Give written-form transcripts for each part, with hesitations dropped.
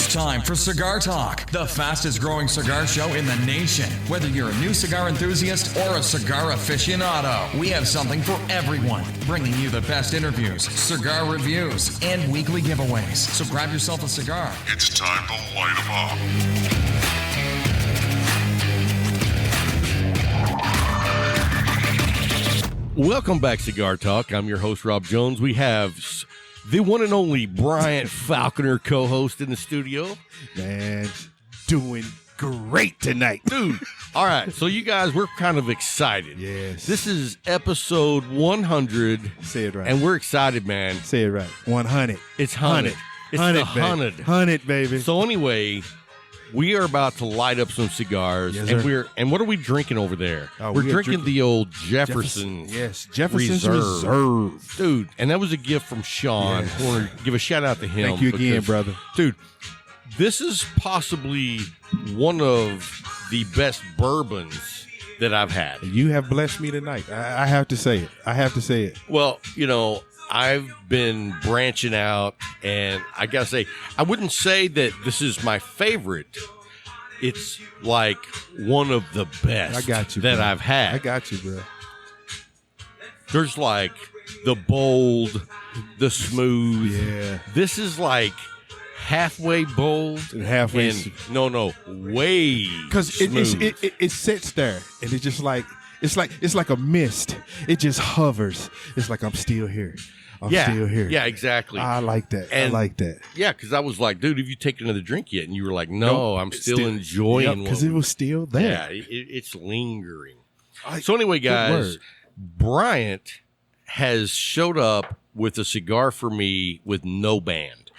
It's time for Cigar Talk, the fastest growing cigar show in the nation. Whether you're a new cigar enthusiast or a cigar aficionado, we have something for everyone. Bringing you the best interviews, cigar reviews, and weekly giveaways. So grab yourself a cigar. It's time to light 'em up. Welcome back, Cigar Talk. I'm your host, Rob Jones. We have the one and only Bryant Falconer co-host in the studio. Man, doing great tonight. Dude, all right. So you guys, we're kind of excited. Yes. This is episode 100. Say it right. And we're excited, man. Say it right. 100. It's 100. It's 100, the 100. 100, baby. So anyway, we are about to light up some cigars. Yes, and sir. what are we drinking over there? Oh, we're we are drinking drinking the old Jefferson's. Yes, Jefferson's Reserve. Reserve. Dude, and that was a gift from Sean. Yes. I want to give a shout out to him. Thank you again, brother. Dude, this is possibly one of the best bourbons that I've had. You have blessed me tonight. I have to say it. I have to say it. Well, you know, I've been branching out, and I got to say, I wouldn't say that this is my favorite. It's like one of the best I got you, that bro. I've had. I got you, bro. There's like the bold, the smooth. Yeah. This is like halfway bold. Halfway. No, way Because smooth. it sits there, and it's just like it's like a mist. It just hovers. It's like I'm still here. I'm still here. Yeah, exactly. I like that. And- I like that. Yeah, because I was like, dude, have you taken another drink yet? And you were like, no, Nope. I'm still enjoying because what it was still we- there. Yeah, it's lingering. I- So anyway, good guys, word. Bryant has showed up with a cigar for me with no band.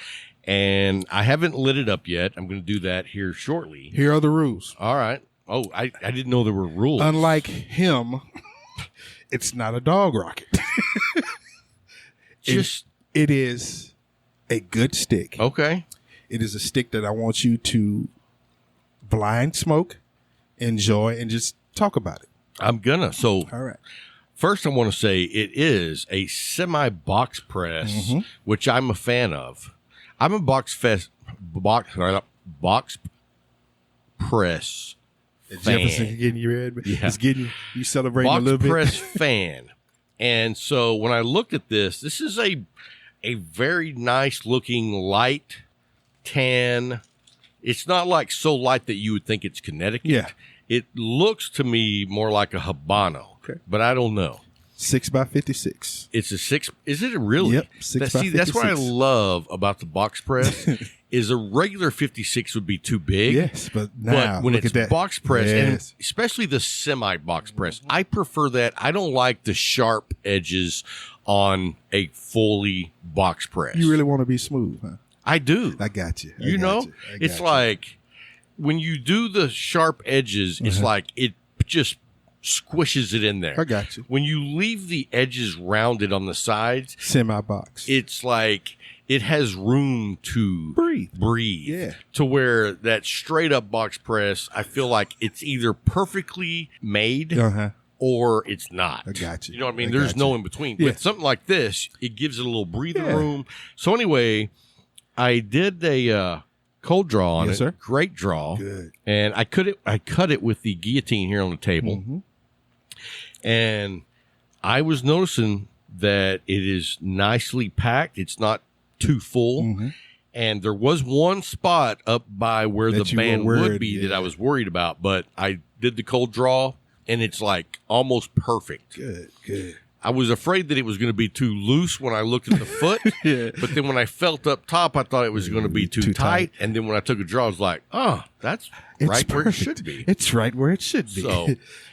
And I haven't lit it up yet. I'm going to do that here shortly. Here are the rules. All right. Oh, I didn't know there were rules. Unlike him, it's not a dog rocket. Just It is a good stick. okay. It is a stick that I want you to blind smoke, enjoy, and just talk about it. I'm gonna. So All right. first, I want to say it is a semi-box press, Mm-hmm. which I'm a fan of. I'm a box press Jefferson fan. getting you red. Yeah. It's getting you celebrating Box a little bit. press fan. And so when I looked at this is a very nice looking light tan. It's not like so light that you would think it's Connecticut. Yeah. It looks to me more like a Habano, Okay. but I don't know. 6x56. It's a 6. Is it really? Yep, 6 by That's what I 56. love about the box press. Is a regular 56 would be too big. Yes, but now But when look it's at that. box press, and Yes. especially the semi-box press, I prefer that. I don't like the sharp edges on a fully box press. You really want to be smooth, huh? I do. I got you. I You got know, you. I it's got you. like when you do the sharp edges, it's like it just squishes it in there. I got you. When you leave the edges rounded on the sides, Semi-box. it's like it has room to Breathe. Yeah. To where that straight up box press, I feel like it's either perfectly made Uh-huh. or it's not. I got you. You know what I mean? I There's got no you. in between. Yeah. With something like this, it gives it a little breathing Yeah. room. So anyway, I did a cold draw on Yes, it. sir. Great draw. Good. And I cut it with the guillotine here on the table. Mm-hmm. And I was noticing that it is nicely packed. It's not too full. Mm-hmm. And there was one spot up by where That the you were band would worried, be that yeah. I was worried about, but I did the cold draw and it's like almost perfect. Good. I was afraid that it was going to be too loose when I looked at the foot, Yeah. but then when I felt up top, I thought it was going to be too Too tight. tight. And then when I took a draw, I was like, oh, that's It's right where it perfect. should be. It's right where it should be. So,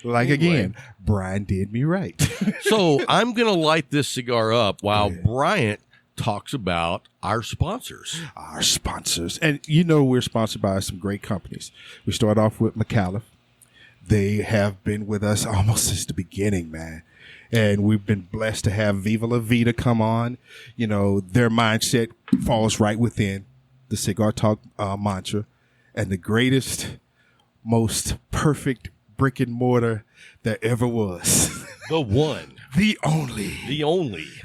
like anyway. again, Brian did me right. So I'm going to light this cigar up while Yeah. Bryant talks about our sponsors. Our sponsors. And you know we're sponsored by some great companies. We start off with Micallef. They have been with us almost since the beginning, man. And we've been blessed to have Viva La Vida come on. You know, their mindset falls right within the Cigar Talk mantra. And the greatest, most perfect brick and mortar there ever was. The one. The only.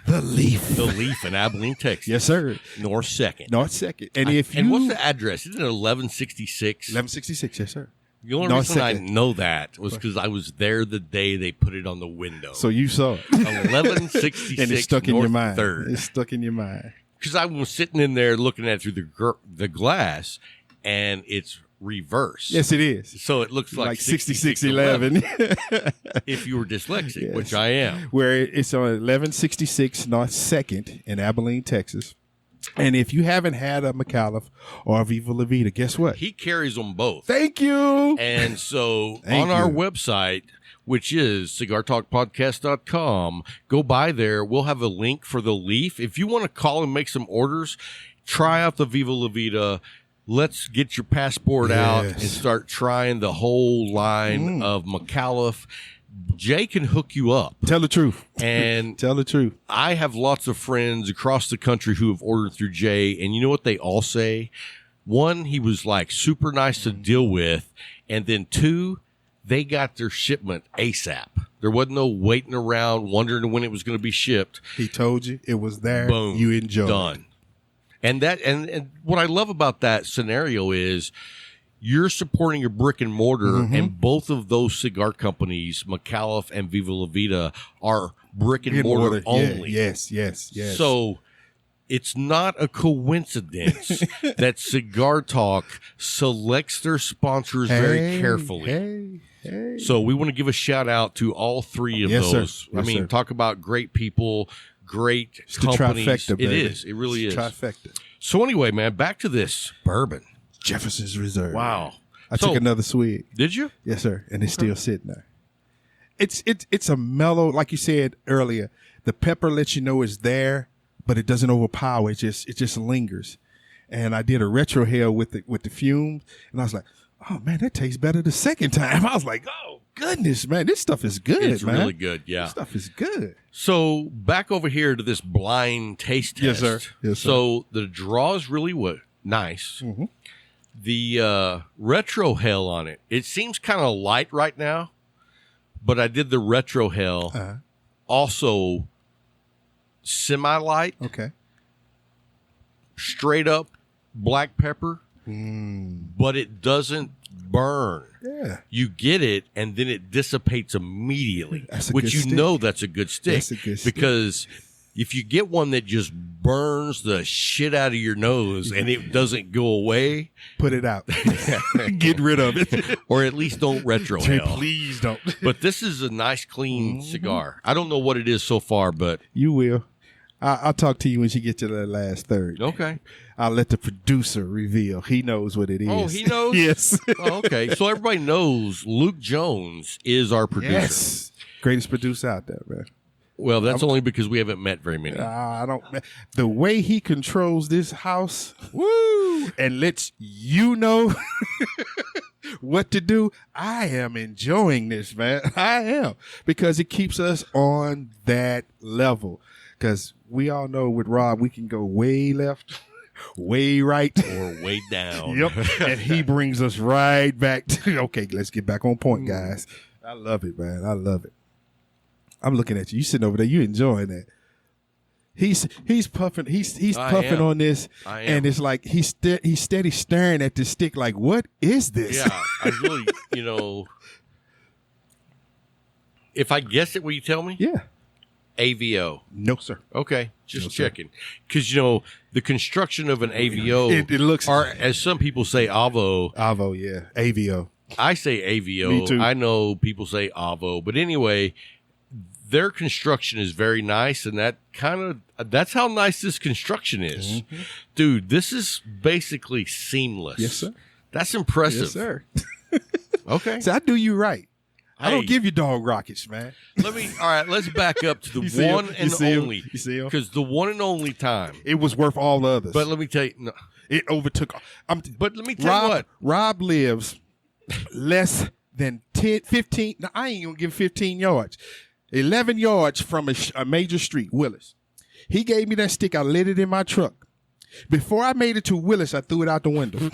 The Leaf in Abilene, Texas. Yes, sir. North 2nd. North 2nd. And and what's the address? Isn't it 1166? 1166, yes, sir. The only North reason I 2nd. know that was because I was there the day they put it on the window. So you saw it. 1166 And it's stuck in North your mind. 3rd. It's stuck in your mind. Because I was sitting in there looking at it through the glass, and it's reverse. Yes, it is. So it looks like 6611. if you were dyslexic, Yes. which I am. Where it's on 1166 North 2nd in Abilene, Texas. And if you haven't had a Micallef or a Viva La Vida, guess what? He carries them both. Thank you. And so Thank on our you. website, which is cigartalkpodcast.com, go by there. We'll have a link for the Leaf. If you want to call and make some orders, try out the Viva La Vida. Let's get your passport out and start trying the whole line of Micallef. Jay can hook you up. Tell the truth. And Tell the truth. I have lots of friends across the country who have ordered through Jay, and you know what they all say? One, he was like super nice to deal with, and then two, they got their shipment ASAP. There wasn't no waiting around wondering when it was going to be shipped. He told you it was there. Boom. You enjoyed Done. And that and what I love about that scenario is you're supporting your brick and mortar, and both of those cigar companies, Micallef and Viva La Vida, are brick and mortar only. Yeah, yes. So it's not a coincidence that Cigar Talk selects their sponsors very carefully. Hey. So we want to give a shout out to all three of Yes, sir. those. Yes, I mean, sir. talk about great people, great It's the companies. trifecta, baby. It is. It really It's is. trifecta. So anyway, man, back to this bourbon. Jefferson's Reserve. Wow. I took another swig. Did you? Yes, sir. And it's still sitting there. It's a mellow, like you said earlier. The pepper lets you know it's there, but it doesn't overpower. It just lingers. And I did a retrohale with the fumes, and I was like, oh man, that tastes better the second time. I was like, oh goodness, man, this stuff is good. It's man. really good, yeah. This stuff is good. So back over here to this blind taste Yes, test. sir. Yes, sir. So the draw is really nice. Mm-hmm. The retro hell on it. It seems kind of light right now, but I did the retro hell Uh-huh. also semi-light, Okay. straight up black pepper, but it doesn't burn. Yeah. You get it, and then it dissipates immediately, That's a which good you stick. know that's a good stick. That's a good stick. Because if you get one that just burns the shit out of your nose and it doesn't go away, Put it out. Get rid of it. or at least don't retro hell. Please don't. But this is a nice, clean cigar. I don't know what it is so far, but You will. I'll talk to you when you get to the last third. okay. I'll let the producer reveal. He knows what it is. Oh, he knows? Yes. Oh, okay. So everybody knows Luke Jones is our producer. Yes. Greatest producer out there, man. Well, that's only because we haven't met very many. I don't. The way he controls this house, woo, and lets you know what to do. I am enjoying this, man. I am, because it keeps us on that level. Because we all know with Rob, we can go way left, way right, Or way down. Yep. And he brings us right back to, okay, let's get back on point, guys. I love it, man. I love it. I'm looking at you. You sitting over there. You enjoying that. He's puffing. He's I puffing am. on this. I am. And it's like he's steady staring at this stick like, what is this? Yeah, I really, if I guess it, will you tell me? Yeah. AVO. No, sir. Okay, just No, sir. checking. Because, the construction of an AVO, It looks- or as some people say, AVO. Avo, yeah. AVO. I say AVO. Me too. I know people say AVO. But anyway, their construction is very nice, and that's how nice this construction is. Dude, this is basically seamless. Yes, sir. That's impressive. Yes, sir. Okay. So I do you right. I don't Hey. give you dog rockets, man. All right, let's back up to You the see him? one You and see him? only. You see him? Because the one and only time. It was worth all the others. But let me tell you, no, it overtook. but let me tell you what. Rob lives less than 10, 15. Now, I ain't going to give 15 yards. 11 yards from a major street, Willis. He gave me that stick. I lit it in my truck. Before I made it to Willis, I threw it out the window.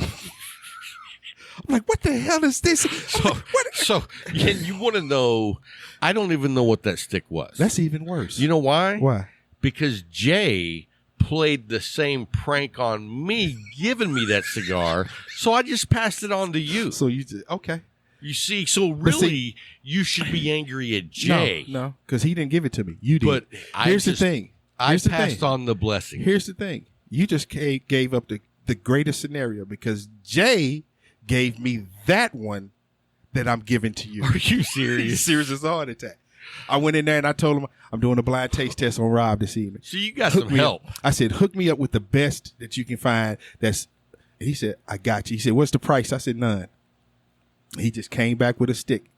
I'm like, what the hell is this? So and you want to know, I don't even know what that stick was. That's even worse. You know why? Why? Because Jay played the same prank on me, giving me that cigar, so I just passed it on to you. So you just, okay. You see, so really, you should be angry at Jay. No, because he didn't give it to me. You did. But Here's the thing. I passed on the blessing. Here's the thing. You just gave up the greatest scenario because Jay gave me that one that I'm giving to you. Are you serious? Serious as a heart attack. I went in there and I told him I'm doing a blind taste test on Rob this evening. So you got some help. I said, hook me up with the best that you can find. He said, I got you. He said, what's the price? I said, none. He just came back with a stick.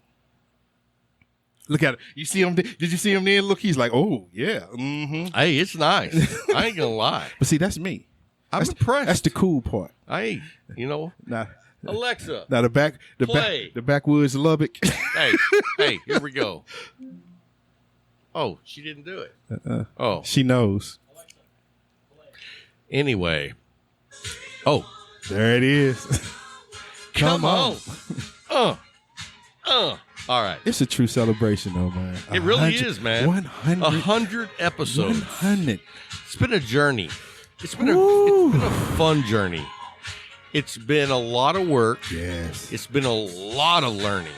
Look at it. You see him? Did you see him then? Look, he's like, oh, yeah. Mm-hmm. Hey, it's nice. I ain't going to lie. But see, that's me. I'm impressed. That's the cool part. Hey, Now, Alexa. Now the backwoods of Lubbock. hey, here we go. Oh, she didn't do it. Oh, she knows. Anyway. Oh, there it is. Come on. All right. It's a true celebration, though, man. It really is, man. 100 episodes. 100. It's been a journey. It's been a fun journey. It's been a lot of work. Yes. It's been a lot of learning.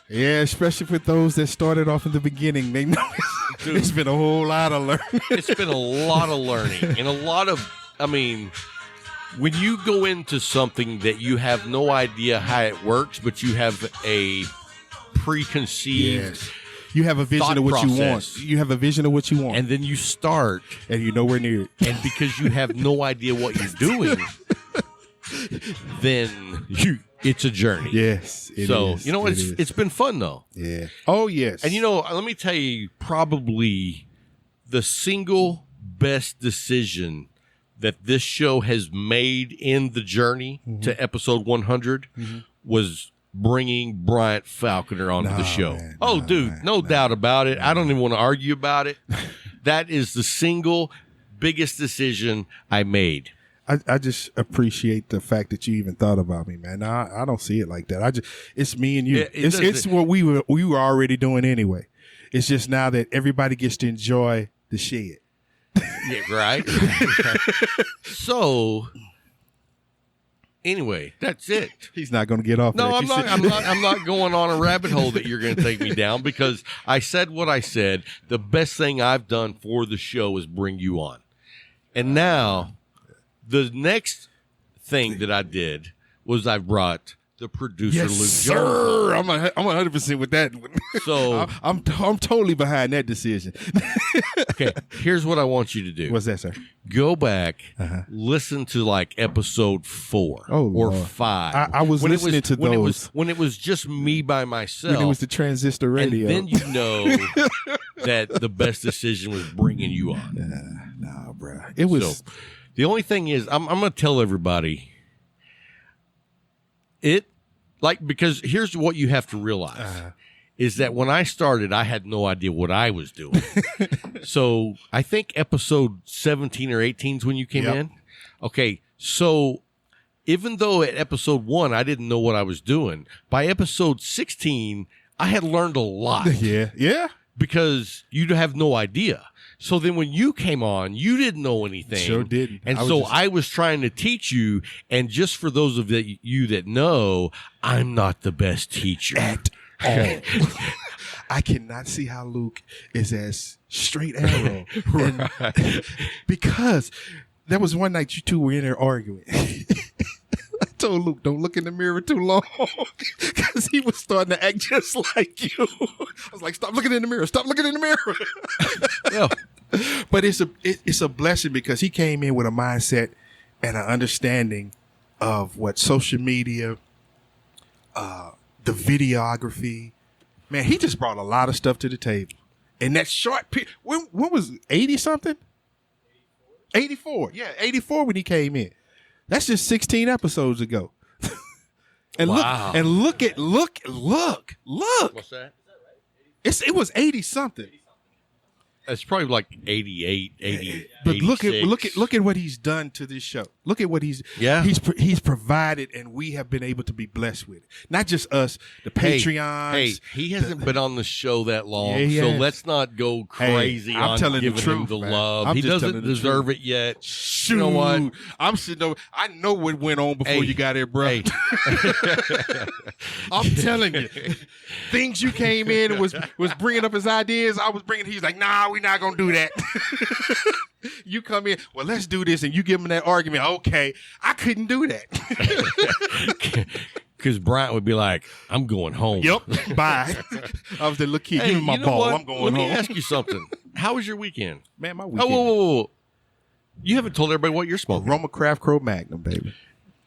Yeah, especially for those that started off in the beginning. They know it's been a whole lot of learning. It's been a lot of learning and a lot of, when you go into something that you have no idea how it works, but you have a preconceived you have a vision of what you want. You have a vision of what you want. And then you start. And you're nowhere near it. And because you have no idea what you're doing, then it's a journey. Yes. It's been fun, though. Yeah. Oh, yes. And, let me tell you, probably the single best decision that this show has made in the journey to episode 100 was bringing Bryant Falconer onto the show. Man, no doubt about it. I don't even want to argue about it. That is the single biggest decision I made. I just appreciate the fact that you even thought about me, man. I don't see it like that. It's me and you. It's what we were already doing anyway. It's just now that everybody gets to enjoy the shed. Yeah, right. So, anyway, that's it. He's not going to get off. No, I'm not. I'm not going on a rabbit hole that you're going to take me down because I said what I said. The best thing I've done for the show is bring you on, and now the next thing that I did was I brought the producer, Luke Jones. I'm 100% with that. So I'm totally behind that decision. Okay, here's what I want you to do. What's that, sir? Go back, listen to like episode 4 or 5. I was listening to those when it was just me by myself. When it was the transistor radio, and then you know that the best decision was bringing you on. No, bro, it was. So, the only thing is, I'm going to tell everybody. Because here's what you have to realize is that when I started, I had no idea what I was doing. So I think episode 17 or 18 is when you came in. Okay. So even though at episode 1, I didn't know what I was doing, by episode 16, I had learned a lot. Yeah. Because you have no idea. So then when you came on, you didn't know anything. Sure didn't. And I was trying to teach you. And just for those of you that know, I'm not the best teacher. At all. I cannot see how Luke is as straight arrow. Right. Because there was one night you two were in there arguing. I told Luke, don't look in the mirror too long because he was starting to act just like you. I was like, stop looking in the mirror. Stop looking in the mirror. Yeah. But it's a blessing because he came in with a mindset and an understanding of what social media, the videography. Man, he just brought a lot of stuff to the table. And that short period, when was 80 something? 84. Yeah, 84 when he came in. That's just 16 episodes ago. And wow. look. What's that? It was 80 something. It's probably like 88, 80. But 86. look at what he's done to this show. Look at what he's provided, and we have been able to be blessed with it. Not just us, the Patreons. Hey, he hasn't been on the show that long, Yeah, so has. let's not go crazy I'm on telling the giving truth, him the man. love. I'm He just doesn't telling the deserve truth. it yet. Shoot. You know what? I'm sitting over. I know what went on before you got here, bro. Hey. I'm telling you, things you came in and was bringing up his ideas. I was bringing. He's like, nah, we're not gonna do that. You come in, well, let's do this, and you give him that argument. Okay, I couldn't do that. Because Bryant would be like, I'm going home. Yep, bye. I was the little kid. Hey, Give me my you know ball. what? I'm going Let home. me ask you something. How was your weekend? Man, my Oh, weekend. whoa. You haven't told everybody what you're smoking. Roma Craft Crow Magnum, baby.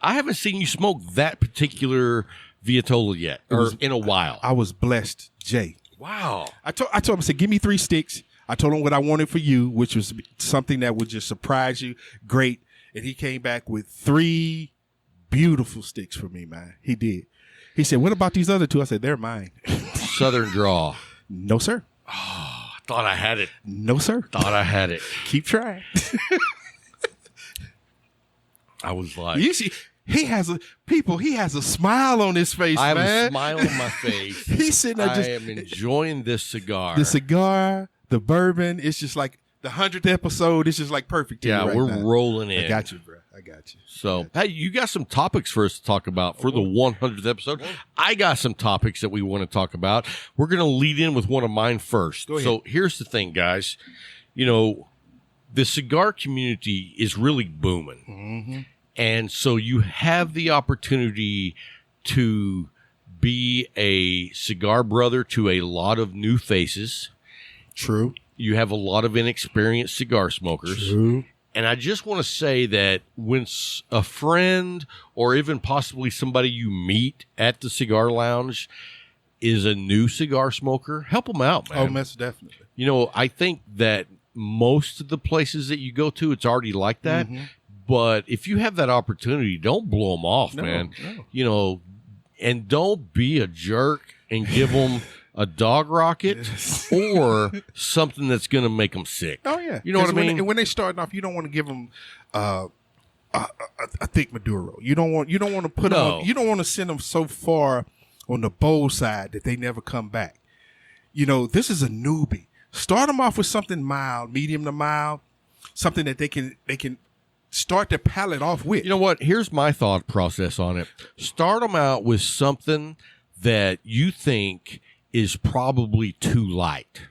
I haven't seen you smoke that particular Vitola yet, or in a while. I was blessed, Jay. Wow. I told him, I said, give me 3 sticks. I told him what I wanted for you, which was something that would just surprise you. Great. And he came back with 3 beautiful sticks for me, man. He did. He said, what about these other 2? I said, they're mine. Southern draw. No, sir. I thought I had it. No, sir. Thought I had it. Keep trying. I was like, You see, he has a smile on his face, I have man. a smile on my face. He's sitting there I just am enjoying this cigar. the cigar, the bourbon. It's just like the 100th episode. It's just like perfect. To Yeah, you right we're now. rolling in. I got you, bro. I got you. So, hey, you got some topics for us to talk about for the 100th episode. I got some topics that we want to talk about. We're going to lead in with one of mine first. Go ahead. So, here's the thing, guys. You know, the cigar community is really booming. Mm-hmm. And so you have the opportunity to be a cigar brother to a lot of new faces. True. You have a lot of inexperienced cigar smokers. True. And I just want to say that when a friend or even possibly somebody you meet at the cigar lounge is a new cigar smoker, help them out, man. Oh, most definitely. You know, I think that most of the places that you go to, it's already like that. Mm-hmm. But if you have that opportunity, don't blow them off, man. No. You know, and don't be a jerk and give them a dog rocket or something that's going to make them sick. Oh yeah. You know what I mean? And when they starting off, you don't want to give them a thick Maduro. You don't want to put them on, you don't want to send them so far on the bold side that they never come back. You know, this is a newbie. Start them off with something mild, medium to mild, something that they can start their palate off with. You know what? Here's my thought process on it. Start them out with something that you think is probably too light.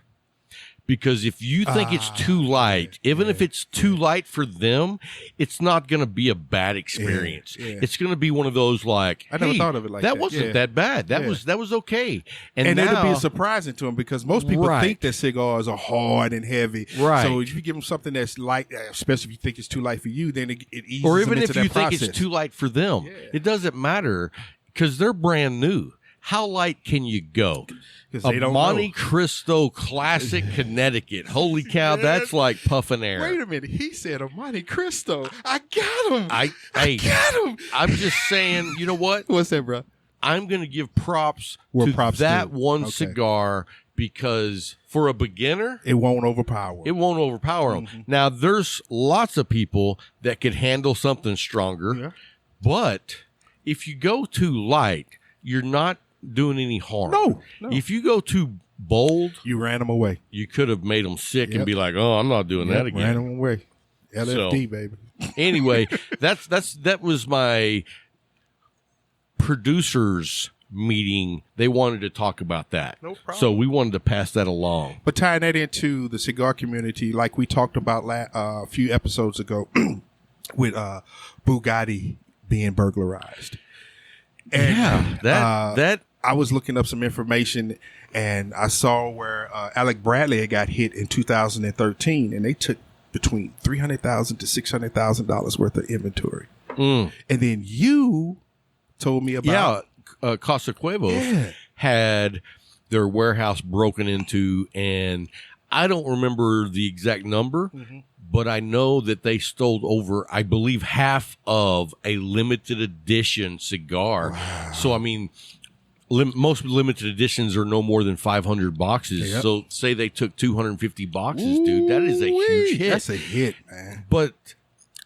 Because if you think it's too light, even if it's too light for them, it's not going to be a bad experience. Yeah. It's going to be one of those like, I never hey, thought of it like that. That wasn't Yeah. that bad. That Yeah. was okay. And it'll now, be surprising to them because most people Right. think that cigars are hard and heavy. Right. So if you give them something that's light, especially if you think it's too light for you, then it eases or them even into if you that think process. it's too light for them, it doesn't matter because they're brand new. How light can you go? 'Cause A they don't Monte know. Cristo Classic Connecticut. Holy cow, that's like puffing air. Wait a minute. He said a Monte Cristo. I got him. I got him. I'm just saying, you know what? What's that, bro? I'm going to give props Where to props that due. one Okay. cigar because for a beginner, It won't overpower. it won't overpower them. Mm-hmm. Now, there's lots of people that could handle something stronger, Yeah. but if you go too light, you're not doing any harm. No. If you go too bold, You ran him away. you could have made them sick and Yep. be like, "Oh, I'm not doing that Yep, again." Ran him away. LFD, baby. Anyway, that was my producers meeting. They wanted to talk about that. No problem. So we wanted to pass that along. But tying that into the cigar community, like we talked about a few episodes ago with Bugatti being burglarized. And, that I was looking up some information and I saw where Alec Bradley had got hit in 2013 and they took between $300,000 to $600,000 worth of inventory. And then you told me about Casa Cuevos Yeah. had their warehouse broken into, and I don't remember the exact number, but I know that they stole over, I believe, half of a limited edition cigar. So, I mean, most limited editions are no more than 500 boxes. Yep. So say they took 250 boxes, dude. That is a huge hit. That's a hit, man. But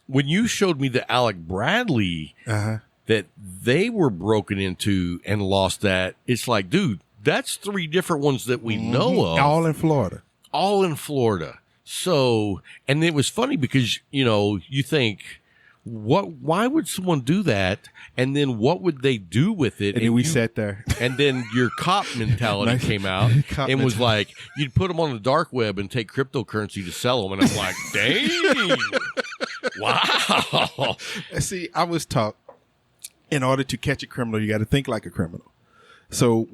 when you showed me the Alec Bradley that they were broken into and lost that, it's like, dude, that's 3 different ones that we know of. All in Florida. All in Florida. So, and it was funny because, you think, why would someone do that? And then what would they do with it? And then we sat there. And then your cop mentality came out and was like, you'd put them on the dark web and take cryptocurrency to sell them. And I'm like, dang. Wow. See, I was taught in order to catch a criminal, you got to think like a criminal. So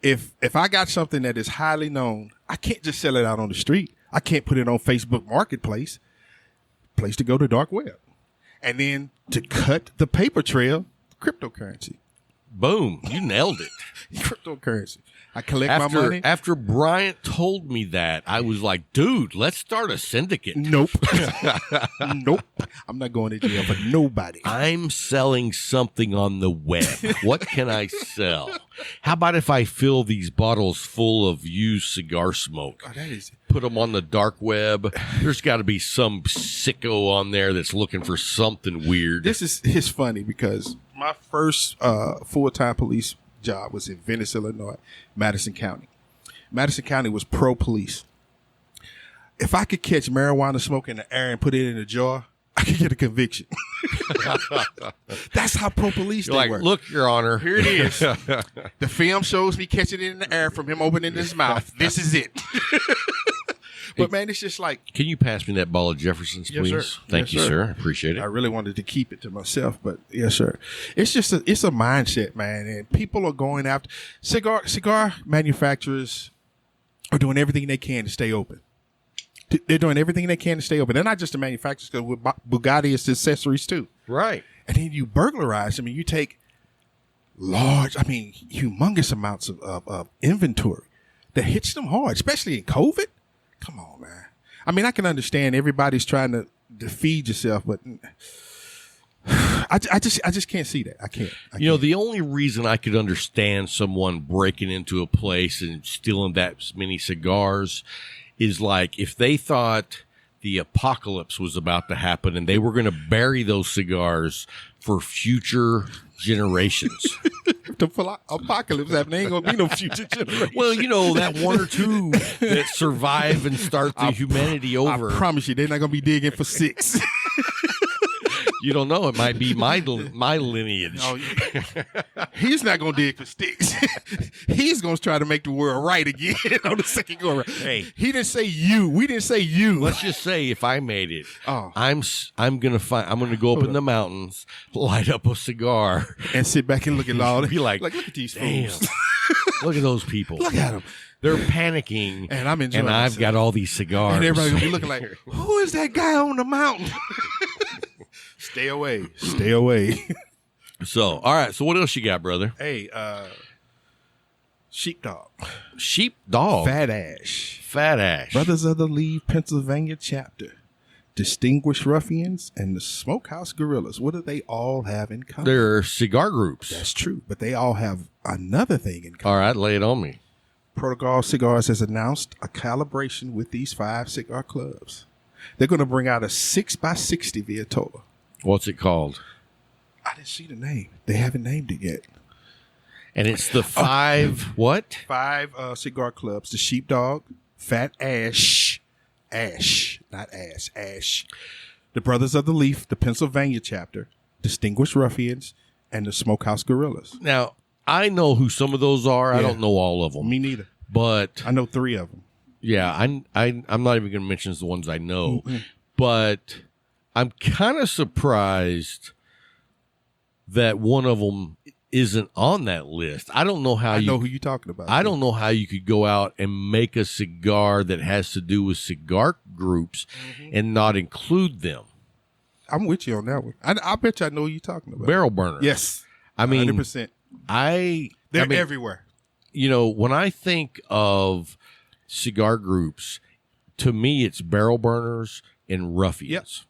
if I got something that is highly known, I can't just sell it out on the street. I can't put it on Facebook Marketplace. Place to go to dark web. And then to cut the paper trail, cryptocurrency. Boom. You nailed it. Cryptocurrency. I collect my money. After Bryant told me that, I was like, dude, let's start a syndicate. Nope. Nope. I'm not going to jail for nobody. I'm selling something on the web. What can I sell? How about if I fill these bottles full of used cigar smoke? Oh, that is... Put them on the dark web. There's got to be some sicko on there that's looking for something weird. It's funny because my first full-time police job was in Venice, Illinois, Madison County. Madison County was pro-police. If I could catch marijuana smoke in the air and put it in a jar, I could get a conviction. That's how pro-police they like, were. look, Your Honor. Here it is. The film shows me catching it in the air from him opening his mouth. This is it. But, man, it's just like... Can you pass me that ball of Jefferson's, please? Yes, sir. Thank you, sir. I appreciate it. I really wanted to keep it to myself, but yes, sir. It's just it's a mindset, man, and people are going after... Cigar manufacturers are doing everything they can to stay open. They're doing everything they can to stay open. They're not just the manufacturers, because with Bugatti, it's accessories, too. Right. And then you burglarize them, and you take humongous amounts of inventory that hits them hard, especially in COVID. Come on, man. I mean, I can understand everybody's trying to feed yourself, but I just can't see that. I can't. The only reason I could understand someone breaking into a place and stealing that many cigars is like if they thought the apocalypse was about to happen and they were going to bury those cigars for future generations. If the apocalypse happened, there ain't going to be no future generation. Well, that one or two that survive and start the humanity over. I promise you, they're not going to be digging for 6. You don't know. It might be my lineage. Oh, yeah. He's not going to dig for sticks. He's going to try to make the world right again on the second go around. Hey, he didn't say you. We didn't say you. Let's just say if I made it, I'm going to go up in the mountains, light up a cigar, and sit back and look at all. Be like, look at these fools. Look at those people. Look at them. They're panicking, and I'm enjoying. And I've got all these cigars, and everybody's gonna be looking like, who is that guy on the mountain? Stay away. Stay away. So, all right. So, what else you got, brother? Hey, Sheepdog. Sheepdog. Fat Ash. Fat Ash. Brothers of the Leaf, Pennsylvania chapter. Distinguished Ruffians and the Smokehouse Gorillas. What do they all have in common? They're cigar groups. That's true. But they all have another thing in common. All right. Lay it on me. Protocol Cigars has announced a collaboration with these 5 cigar clubs. They're going to bring out a 6x60 Vitola. What's it called? I didn't see the name. They haven't named it yet. And it's the 5 what? 5 cigar clubs. The Sheepdog, Fat Ash, not ass, Ash. The Brothers of the Leaf, the Pennsylvania chapter, Distinguished Ruffians, and the Smokehouse Gorillas. Now, I know who some of those are. Yeah. I don't know all of them. Me neither. But I know 3 of them. Yeah, I'm not even going to mention the ones I know. Mm-hmm. But I'm kind of surprised that one of them isn't on that list. I don't know how I know who you're talking about. I don't know how you could go out and make a cigar that has to do with cigar groups and not include them. I'm with you on that one. I bet you I know who you're talking about. Barrel burners. Yes. I mean, 100%. They're everywhere. When I think of cigar groups, to me, it's barrel burners and ruffians.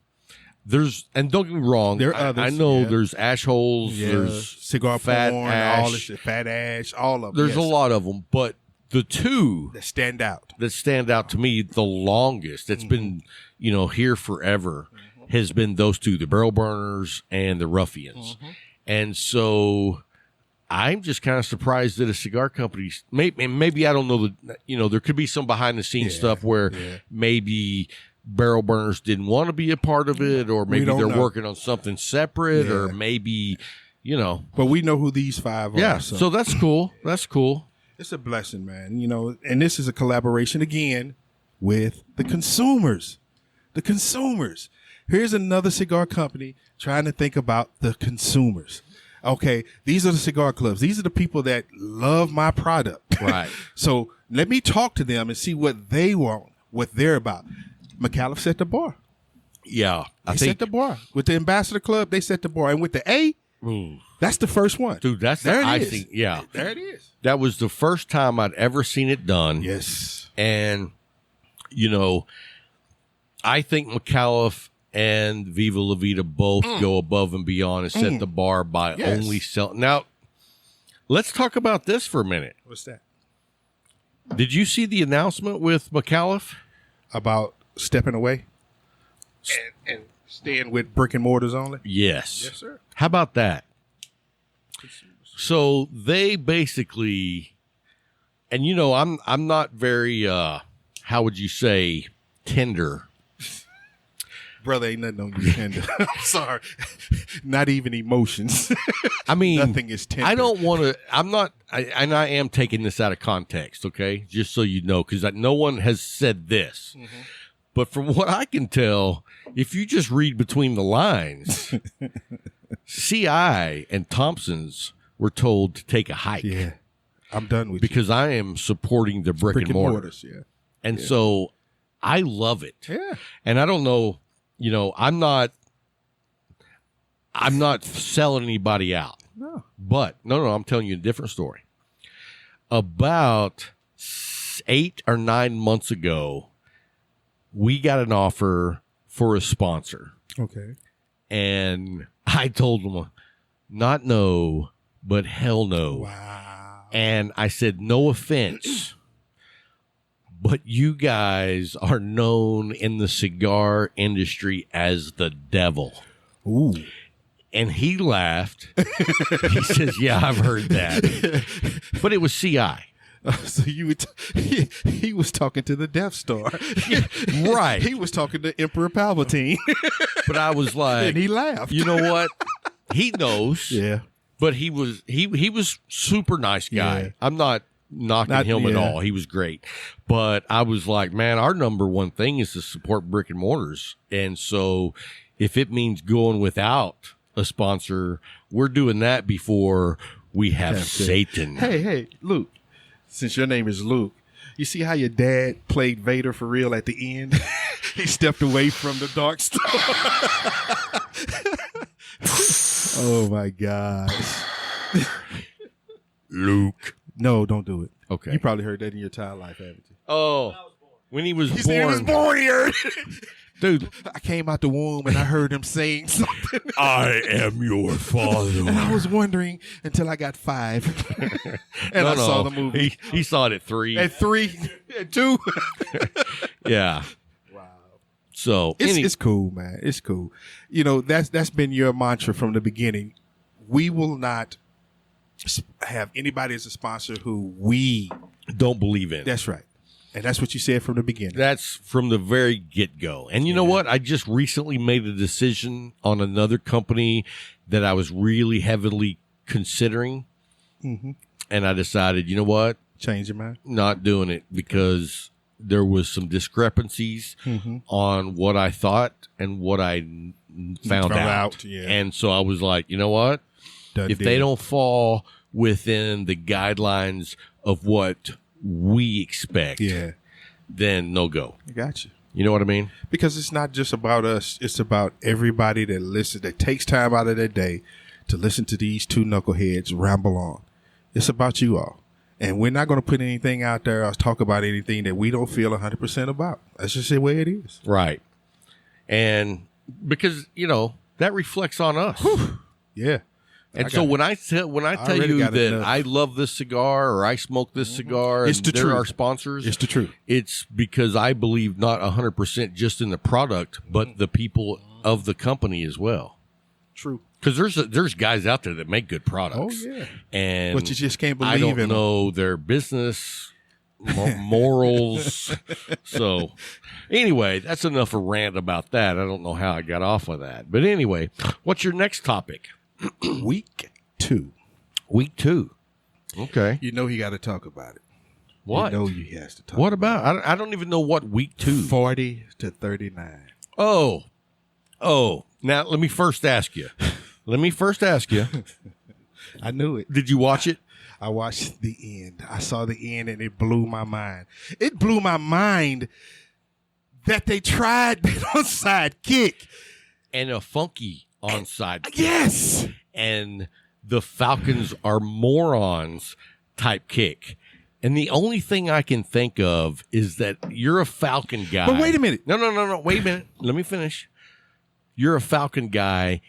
and don't get me wrong, There are others, I know yeah. there's ash holes, there's cigar fat porn, ash. all this shit, fat ash, all of them. There's a lot of them, but the two that stand out. that stand out to me the longest, that's been, here forever, has been those two, the barrel burners and the ruffians. And so I'm just kind of surprised that a cigar company, maybe I don't know, there could be some behind the scenes stuff where maybe barrel burners didn't want to be a part of it, or maybe they're working on something separate, or maybe, But we know who these five are. Yeah, so that's cool. That's cool. It's a blessing, man. And this is a collaboration again with the consumers. The consumers. Here's another cigar company trying to think about the consumers. Okay, these are the cigar clubs. These are the people that love my product. Right. So let me talk to them and see what they want, what they're about. Micallef set the bar. Yeah. They set the bar. With the Ambassador Club, they set the bar. And with the A, that's the first one. Dude, that's there the it is. icing. Yeah. There it is. That was the first time I'd ever seen it done. Yes. And, I think Micallef and Viva La Vida both go above and beyond and set the bar by only selling. Now, let's talk about this for a minute. What's that? Did you see the announcement with Micallef? About stepping away and staying with brick and mortars only? Yes. Yes, sir. How about that? So they basically, and I'm not very, how would you say, tender. Brother, ain't nothing on you tender. I'm sorry. Not even emotions. I mean, nothing is tender. I don't want to, and I am taking this out of context, okay? Just so you know, because no one has said this. But from what I can tell, if you just read between the lines, CI and Thompson's were told to take a hike. Yeah. I'm done with because I am supporting the brick and mortars. Yeah. And so I love it. Yeah. And I don't know, I'm not selling anybody out. No. But no, I'm telling you a different story. About 8 or 9 months ago, we got an offer for a sponsor. Okay. And I told them, not no, but hell no. Wow. And I said, no offense, but you guys are known in the cigar industry as the devil. Ooh. And he laughed. He says, yeah, I've heard that. But it was CI. So you would he was talking to the Death Star. Right. He was talking to Emperor Palpatine. But I was like, and he laughed. You know what? He knows. Yeah. But he was super nice guy. Yeah. I'm not knocking him at yeah. all. He was great. But I was like, man, our number one thing is to support brick and mortars. And so if it means going without a sponsor, we're doing that before we have Satan. Hey, Luke. Since your name is Luke, you see how your dad played Vader for real at the end? He stepped away from the dark star. Oh my gosh. Luke. No, don't do it. Okay. You probably heard that in your entire life, haven't you? Oh, when he was He born. said he was born here. Dude, I came out the womb and I heard him saying something. I am your father. And I was wondering until I got 5. And I saw the movie. He saw it at 3. At 3, at 2. Yeah. Wow. So It's cool, man. It's cool. That's been your mantra from the beginning. We will not have anybody as a sponsor who we don't believe in. That's right. And that's what you said from the beginning. That's from the very get-go. And you know what? I just recently made a decision on another company that I was really heavily considering. Mm-hmm. And I decided, you know what? Change your mind? Not doing it because there was some discrepancies on what I thought and what I found out. Yeah. And so I was like, you know what? Done if deal. they don't fall within the guidelines of what we expect, then no go. I got you. You know what I mean? Because it's not just about us. It's about everybody that listens, that takes time out of their day to listen to these two knuckleheads ramble on. It's about you all. And we're not going to put anything out there or talk about anything that we don't feel 100% about. That's just the way it is. Right. And, because that reflects on us. Yeah. And so when I tell already you got that enough. I love this cigar or I smoke this cigar, It's and the they're truth. our sponsors, It's the truth. It's because I believe not 100% just in the product, but the people of the company as well. True. Because there's guys out there that make good products. Oh, yeah. And But you just can't believe I don't in them. know their business morals. So anyway, that's enough of a rant about that. I don't know how I got off of that. But anyway, what's your next topic? Week 2. Week 2. Okay. You know he got to talk about it. What? You know he has to talk What about about? I don't even know what week 2. it. 40 to 39. Oh. Now let me first ask you. I knew it. Did you watch it? I watched the end. I saw the end and it blew my mind. It blew my mind that they tried that onside kick. And a funky onside kick. Yes. And the Falcons are morons type kick. And the only thing I can think of is that you're a Falcon guy. But wait a minute. No. Wait a minute. Let me finish. You're a Falcon guy.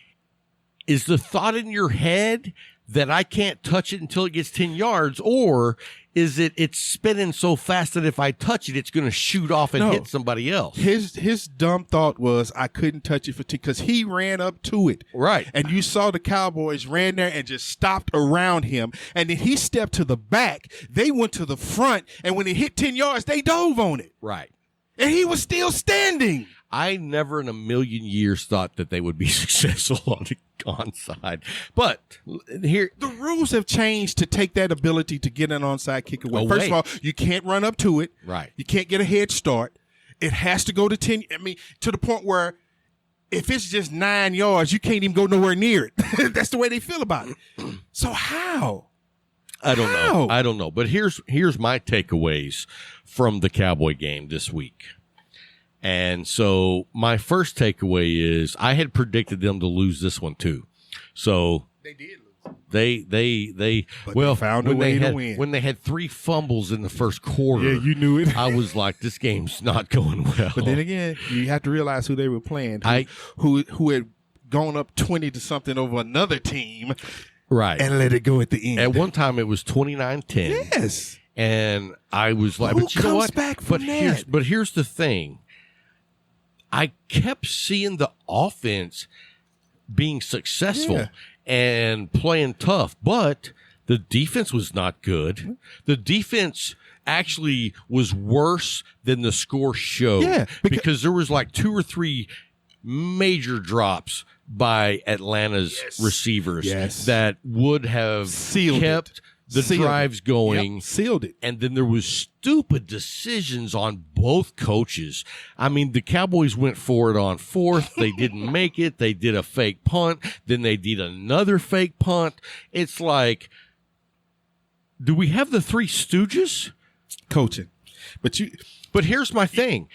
Is the thought in your head that I can't touch it until it gets 10 yards? Or is it's spinning so fast that if I touch it, it's going to shoot off and hit somebody else? His dumb thought was I couldn't touch it because he ran up to it. Right. And you saw the Cowboys ran there and just stopped around him. And then he stepped to the back. They went to the front. And when it hit 10 yards, they dove on it. Right. And he was still standing. I never in a million years thought that they would be successful on the onside. But here, The rules have changed to take that ability to get an onside kick away. Away. First of all, you can't run up to it. Right. You can't get a head start. It has to go to 10. I mean, to the point where if it's just 9 yards, you can't even go nowhere near it. That's the way they feel about it. So how? I don't How? know. I don't know. But here's my takeaways from the Cowboy game this week. And so my first takeaway is I had predicted them to lose this one too. So They did lose. they But they found a when way they to had, win. When they had 3 fumbles in the first quarter, Yeah, you knew it. I was like, this game's not going well. But then again, you have to realize who they were playing. Who- Who had gone up 20 to something over another team right. and let it go at the end. At one time it was 29-10. Yes. And I was like, Who but you know comes what? back from that? But here's the thing. I kept seeing the offense being successful Yeah. and playing tough, but the defense was not good. The defense actually was worse than the score showed. Yeah, because there was like 2 or 3 major drops by Atlanta's receivers Yes. that would have Sealed kept it. the Sealed drives it. going. Yep, sealed it. And then there was stupid decisions on both coaches. I mean, the Cowboys went for it on 4th. They didn't make it. They did a fake punt. Then they did another fake punt. It's like, do we have the 3 Stooges? Coaching. But here's my thing.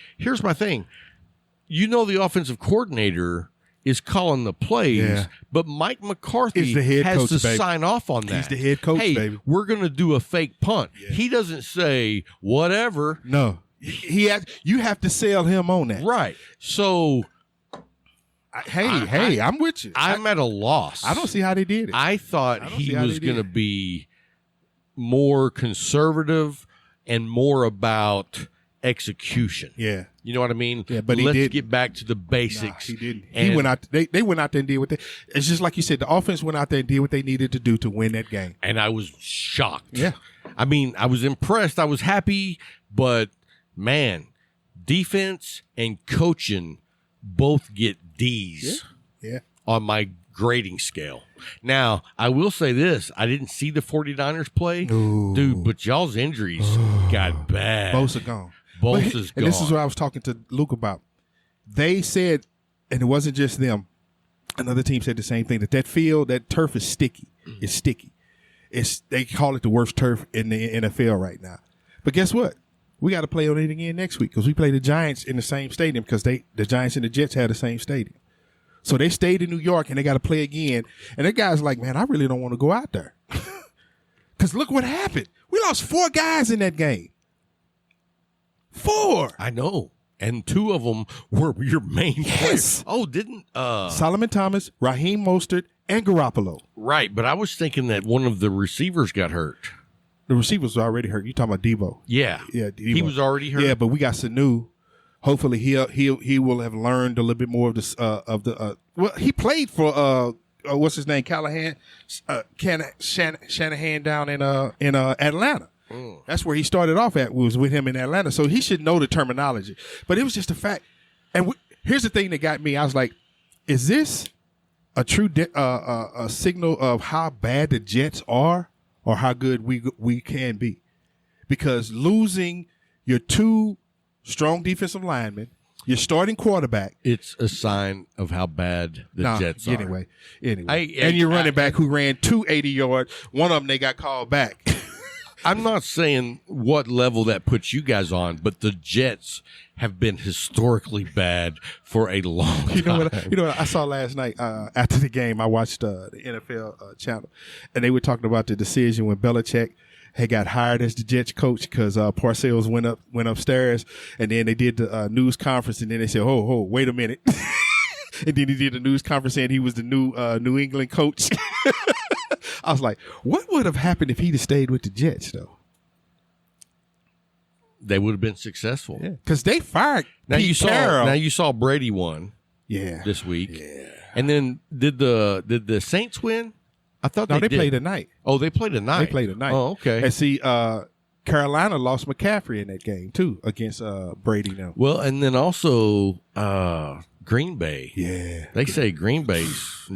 You know, the offensive coordinator is calling the plays, Yeah. but Mike McCarthy He's the head has coach, to baby. sign off on that. He's the head coach, hey, baby. We're going to do a fake punt. He doesn't say whatever. No. You have to sell him on that. Right. So I'm with you. I'm at a loss. I don't see how they did it. I thought I don't he see how was they going to did. be more conservative and more about execution. yeah. You know what I mean? Yeah, but he let's didn't. get back to the Nah, basics. he didn't. And He went out. They went out there and did what they. It's just like you said. The offense went out there and did what they needed to do to win that game. And I was shocked. Yeah. I mean, I was impressed. I was happy, but man, defense and coaching both get D's Yeah. on my grading scale. Now, I will say this. I didn't see the 49ers play. Ooh. Dude, but y'all's injuries got bad. Both are gone. Both But- is and this is gone. what I was talking to Luke about. They said, and it wasn't just them. Another team said the same thing. That field, that turf is sticky. It's sticky. They call it the worst turf in the NFL right now. But guess what? We got to play on it again next week because we play the Giants in the same stadium because the Giants and the Jets had the same stadium. So they stayed in New York and they got to play again. And that guy's like, man, I really don't want to go out there. Because look what happened. We lost 4 guys in that game. 4. I know. and 2 of them were your main Yes. players. Oh, didn't Solomon Thomas, Raheem Mostert, and Garoppolo. right? But I was thinking that one of the receivers got hurt. The receivers were already hurt. You talking about Debo? Yeah, Yeah, he was already hurt. Yeah, but we got Sanu. Hopefully, he will have learned a little bit more of this well, he played for what's his name, Callahan, Shanahan down in Atlanta. That's where he started off at. Was with him in Atlanta, so he should know the terminology. But it was just a fact. And here's the thing that got me. I was like, is this a true a signal of how bad the Jets are, or how good we can be? Because losing your 2 strong defensive linemen, your starting quarterback. It's a sign of how bad the Jets are. Anyway, and your running back who ran 280 yards. One of them they got called back. I'm not saying what level that puts you guys on, but the Jets have been historically bad for a long time. You know what I saw last night after the game? I watched the NFL channel, and they were talking about the decision when Belichick had got hired as the Jets coach because Parcells went upstairs, and then they did the news conference, and then they said, "Oh, wait a minute," and then he did the news conference saying he was the new New England coach. I was like, what would have happened if he'd have stayed with the Jets, though? They would have been successful. Yeah, because they fired Now Pete Carroll. you saw Brady won. Yeah, this week. Yeah, and then did the Saints win? I thought they did. played tonight. Oh, they played tonight. They played tonight. Oh, okay. And see, Carolina lost McCaffrey in that game too against Brady now. Well, and then also Green Bay. Yeah, they say Green Bay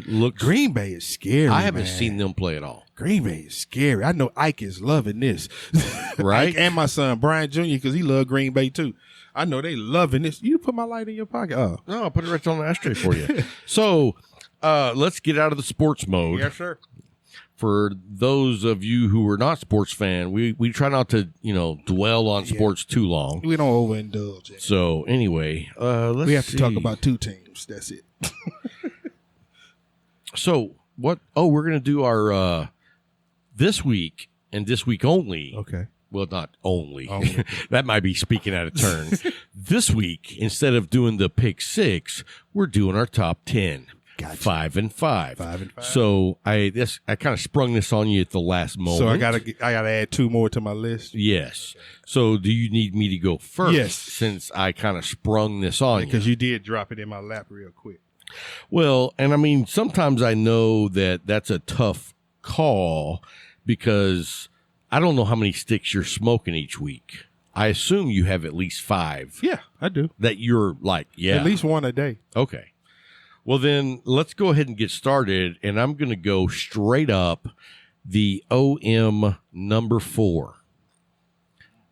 looks. Green Bay is scary. I haven't man. seen them play at all. Green Bay is scary. I know Ike is loving this, right? Ike and my son Brian Jr. because he loved Green Bay too. I know they loving this. You put my light in your pocket. Oh, no, I'll put it right on the ashtray for you. So let's get out of the sports mode. Yes, sir. For those of you who are not sports fan, we try not to dwell on sports too long. We don't overindulge it. So anyway, we have to talk about 2 teams. That's it. So what? Oh, we're gonna do our this week and this week only. Okay. Well, not only. That might be speaking out of turn. This week, instead of doing the pick 6, we're doing our top 10. Gotcha. 5 and 5. 5 and 5. So I kind of sprung this on you at the last moment. So I gotta add 2 more to my list. Yes. So do you need me to go first? Yes. Since I kind of sprung this on you. Because you did drop it in my lap real quick. Well, and I mean, sometimes I know that that's a tough call because I don't know how many sticks you're smoking each week. I assume you have at least 5. Yeah, I do. That you're like, yeah. At least 1 a day. Okay. Well, then let's go ahead and get started. And I'm going to go straight up the OM number 4.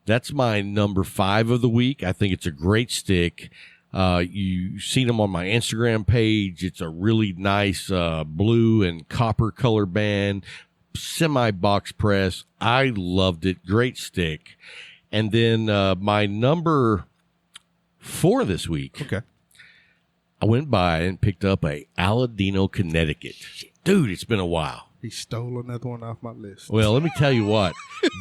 That's my number 5 of the week. I think it's a great stick. You've seen them on my Instagram page. It's a really nice blue and copper color band, semi-box press. I loved it. Great stick. And then my number 4 this week. Okay. I went by and picked up a Aladino, Connecticut. Dude, it's been a while. He stole another one off my list. Well, let me tell you what.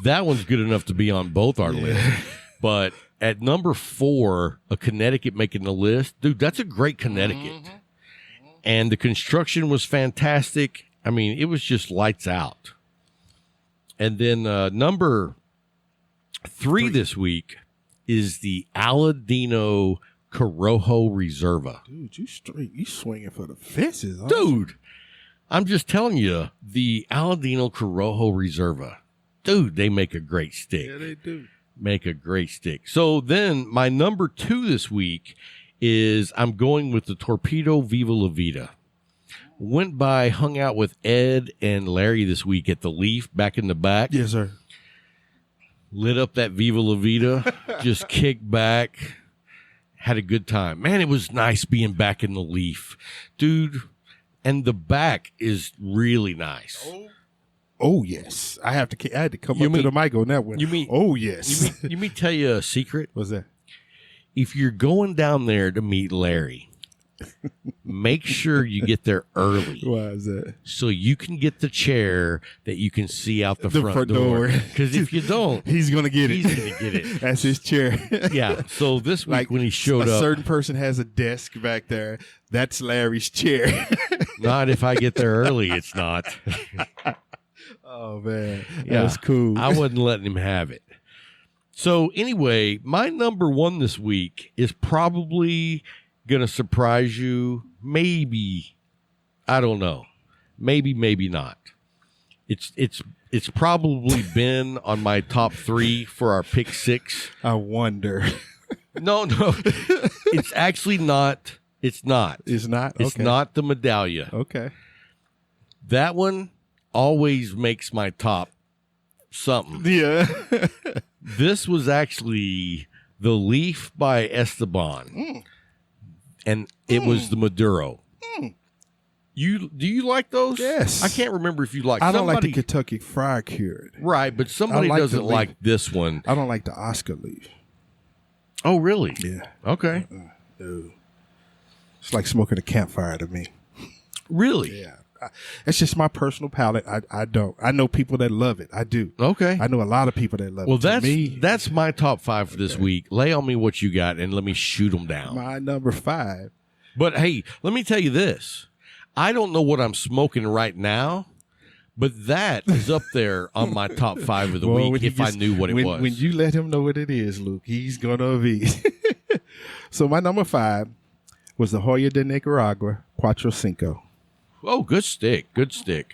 That one's good enough to be on both our lists. But at number 4, a Connecticut making the list. Dude, that's a great Connecticut. Mm-hmm. And the construction was fantastic. I mean, it was just lights out. And then number 3 this week is the Aladino Corojo Reserva. Dude, you swinging for the fences, huh? Dude, I'm just telling you, the Aladino Corojo Reserva. Dude, they make a great stick. Yeah, they do. Make a great stick. So then my number 2 this week is I'm going with the Torpedo Viva La Vida. Went by, hung out with Ed and Larry this week at the Leaf back in the back. Yes, sir. Lit up that Viva La Vida, just kicked back, had a good time. Man, it was nice being back in the Leaf. Dude, and the back is really nice. Oh yes. I had to come up to the mic on that one. You mean? Oh yes. You mean tell you a secret? What's that? If you're going down there to meet Larry, make sure you get there early. Why is that? So you can get the chair that you can see out the front door. Because if you don't, he's gonna get it. He's going to get it. That's his chair. Yeah. So this week Like when he showed a up, certain person has a desk back there. That's Larry's chair. not if I get there early, it's not. Oh man, Yeah. that's cool. I wasn't letting him have it. So anyway, my number one this week is probably going to surprise you. Maybe, I don't know. Maybe not. It's probably been on my top 3 for our pick 6. I wonder. No. It's actually not. It's not. It's not. It's Okay. not the medallia. Okay. That one always makes my top something. Yeah. This was actually the Leaf by Esteban, and it was the Maduro. Do you like those? Yes. I can't remember if you like. I don't like the somebody- Kentucky Fried Cured. right, but somebody I like doesn't the like Leaf. this one. I don't like the Oscar leaf. Oh, really? Yeah. Okay. No. It's like smoking a campfire to me. Really? Yeah. It's just my personal palate. I don't. I know people that love it. I do. Okay. I know a lot of people that love Well, it. To that's my top 5 for this week. Lay on me what you got, and let me shoot them down. my number 5. But hey, let me tell you this. I don't know what I'm smoking right now, but that is up there on my top 5 of the Well, week when he if I gets- knew what it was. When you let him know what it is, Luke, he's gonna be. So my number 5 was the Joya de Nicaragua Cuatro Cinco. Oh, good stick. Good stick.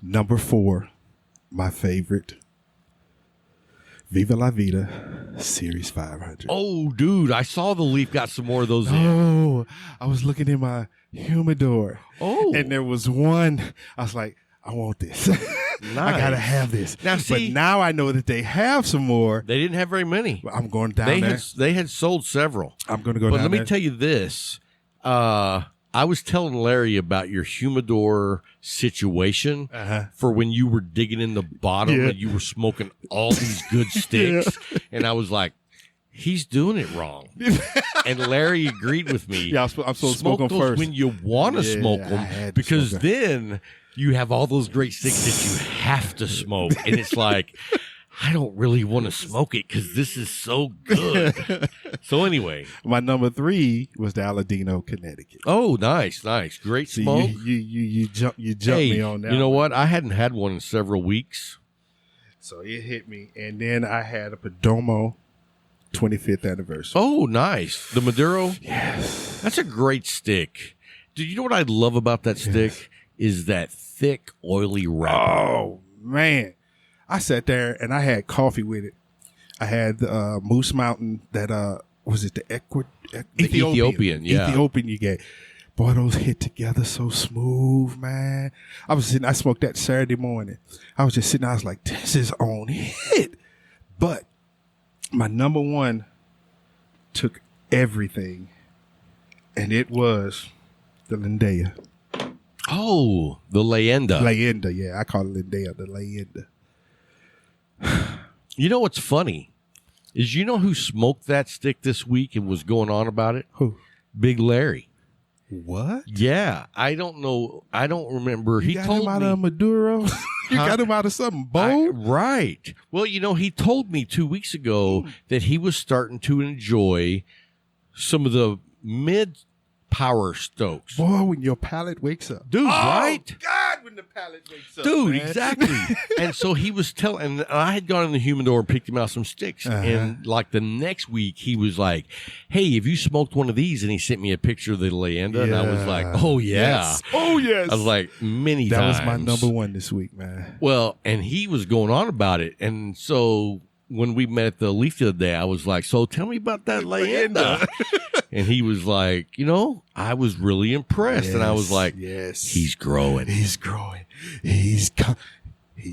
Number 4, my favorite, Viva La Vida Series 500. Oh, dude, I saw the Leaf got some more of those in. Oh, I was looking in my humidor. Oh. And there was one. I was like, I want this. I gotta have this. Now, see- but now I know that they have some more. They didn't have very many. I'm going down there. They had sold several. I'm going to go But down let me there. tell you this. I was telling Larry about your humidor situation for when you were digging in the bottom Yeah. and you were smoking all these good sticks. And I was like, he's doing it wrong. And Larry agreed with me. Yeah, I'm supposed to Smoke smoke them those first. when you want to Yeah, smoke I them had to because smoke 'em. then you have all those great sticks that you have to smoke. And it's like, I don't really want to smoke it because this is so good. So anyway. My number 3 was the Aladino, Connecticut. Oh, nice. Great See, smoke. you jump Hey, me on that. you know one. what? I hadn't had one in several weeks. So it hit me, and then I had a Perdomo 25th anniversary. Oh, nice. The Maduro? Yes. That's a great stick. Do you know what I love about that stick? Is that thick, oily wrapper. Oh man, I sat there and I had coffee with it. I had the Moose Mountain that was it the Ethiopian, yeah. Ethiopian you get. Boy, those hit together so smooth, man. I smoked that Saturday morning. I was just sitting there, I was like, this is on hit. But my number 1 took everything, and it was the Lindea. Oh, the Leyenda. Leyenda, yeah. I call it Lindea, the Leyenda. You know what's funny? Is you know who smoked that stick this week and was going on about it? Who? Big Larry. What? Yeah. I don't know. I don't remember. You He got told him out me. of Maduro? You Huh? got him out of something bold? Right. Well, you know, he told me 2 weeks ago that he was starting to enjoy some of the mid power stokes. Boy, when your palate wakes up. Dude, right? God, when the palate wakes up. Dude, man. exactly. And so he was telling, and I had gone in the humidor and picked him out some sticks. And like the next week, he was like, hey, have you smoked one of these? And he sent me a picture of the Leyenda. And I was like, oh, yeah. Yes. Oh, yes. I was like, many that times. was my number 1 this week, man. Well, and he was going on about it. And so when we met at the Leaf the other day, I was like, so tell me about that Leyenda. And he was like, you know, I was really impressed. And I was like, yes. he's growing. He's growing. He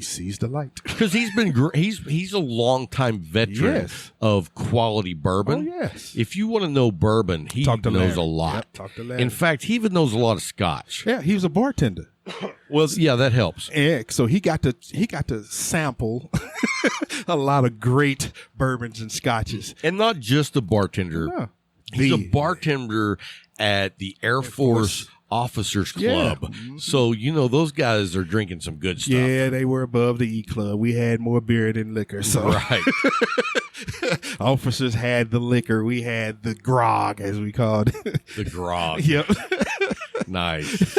sees the light. Because he's been he's a longtime veteran Yes. of quality bourbon. Oh, yes. If you want to know bourbon, he Talk to knows Larry. a lot. Yep, talk to Larry. In fact, he even knows a lot of Scotch. Yeah, he was a bartender. Well, yeah, that helps. Yeah, so he got to sample a lot of great bourbons and scotches. And not just a bartender. Yeah. He's a bartender at the Air Force Officers Club. Yeah. So, those guys are drinking some good stuff. Yeah, they were above the E Club. We had more beer than liquor. So Right. officers had the liquor. We had the grog, as we called it. The grog. Yep. Nice.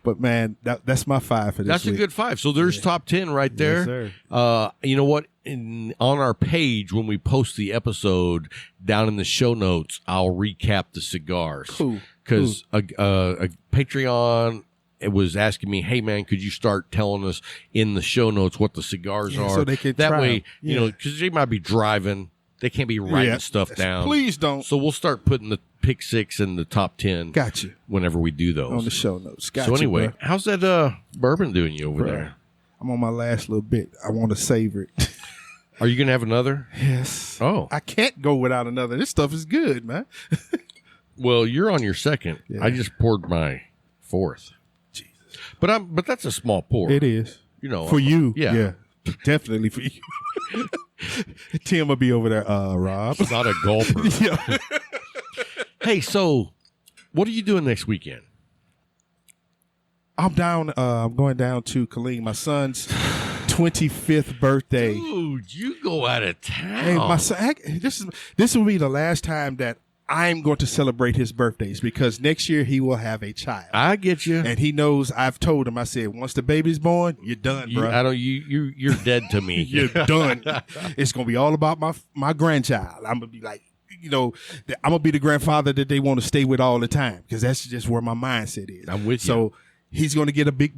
But, man, that's my 5 for this That's week. a good 5. So there's top 10 right there. Yes, sir. You know what? On our page, when we post the episode down in the show notes, I'll recap the cigars. Cool. Because a Patreon was asking me, hey, man, could you start telling us in the show notes what the cigars are? So they can that try way, them. because they might be driving. They can't be writing stuff down. Please don't. So we'll start putting the pick 6 and the top 10 Gotcha. whenever we do those. On the show notes. Gotcha, So anyway, bro. how's that bourbon doing you over Bro, there? I'm on my last little bit. I want to savor it. Are you going to have another? Yes. Oh. I can't go without another. This stuff is good, man. Well, you're on your second. Yeah. I just poured my 4th. Jesus. But that's a small pour. It is. For you. Yeah. Definitely for you. Tim will be over there, Rob. It's not a gulper. Yeah. Hey, so what are you doing next weekend? I'm going down to Killeen, my son's 25th birthday. Dude, you go out of town. Hey, my son, this will be the last time that I'm going to celebrate his birthdays because next year he will have a child. I get you. And he knows. I've told him. I said, once the baby's born, you're done, bro. You're dead to me. You're done. It's gonna be all about my grandchild. I'm gonna be like, I'm gonna be the grandfather that they want to stay with all the time because that's just where my mindset is. I'm with you. So he's gonna get a big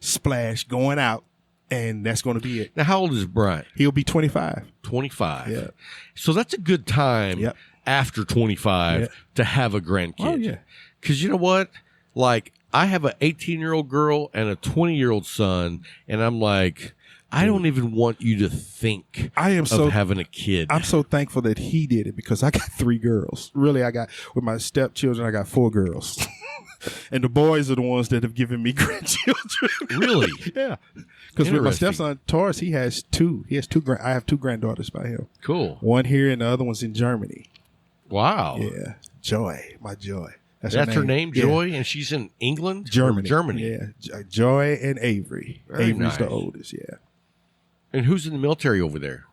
splash going out, and that's gonna be it. Now, how old is Bryant? He'll be 25. 25. Yeah. So that's a good time Yep. after 25 to have a grandkid. Oh, yeah. Because you know what? Like, I have an 18-year-old girl and a 20-year-old son, and I'm like, I don't even want you to think of having a kid. I'm so thankful that he did it because I got 3 girls. Really, with my stepchildren, I got 4 girls. And the boys are the ones that have given me grandchildren. Really? Yeah. Because with my Interesting. stepson, Taurus, he has 2. He has 2. I have 2 granddaughters by him. Cool. One here and the other one's in Germany. Wow. Yeah. Joy. My Joy. That's her name, Yeah. Joy? And she's in England? Or Germany. Germany. Yeah. Joy and Avery. Very Avery's the nice. oldest, yeah. And who's in the military over there?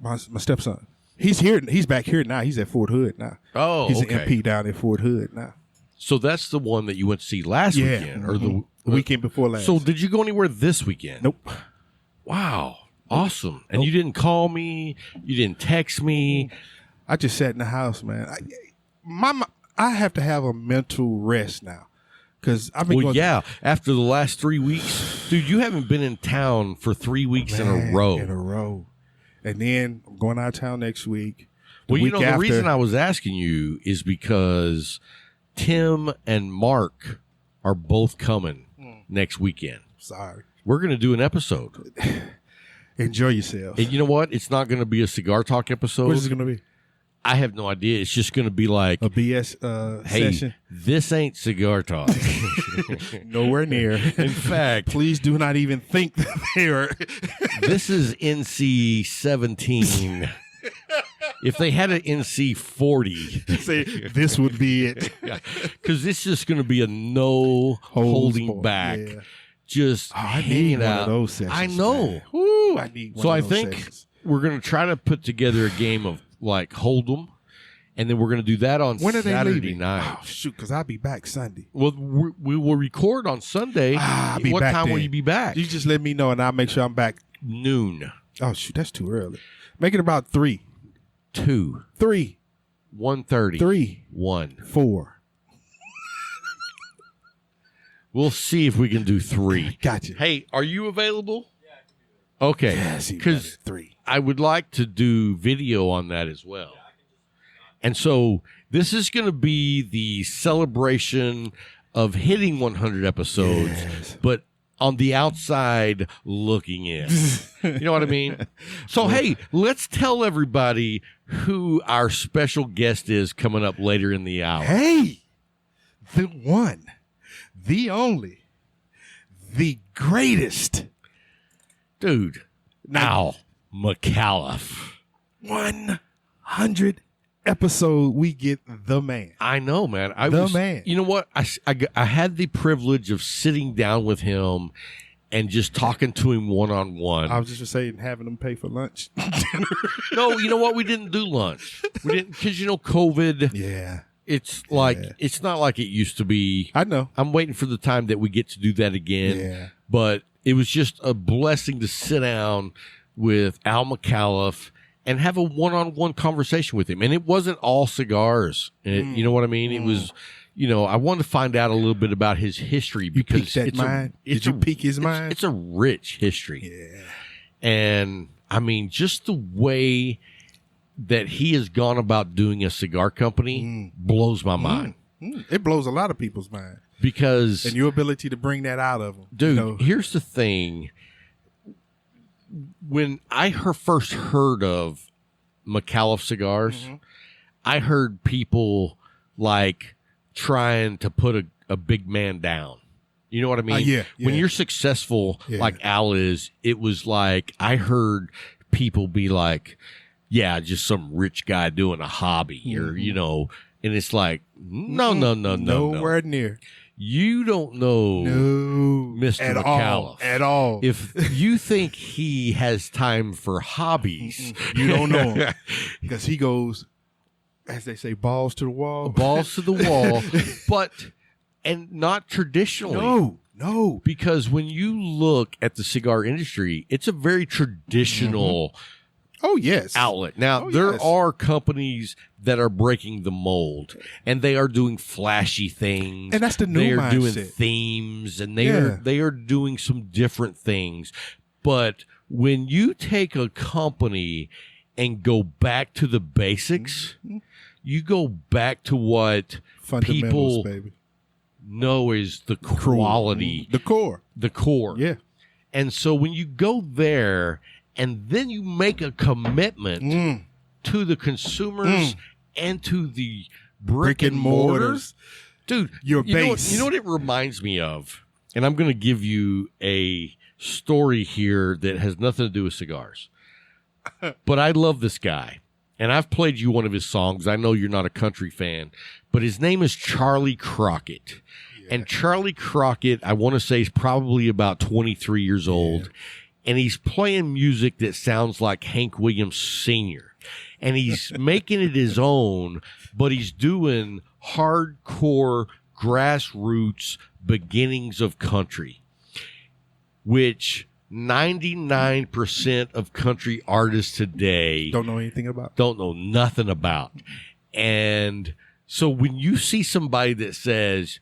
My stepson. He's here. He's back here now. He's at Fort Hood now. Oh, He's okay. an MP down in Fort Hood now. So that's the one that you went to see last weekend? Or The weekend before last. So did you go anywhere this weekend? Nope. Wow. Awesome. And you didn't call me. You didn't text me. I just sat in the house, man. I have to have a mental rest now because I've been Well, yeah. After the last 3 weeks, dude, you haven't been in town for 3 weeks in a row. And then I'm going out of town next week. Well, the reason I was asking you is because Tim and Mark are both coming next weekend. Sorry. We're going to do an episode. Enjoy yourself. And you know what? It's not going to be a cigar talk episode. What is it going to be? I have no idea. It's just going to be like, A BS hey, session? this ain't cigar talk. Nowhere near. In fact, Please do not even think that they are. this is NC 17. If they had an NC 40, Say, this would be it. because this is going to be a no holding Holds back. yeah. Just I hanging need one out. of those sessions. I know. man. Woo, I need one So of I those think sessions. we're going to try to put together a game of like Hold'em, and then we're going to do that on When are they Saturday leaving? night. Oh, shoot, because I'll be back Sunday. Well, we will record on Sunday. I'll be what back time will then. you be back? You just let me know, and I'll make sure I'm back. Noon. Oh, shoot, that's too early. Make it about 3. 2. 3. 1:30. 3. 1. 4. We'll see if we can do 3. Gotcha. Hey, are you available? Yeah, I can do that. Okay. Yes, Because 3. I would like to do video on that as well. And so this is going to be the celebration of hitting 100 episodes, Yes. but on the outside looking in. You know what I mean? So, hey, let's tell everybody who our special guest is coming up later in the hour. Hey, the one, the only, the greatest. Dude, now Micallef. 100 episode we get the man. I know, man. Man. You know what? I had the privilege of sitting down with him and just talking to him one-on-one. I was just saying, having them pay for lunch. No, you know what? We didn't do lunch. We didn't, because, COVID. Yeah. It's it's not like it used to be. I know. I'm waiting for the time that we get to do that again. Yeah. But it was just a blessing to sit down with Al Micallef and have a one-on-one conversation with him. And it wasn't all cigars. You know what I mean? It was, I wanted to find out a little bit about his history because Did you pique his mind? It's a rich history. Yeah. And I mean, just the way that he has gone about doing a cigar company blows my mind. It blows a lot of people's mind. Because and your ability to bring that out of them. Dude, here's the thing. When I first heard of Micallef cigars, I heard people like trying to put a big man down. You know what I mean? Yeah. When you're successful like Al is, it was like I heard people be like, yeah, just some rich guy doing a hobby or, and it's like, no. Nowhere near. You don't know Mr. Micallef. At all. If you think he has time for hobbies, you don't know him. Because he goes, as they say, balls to the wall. Balls to the wall. And not traditionally. No. Because when you look at the cigar industry, it's a very traditional outlet. Now, there are companies that are breaking the mold, and they are doing flashy things. And that's the new mindset. They are doing themes, and they are doing some different things. But when you take a company and go back to the basics, you go back to what people know is the quality. The core. Yeah. And so when you go there and then you make a commitment to the consumers and to the brick and mortars, dude, your base. You know what it reminds me of? And I'm going to give you a story here that has nothing to do with cigars. But I love this guy. And I've played you one of his songs. I know you're not a country fan, but his name is Charlie Crockett. Yeah. And Charlie Crockett, I want to say, is probably about 23 years old. And he's playing music that sounds like Hank Williams Sr. And he's making it his own, but he's doing hardcore grassroots beginnings of country, which 99% of country artists today don't know anything about. Don't know nothing about. And so when you see somebody that says,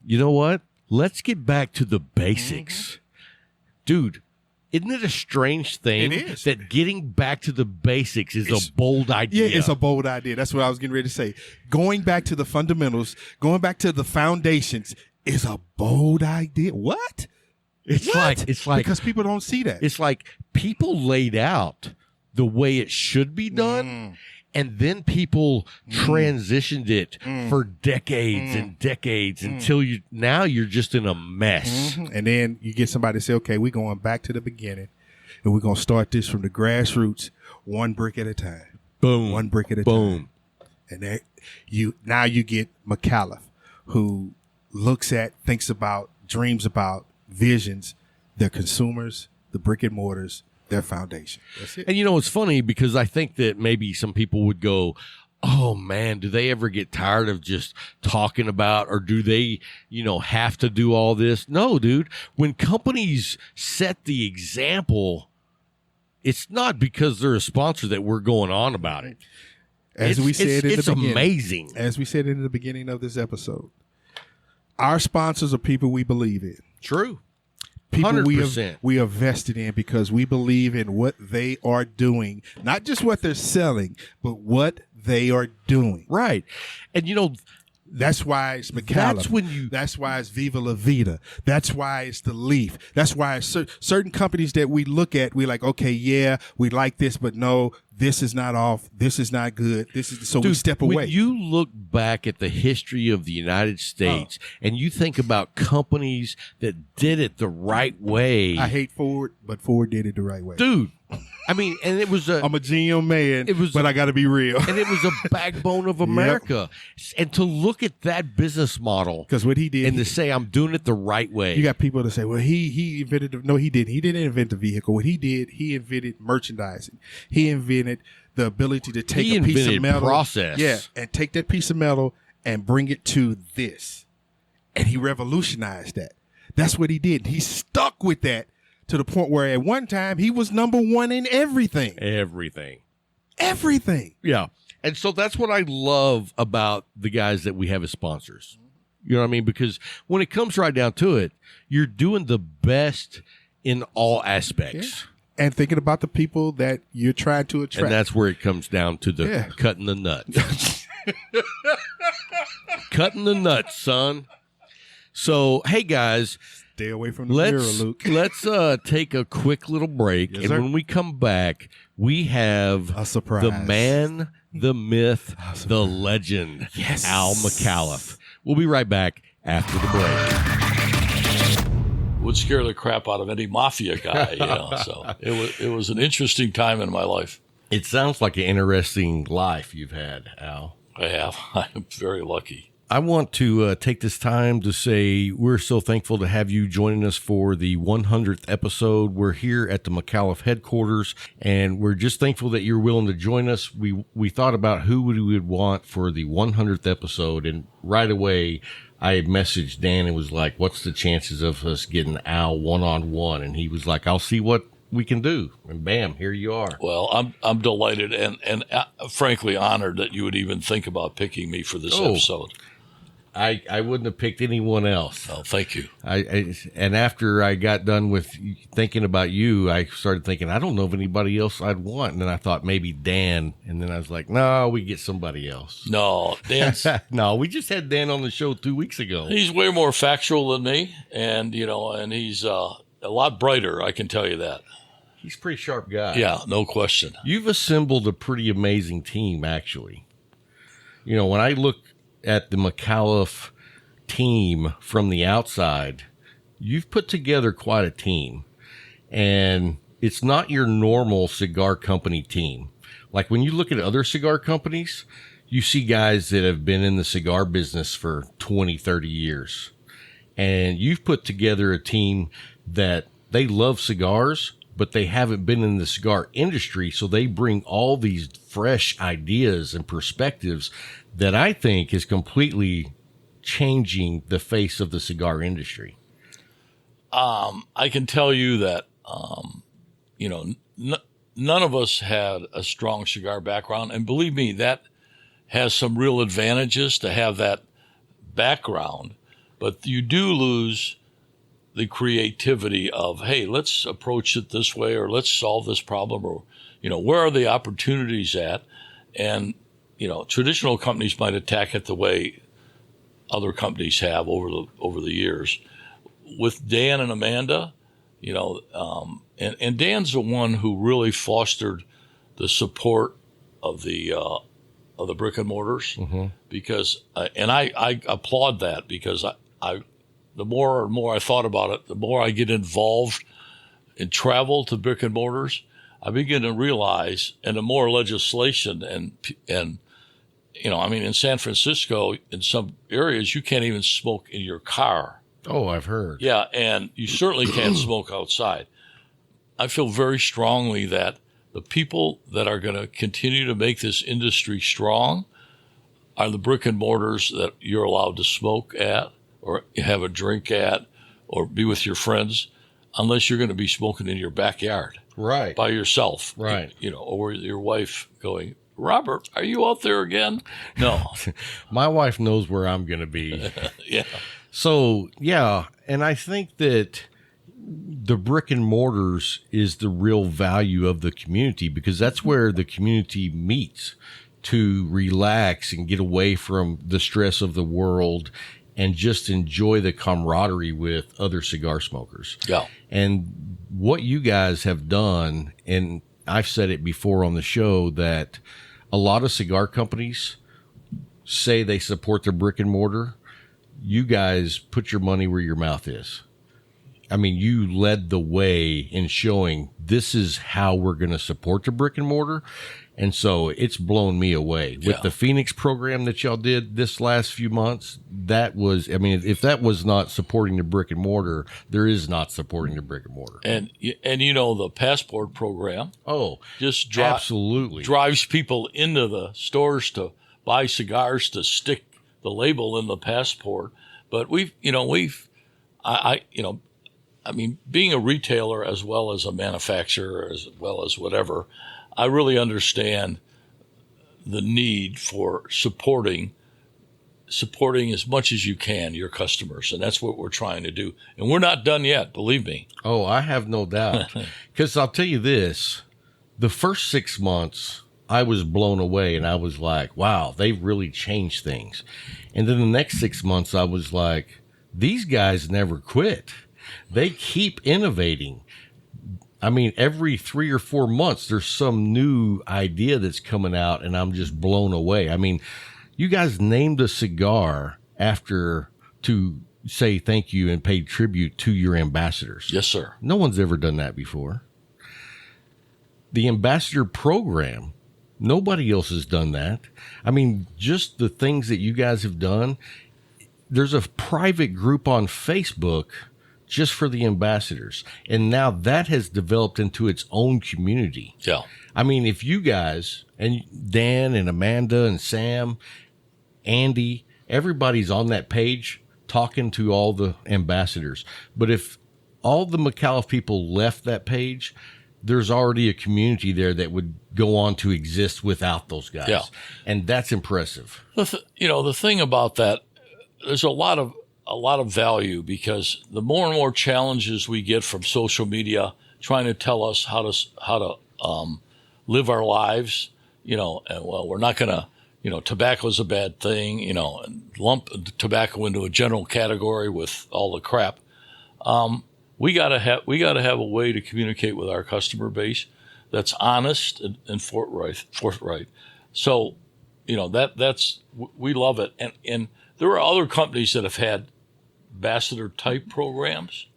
you know what? Let's get back to the basics. Dude, isn't it a strange thing that getting back to the basics is a bold idea? Yeah, it's a bold idea. That's what I was getting ready to say. Going back to the fundamentals, going back to the foundations is a bold idea. What? It's like because people don't see that. It's like people laid out the way it should be done, and then people transitioned it for decades and decades until you're just in a mess. And then you get somebody to say, "Okay, we're going back to the beginning, and we're going to start this from the grassroots, one brick at a time. Boom, one brick at a time." And then you get Micallef, who looks at, thinks about, dreams about, visions, their consumers, the brick and mortars, their foundation. That's it. And it's funny because I think that maybe some people would go, oh man, do they ever get tired of just talking about, or do they, have to do all this? No, dude. When companies set the example, it's not because they're a sponsor that we're going on about it. It's amazing. As we said in the beginning of this episode, our sponsors are people we believe in. True. People 100%. we are vested in because we believe in what they are doing, not just what they're selling, but what they are doing. Right. And that's why it's Micallef. That's why it's Viva La Vida. That's why it's the Leaf. That's why it's certain companies that we look at, we're like, okay, yeah, we like this, but no, this is not off. This is not good. We step away. When you look back at the history of the United States and you think about companies that did it the right way. I hate Ford, but Ford did it the right way. Dude, I mean, and it was I'm a GM man, It was but I got to be real. and it was a backbone of America. And to look at that business model, Because what he did, and to say I'm doing it the right way. you got people to say, well, he invented. No, he didn't. He didn't invent the vehicle. What he did, he invented merchandising. He invented the ability to take He a piece of invented metal, process. yeah, and take that piece of metal and bring it to this. And he revolutionized that. That's what he did. He stuck with that to the point where at one time he was number one in everything. Everything. Yeah. And so that's what I love about the guys that we have as sponsors. You know what I mean? Because when it comes right down to it, you're doing the best in all aspects. And thinking about the people that you're trying to attract. And that's where it comes down to the cutting the nuts. Cutting the nuts, son. So, hey, guys. Stay away from the mirror, Luke. Let's take a quick little break. Yes, and sir. when we come back, we have A surprise. the man, the myth, the legend, Yes. Al Micallef. We'll be right back after the break. Would scare the crap out of any mafia guy, you know. So it was an interesting time in my life. It sounds like an interesting life you've had, Al. I have. I'm very lucky. I want to take this time to say we're so thankful to have you joining us for the 100th episode. We're here at the Micallef headquarters, and we're just thankful that you're willing to join us. We thought about who we would want for the 100th episode, and right away I messaged Dan and was like, what's the chances of us getting Al one-on-one? And he was like, I'll see what we can do. And bam, here you are. Well, I'm delighted and frankly honored that you would even think about picking me for this episode. I wouldn't have picked anyone else. Oh, thank you. And after I got done with thinking about you, I started thinking, I don't know of anybody else I'd want. And then I thought maybe Dan. And then I was like, no, we get somebody else. No, Dan's No, we just had Dan on the show 2 weeks ago. he's way more factual than me, and and he's a lot brighter. I can tell you that. He's a pretty sharp guy. Yeah, no question. You've assembled a pretty amazing team, actually. You know, when I look at the Micallef team from the outside, you've put together quite a team. And it's not your normal cigar company team. Like when you look at other cigar companies, you see guys that have been in the cigar business for 20, 30 years. And you've put together a team that they love cigars, but they haven't been in the cigar industry. So they bring all these fresh ideas and perspectives that I think is completely changing the face of the cigar industry. I can tell you that, none of us had a strong cigar background. And believe me, that has some real advantages to have that background. But you do lose the creativity of, hey, let's approach it this way, or let's solve this problem, or, where are the opportunities at? And, traditional companies might attack it the way other companies have over the years. With Dan and Amanda, and Dan's the one who really fostered the support of the brick and mortars, because I applaud that, because I the more and more I thought about it, the more I get involved in travel to brick and mortars, I begin to realize, and the more legislation and in San Francisco, in some areas, you can't even smoke in your car. Oh, I've heard. Yeah, and you certainly can't smoke outside. I feel very strongly that the people that are going to continue to make this industry strong are the brick and mortars that you're allowed to smoke at, or have a drink at, or be with your friends, unless you're going to be smoking in your backyard. Right. By yourself. Right. Or with your wife going, Robert, are you out there again? No. My wife knows where I'm going to be. Yeah. So, yeah, and I think that the brick and mortars is the real value of the community, because that's where the community meets to relax and get away from the stress of the world and just enjoy the camaraderie with other cigar smokers. Yeah. And what you guys have done, and I've said it before on the show, that a lot of cigar companies say they support their brick and mortar. You guys put your money where your mouth is. I mean, you led the way in showing this is how we're going to support the brick and mortar. And so it's blown me away with the Phoenix program that y'all did this last few months. That was, I mean, if that was not supporting the brick and mortar, there is not supporting the brick and mortar. And you know, the passport program. Oh, just absolutely drives people into the stores to buy cigars to stick the label in the passport. But I mean, being a retailer as well as a manufacturer, as well as whatever, I really understand the need for supporting as much as you can your customers. And that's what we're trying to do. And we're not done yet, believe me. Oh, I have no doubt. Because I'll tell you this, the first 6 months, I was blown away and I was like, wow, they've really changed things. And then the next 6 months, I was like, these guys never quit. They keep innovating. I mean, every 3 or 4 months, there's some new idea that's coming out, and I'm just blown away. I mean, you guys named a cigar to say thank you and pay tribute to your ambassadors. Yes, sir. No one's ever done that before. The ambassador program, nobody else has done that. I mean, just the things that you guys have done. There's a private group on Facebook just for the ambassadors. And now that has developed into its own community. Yeah. I mean, if you guys, and Dan and Amanda and Sam, Andy, everybody's on that page talking to all the ambassadors. But if all the Micallef people left that page, there's already a community there that would go on to exist without those guys. Yeah. And that's impressive. The thing about that, there's a lot of value, because the more and more challenges we get from social media trying to tell us how to live our lives, and well, we're not going to, tobacco's a bad thing, and lump tobacco into a general category with all the crap. We got to have a way to communicate with our customer base that's honest and forthright. So, that's we love it, and there are other companies that have had ambassador type programs,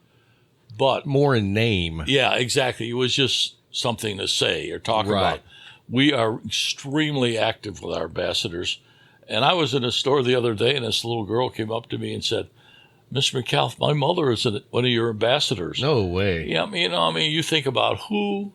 but more in name. Yeah, exactly. It was just something to say or talk about. We are extremely active with our ambassadors. And I was in a store the other day, and this little girl came up to me and said, "Mr. Micallef, my mother is one of your ambassadors." No way. Yeah, you think about who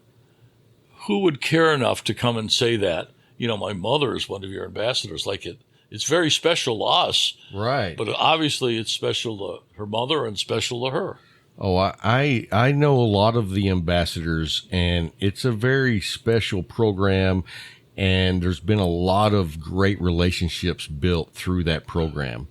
would care enough to come and say that, my mother is one of your ambassadors. Like it's very special to us. Right. But obviously it's special to her mother and special to her. Oh, I know a lot of the ambassadors, and it's a very special program, and there's been a lot of great relationships built through that program.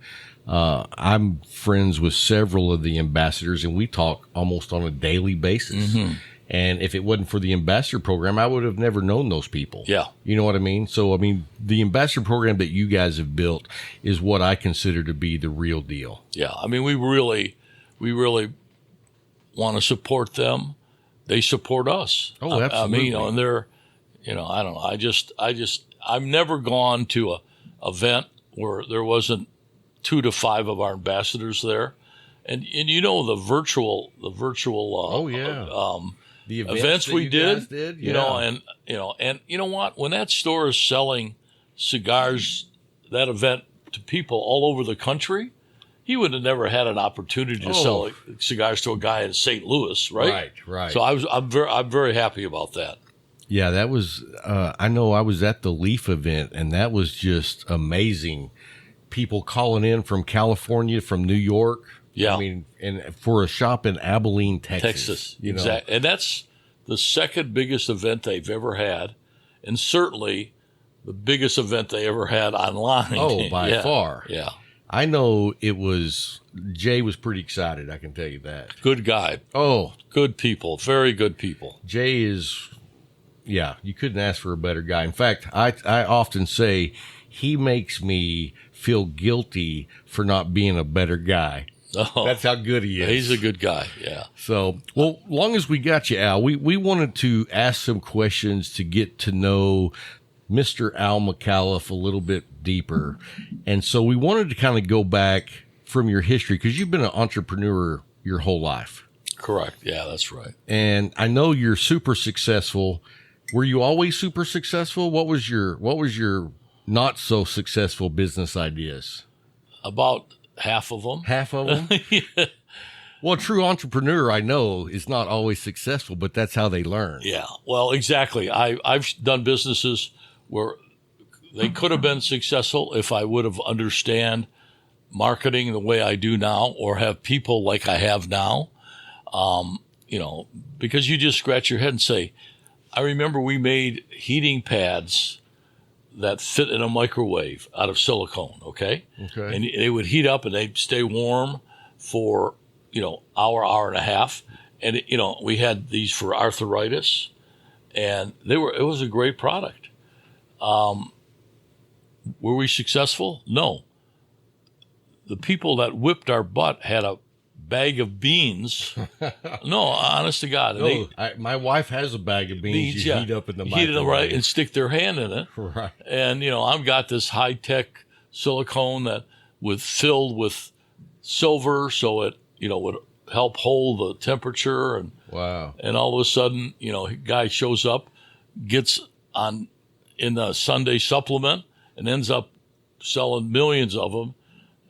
I'm friends with several of the ambassadors, and we talk almost on a daily basis. Mm-hmm. And if it wasn't for the ambassador program, I would have never known those people. Yeah. You know what I mean? So, the ambassador program that you guys have built is what I consider to be the real deal. Yeah. we really want to support them. They support us. Oh, absolutely. And they're, I don't know. I've never gone to a event where there wasn't 2 to 5 of our ambassadors there. And the virtual, oh yeah. The events we did, yeah. And you know what? When that store is selling cigars, that event to people all over the country, he would have never had an opportunity to sell cigars to a guy in St. Louis, right? Right. So I'm very happy about that. Yeah, that was. I know I was at the Leaf event, and that was just amazing. People calling in from California, from New York. Yeah. And for a shop in Abilene, Texas. Exactly. And that's the second biggest event they've ever had, and certainly the biggest event they ever had online. Oh, by far. Yeah. I know Jay was pretty excited, I can tell you that. Good guy. Oh. Good people. Very good people. Jay is, you couldn't ask for a better guy. In fact, I often say he makes me feel guilty for not being a better guy. Oh, that's how good he is. He's a good guy, yeah. So, well, long as we got you, Al, we wanted to ask some questions to get to know Mr. Al Micallef a little bit deeper. And so we wanted to kind of go back from your history, because you've been an entrepreneur your whole life. Correct. Yeah, that's right. And I know you're super successful. Were you always super successful? What was your not so successful business ideas? About half of them. Half of them? Yeah. Well, a true entrepreneur, I know, is not always successful, but that's how they learn. Yeah. Well, exactly. I've done businesses where they could have been successful if I would have understand marketing the way I do now, or have people like I have now. Because you just scratch your head and say, I remember we made heating pads that fit in a microwave out of silicone, okay? Okay. And they would heat up and they'd stay warm for, hour and a half. And, we had these for arthritis, and it was a great product. Were we successful? No. The people that whipped our butt had a bag of beans. No, honest to God. My wife has a bag of beans you heat up in the microwave. Heat it right and stick their hand in it. Right. And, I've got this high-tech silicone that filled with silver, so it, would help hold the temperature. And wow. And all of a sudden, a guy shows up, gets on in the Sunday supplement, and ends up selling millions of them.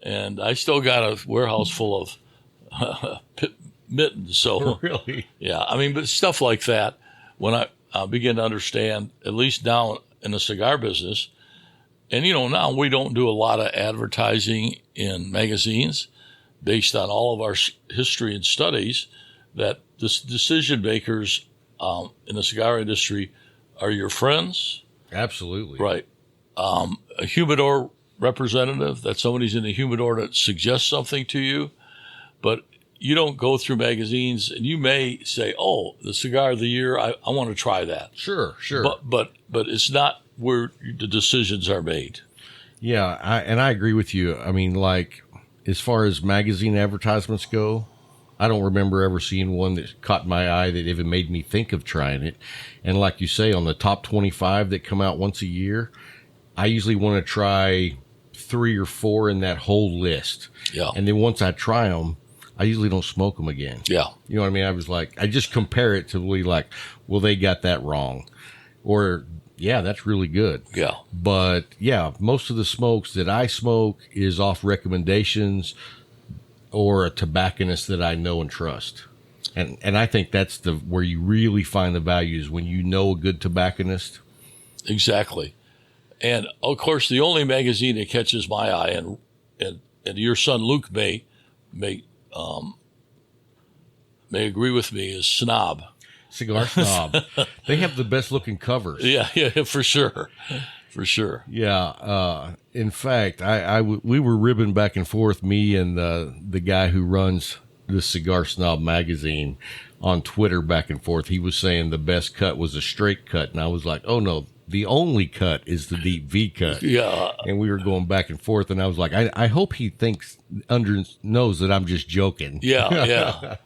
And I still got a warehouse full of mittens. So really, yeah, but stuff like that. When I begin to understand, at least now in the cigar business, and now we don't do a lot of advertising in magazines, based on all of our history and studies, that the decision makers in the cigar industry are your friends. Absolutely, right. A humidor representative, that somebody's in the humidor that suggests something to you, but you don't go through magazines and you may say, "Oh, the cigar of the year, I want to try that." Sure. But it's not where the decisions are made. Yeah, I agree with you. Like, as far as magazine advertisements go, I don't remember ever seeing one that caught my eye that even made me think of trying it. And like you say, on the top 25 that come out once a year, I usually want to try 3 or 4 in that whole list. Yeah. And then once I try them, I usually don't smoke them again. Yeah. You know what I mean? I was like, I just compare it to really like, well, they got that wrong. Or, yeah, that's really good. Yeah. But, yeah, most of the smokes that I smoke is off recommendations or a tobacconist that I know and trust. And I think that's where you really find the value is when you know a good tobacconist. Exactly. And, of course, the only magazine that catches my eye, and your son Luke may agree with me, is Snob. Cigar Snob. They have the best looking covers. Yeah, for sure. For sure. Yeah. In fact, we were ribbing back and forth, me and the guy who runs the Cigar Snob magazine on Twitter back and forth. He was saying the best cut was a straight cut. And I was like, oh, no, the only cut is the deep V cut. Yeah. And we were going back and forth. And I was like, I hope he knows that I'm just joking. Yeah.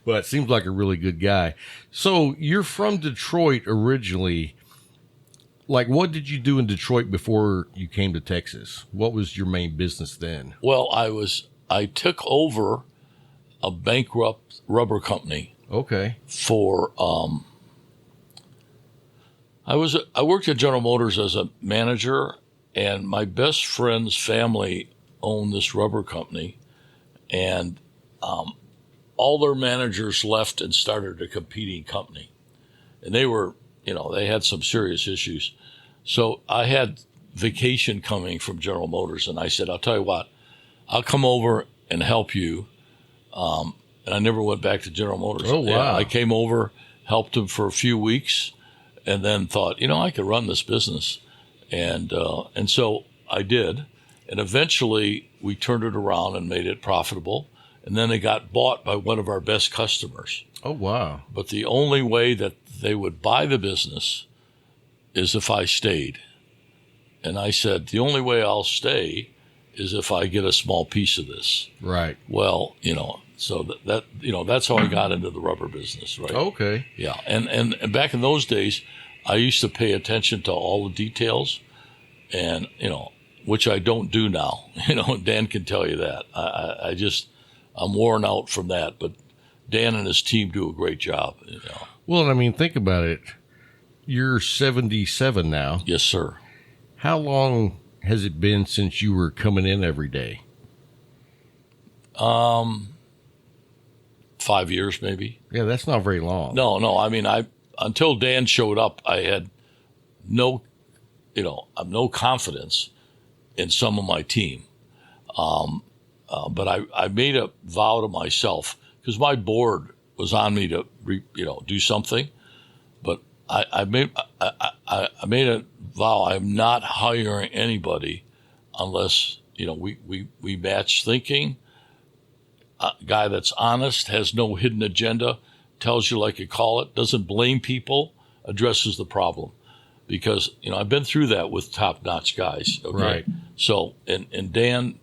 But seems like a really good guy. So you're from Detroit originally. Like, what did you do in Detroit before you came to Texas? What was your main business then? Well, I took over a bankrupt rubber company. Okay. For I worked at General Motors as a manager, and my best friend's family owned this rubber company, and all their managers left and started a competing company. And they were, they had some serious issues. So I had vacation coming from General Motors, and I said, I'll tell you what, I'll come over and help you. And I never went back to General Motors. Oh, wow. Yeah, I came over, helped them for a few weeks, and then thought, I could run this business. And so I did. And eventually we turned it around and made it profitable. And then it got bought by one of our best customers. Oh, wow. But the only way that they would buy the business is if I stayed. And I said, the only way I'll stay is if I get a small piece of this. Right. Well, so that's how I got into the rubber business, right? Okay. Yeah. And back in those days, I used to pay attention to all the details, and, which I don't do now. Dan can tell you that. I'm worn out from that. But Dan and his team do a great job. Well, I mean, think about it. You're 77 now. Yes, sir. How long has it been since you were coming in every day? 5 years, maybe. Yeah, that's not very long. No. I mean, until Dan showed up, I had no confidence in some of my team. But I made a vow to myself, because my board was on me to do something. But I made a vow: I'm not hiring anybody unless we match thinking. A guy that's honest, has no hidden agenda, tells you like you call it, doesn't blame people, addresses the problem. Because I've been through that with top-notch guys. Okay? Right. So and Dan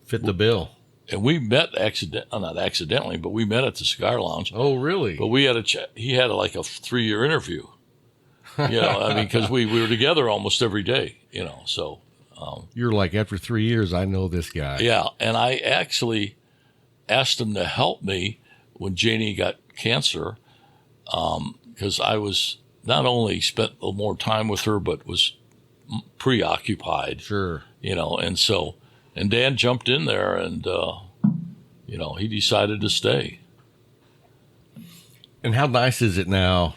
Fit the bill. and we met not accidentally, but we met at the Cigar Lounge. Oh, really? But we had he had like a 3-year interview. Because we were together almost every day. So. You're like, after 3 years, I know this guy. Yeah, and I actually asked him to help me when Janie got cancer, because I was not only spent a little more time with her, but was preoccupied. Sure. And Dan jumped in there, and he decided to stay. And how nice is it now,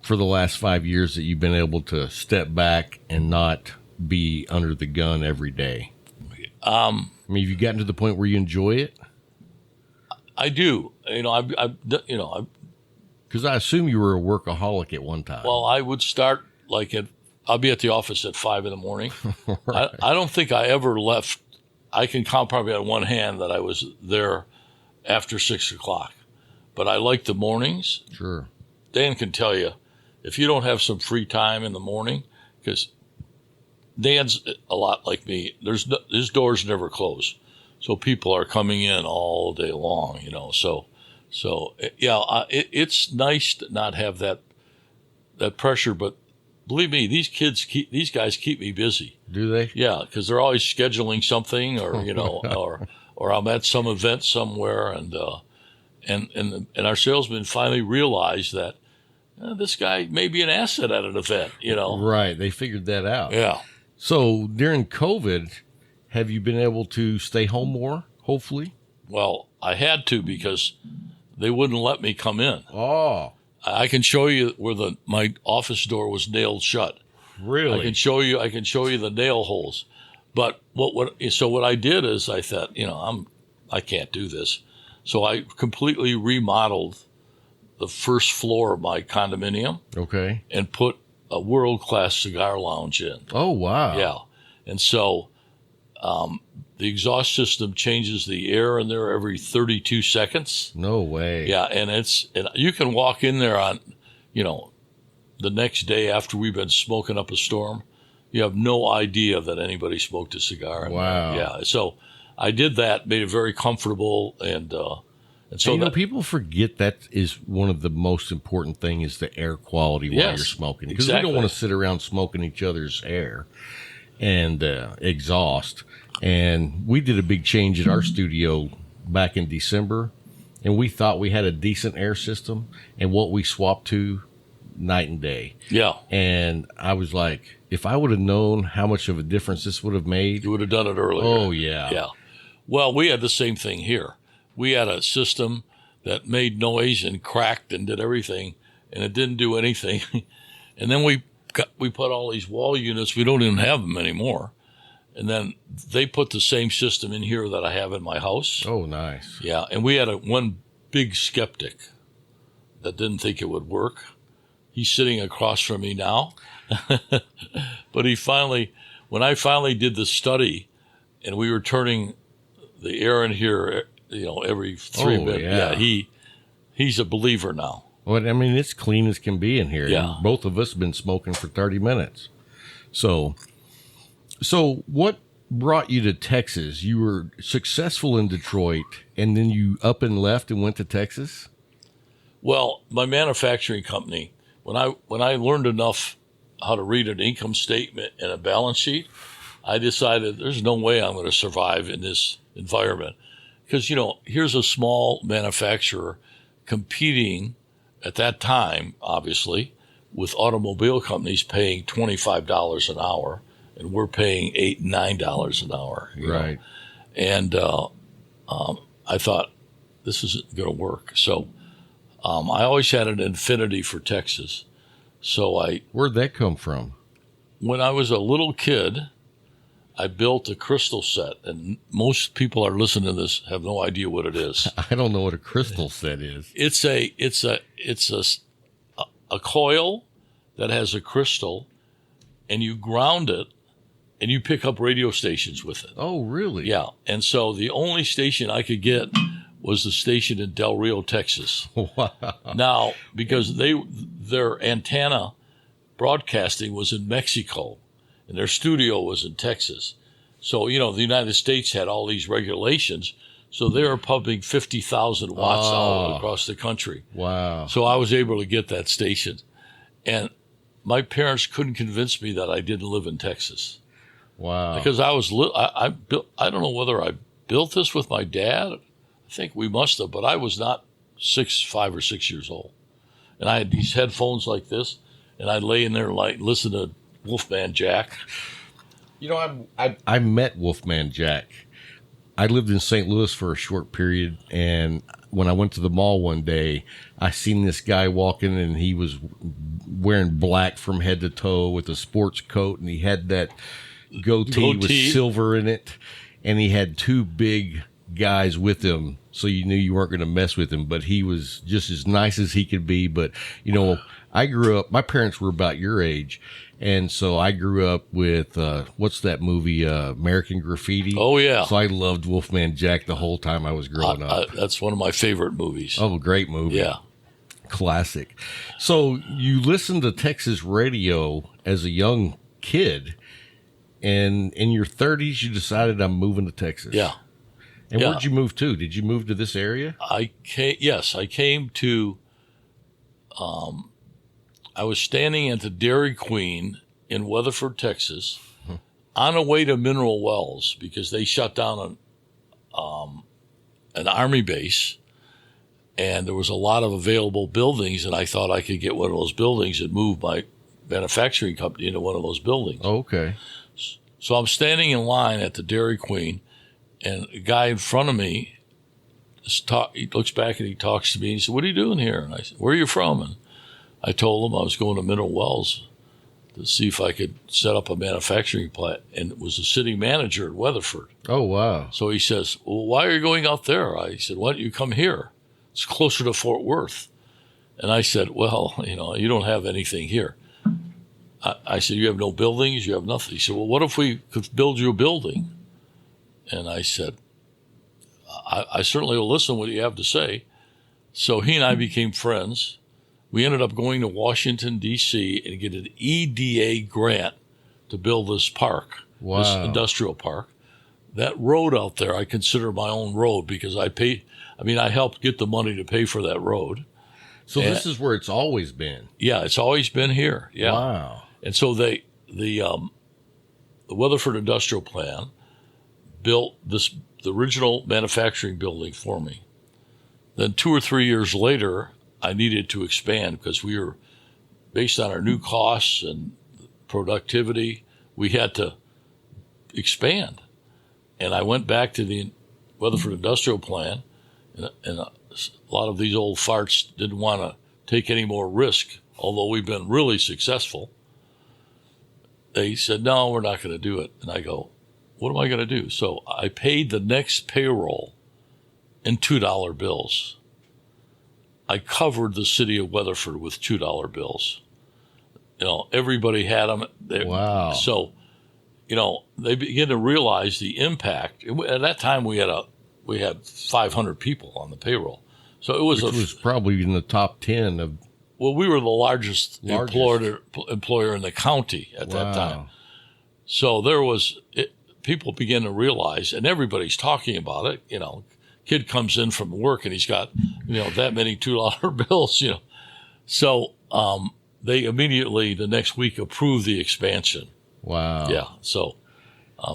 for the last 5 years, that you've been able to step back and not be under the gun every day? I mean, have you gotten to the point where you enjoy it? I do. Because I assume you were a workaholic at one time. Well, I would start I'll be at the office at 5 a.m. Right. I don't think I ever left. I can count probably on one hand that I was there after 6 o'clock. But I like the mornings. Sure. Dan can tell you, if you don't have some free time in the morning, because Dan's a lot like me, his doors never close. So people are coming in all day long, So it's nice to not have that pressure. But believe me, these guys keep me busy. Do they? Yeah, because they're always scheduling something, or or I'm at some event somewhere, and our salesmen finally realized that this guy may be an asset at an event. Right. They figured that out. Yeah. So during COVID, have you been able to stay home more, hopefully? Well, I had to, because they wouldn't let me come in. Oh, I can show you where my office door was nailed shut. really? I can show you the nail holes. But what I did is I thought, I can't do this. So I completely remodeled the first floor of my condominium Okay. and put a world-class cigar lounge in. Oh, wow. Yeah. And so the exhaust system changes the air in there every 32 seconds. No way. Yeah, and you can walk in there on, the next day after we've been smoking up a storm. You have no idea that anybody smoked a cigar. Wow. Yeah, so I did that, made it very comfortable, and so people forget that is one of the most important things, is the air quality while Yes, you're smoking. Because we exactly. don't want to sit around smoking each other's air and exhaust. And we did a big change at our studio back in December, and we thought we had a decent air system, and what we swapped to, night and day. Yeah. And I was like, if I would have known how much of a difference this would have made. You would have done it earlier. Oh, yeah. Yeah. Well, we had the same thing here. We had a system that made noise and cracked and did everything, and it didn't do anything. And then we put all these wall units. We don't even have them anymore. And then they put the same system in here that I have in my house. Oh, nice. Yeah, and we had one big skeptic that didn't think it would work. He's sitting across from me now. But when I finally did the study, and we were turning the air in here, every 3 minutes. Yeah. He's a believer now. Well, I mean, it's clean as can be in here. Yeah. And both of us have been smoking for 30 minutes. So what brought you to Texas? You were successful in Detroit, and then you up and left and went to Texas? Well, my manufacturing company, when I learned enough how to read an income statement and a balance sheet, I decided there's no way I'm going to survive in this environment. Because, here's a small manufacturer competing at that time, obviously, with automobile companies paying $25 an hour, and we're paying $8, $9 an hour. you know. Right. And I thought, this isn't going to work. So I always had an affinity for Texas. So Where'd that come from? when I was a little kid, I built a crystal set, and most people are listening to this have no idea what it is. I don't know what a crystal set is. It's a coil that has a crystal, and you ground it, and you pick up radio stations with it. Oh, really? Yeah, and so the only station I could get was the station in Del Rio, Texas. Wow. Now, because their antenna broadcasting was in Mexico, and their studio was in Texas. So, the United States had all these regulations, so they were pumping 50,000 watts all across the country. Wow. So I was able to get that station. And my parents couldn't convince me that I didn't live in Texas. Wow. Because I don't know whether I built this with my dad. I think we must have, but I was not 5 or 6 years old. And I had these headphones like this, and I'd lay in there and listen to Wolfman Jack. I met Wolfman Jack. I lived in St. Louis for a short period, and when I went to the mall one day, I seen this guy walking, and he was wearing black from head to toe with a sports coat, and he had that goatee with silver in it, and he had two big guys with him, so you knew you weren't going to mess with him, but he was just as nice as he could be. But, I grew up, my parents were about your age, and so I grew up with, what's that movie, American Graffiti? Oh, yeah. So I loved Wolfman Jack the whole time I was growing up. That's one of my favorite movies. Oh, great movie. Yeah. Classic. So you listened to Texas radio as a young kid, and in your 30s, you decided I'm moving to Texas. Yeah. And where'd you move to? Did you move to this area? I came to, I was standing at the Dairy Queen in Weatherford, Texas, on the way to Mineral Wells because they shut down an Army base, and there was a lot of available buildings, and I thought I could get one of those buildings and move my manufacturing company into one of those buildings. Oh, okay. So I'm standing in line at the Dairy Queen, and a guy in front of me, he looks back and he talks to me. And he said, "What are you doing here?" And I said, "Where are you from?" And I told him I was going to Mineral Wells to see if I could set up a manufacturing plant, and it was the city manager at Weatherford. Oh, wow. So he says, "Well, why are you going out there?" I said, "Why don't you come here? It's closer to Fort Worth." And I said, "Well, you don't have anything here." I said, "You have no buildings? You have nothing." He said, "Well, what if we could build you a building?" And I said, I certainly will listen to what you have to say. So he and I became friends. We ended up going to Washington, D.C. and get an EDA grant to build this park, this industrial park. That road out there, I consider my own road because I helped get the money to pay for that road. So this is where it's always been? Yeah, it's always been here. Yeah. Wow. And so the Weatherford Industrial Plan built the original manufacturing building for me. Then 2 or 3 years later, I needed to expand because we were, based on our new costs and productivity, we had to expand. And I went back to the Weatherford Industrial Plan, and a lot of these old farts didn't want to take any more risk, although we've been really successful. They said, "No, we're not going to do it." And I go, "What am I going to do?" So I paid the next payroll in $2 bills. I covered the city of Weatherford with $2 bills. Everybody had them. Wow. So, they began to realize the impact. At that time, we had 500 people on the payroll. So it was Which was probably in the top 10 of. Well, we were the largest. Employer in the county at that time. So people began to realize, and everybody's talking about it. Kid comes in from work and he's got, that many $2 bills. So they immediately the next week approved the expansion. Wow. Yeah. So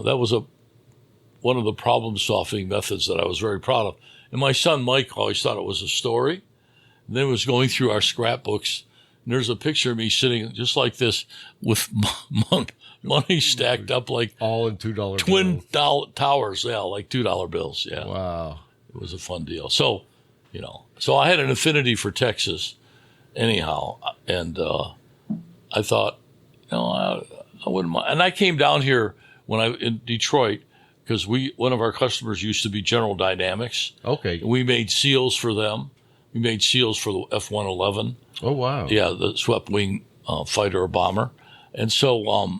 that was one of the problem-solving methods that I was very proud of. And my son Mike always thought it was a story. And then it was going through our scrapbooks, and there's a picture of me sitting just like this with money stacked up like All in $2 twin bills. towers, yeah, like $2 bills. Yeah, Wow. it was a fun deal. So, so I had an affinity for Texas, anyhow, and I thought, I wouldn't mind. And I came down here in Detroit because one of our customers used to be General Dynamics. Okay. We made seals for them. We made seals for the F-111. Oh, wow. Yeah, the swept wing fighter or bomber. And so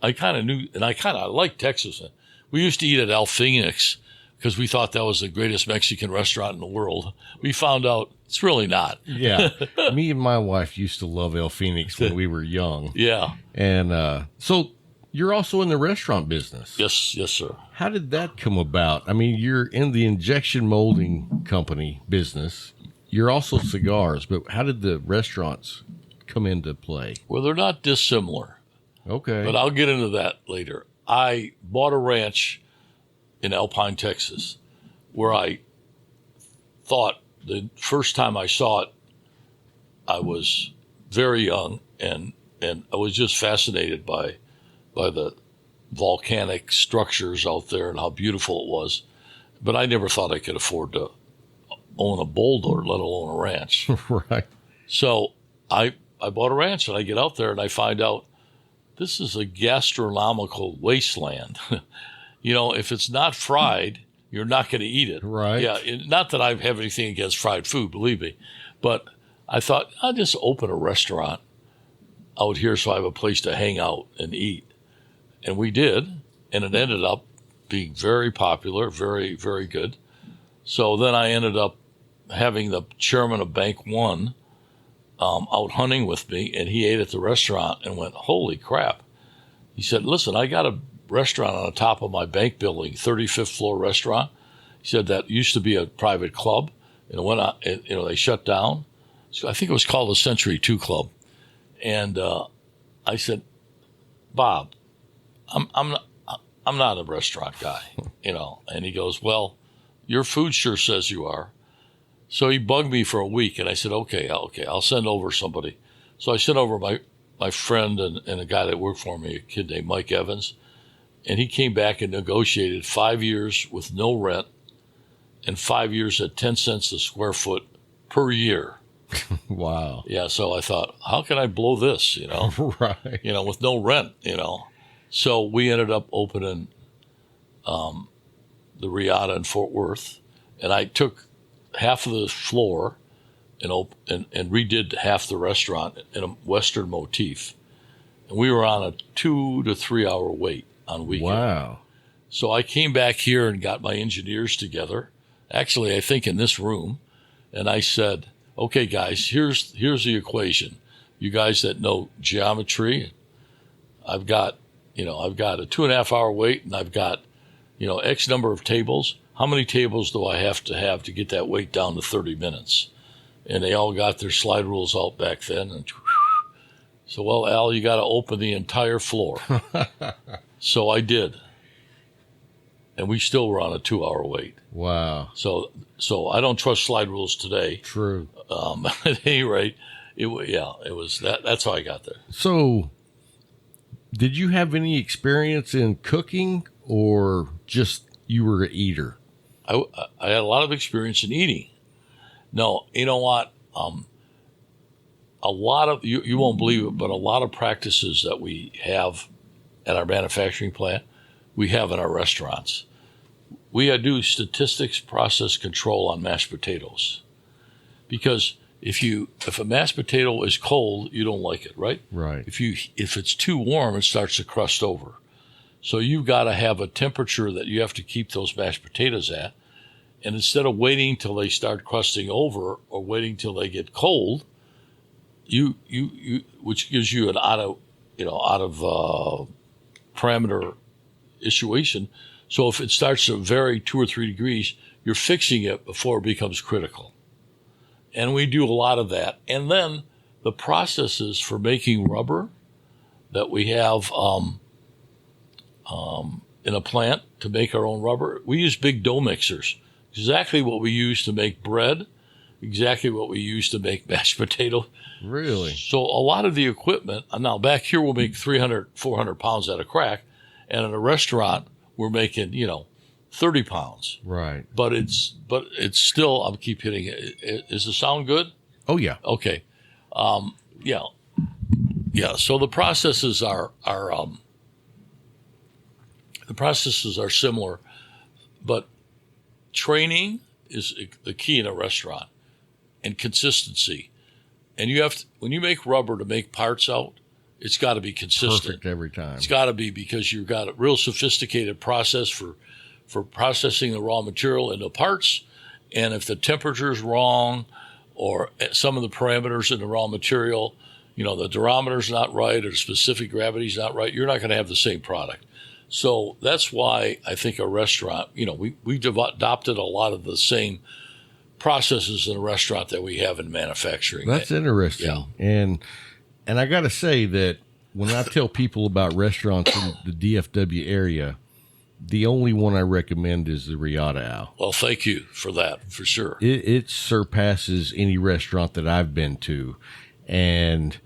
I kind of knew, and I kind of liked Texas. We used to eat at El Phoenix because we thought that was the greatest Mexican restaurant in the world. We found out it's really not. Yeah. Me and my wife used to love El Phoenix when we were young. Yeah. And so you're also in the restaurant business. Yes, sir. How did that come about? I mean, you're in the injection molding company business. You're also cigars, but how did the restaurants come into play? Well, they're not dissimilar, Okay. but I'll get into that later. I bought a ranch in Alpine, Texas, where I thought the first time I saw it, I was very young, and I was just fascinated by the volcanic structures out there and how beautiful it was. But I never thought I could afford to own a boulder, let alone a ranch. Right. So I bought a ranch, and I get out there and I find out this is a gastronomical wasteland. If it's not fried, you're not going to eat it. Right. Yeah. Not that I have anything against fried food, believe me, but I thought I'll just open a restaurant out here so I have a place to hang out and eat. And we did, and it ended up being very popular, very, very good. So then I ended up having the chairman of Bank One out hunting with me, and he ate at the restaurant and went, "Holy crap." He said, "Listen, I got a restaurant on the top of my bank building, 35th floor restaurant." He said that used to be a private club, and it went on, they shut down. So I think it was called the Century 2 Club. And I said, "Bob, I'm not a restaurant guy, And he goes, "Well, your food sure says you are." So he bugged me for a week, and I said, okay, I'll send over somebody. So I sent over my friend and a guy that worked for me, a kid named Mike Evans, and he came back and negotiated 5 years with no rent and 5 years at 10 cents a square foot per year. Wow. Yeah, so I thought, how can I blow this, Right. with no rent, So we ended up opening the Riata in Fort Worth, and I took half of the floor and redid half the restaurant in a Western motif. And we were on a 2 to 3 hour wait on weekends. Wow. So I came back here and got my engineers together, actually I think in this room, and I said, okay guys, here's the equation. You guys that know geometry, I've got a 2.5 hour wait, and I've got X number of tables. How many tables do I have to get that wait down to 30 minutes? And they all got their slide rules out back then. And so, well, Al, you got to open the entire floor. So I did. And we still were on a 2 hour wait. Wow. So I don't trust slide rules today. True. At any rate, it was that. That's how I got there. So did you have any experience in cooking, or just you were an eater? I had a lot of experience in eating. No, you know what? A lot of, you won't believe it, but a lot of practices that we have at our manufacturing plant, we have in our restaurants. We do statistics process control on mashed potatoes. Because if a mashed potato is cold, you don't like it, right? Right. If it's too warm, it starts to crust over. So you've got to have a temperature that you have to keep those mashed potatoes at. And instead of waiting till they start crusting over or waiting till they get cold, you which gives you an out of parameter situation. So if it starts to vary 2 or 3 degrees, you're fixing it before it becomes critical. And we do a lot of that. And then the processes for making rubber that we have in a plant to make our own rubber, we use big dough mixers. Exactly what we use to make bread exactly what we use to make mashed potato. Really? So a lot of the equipment, now back here we'll make 300, 400 pounds at a crack, and in a restaurant we're making, 30 pounds. Right. But it's still, I'll keep hitting it. Is the sound good? Oh, yeah. Okay. Yeah. Yeah. So the processes are similar, but training is the key in a restaurant, and consistency. And you have to, when you make rubber to make parts out, it's got to be consistent. Perfect every time. It's got to be, because you've got a real sophisticated process for processing the raw material into parts. And if the temperature is wrong, or some of the parameters in the raw material, the durometer's not right, or specific gravity's not right, you're not going to have the same product. So that's why I think a restaurant, we've adopted a lot of the same processes in a restaurant that we have in manufacturing. That's interesting. Yeah. And I got to say that when I tell people about restaurants in the DFW area, the only one I recommend is the Riata Al. Well, thank you for that, for sure. It surpasses any restaurant that I've been to. And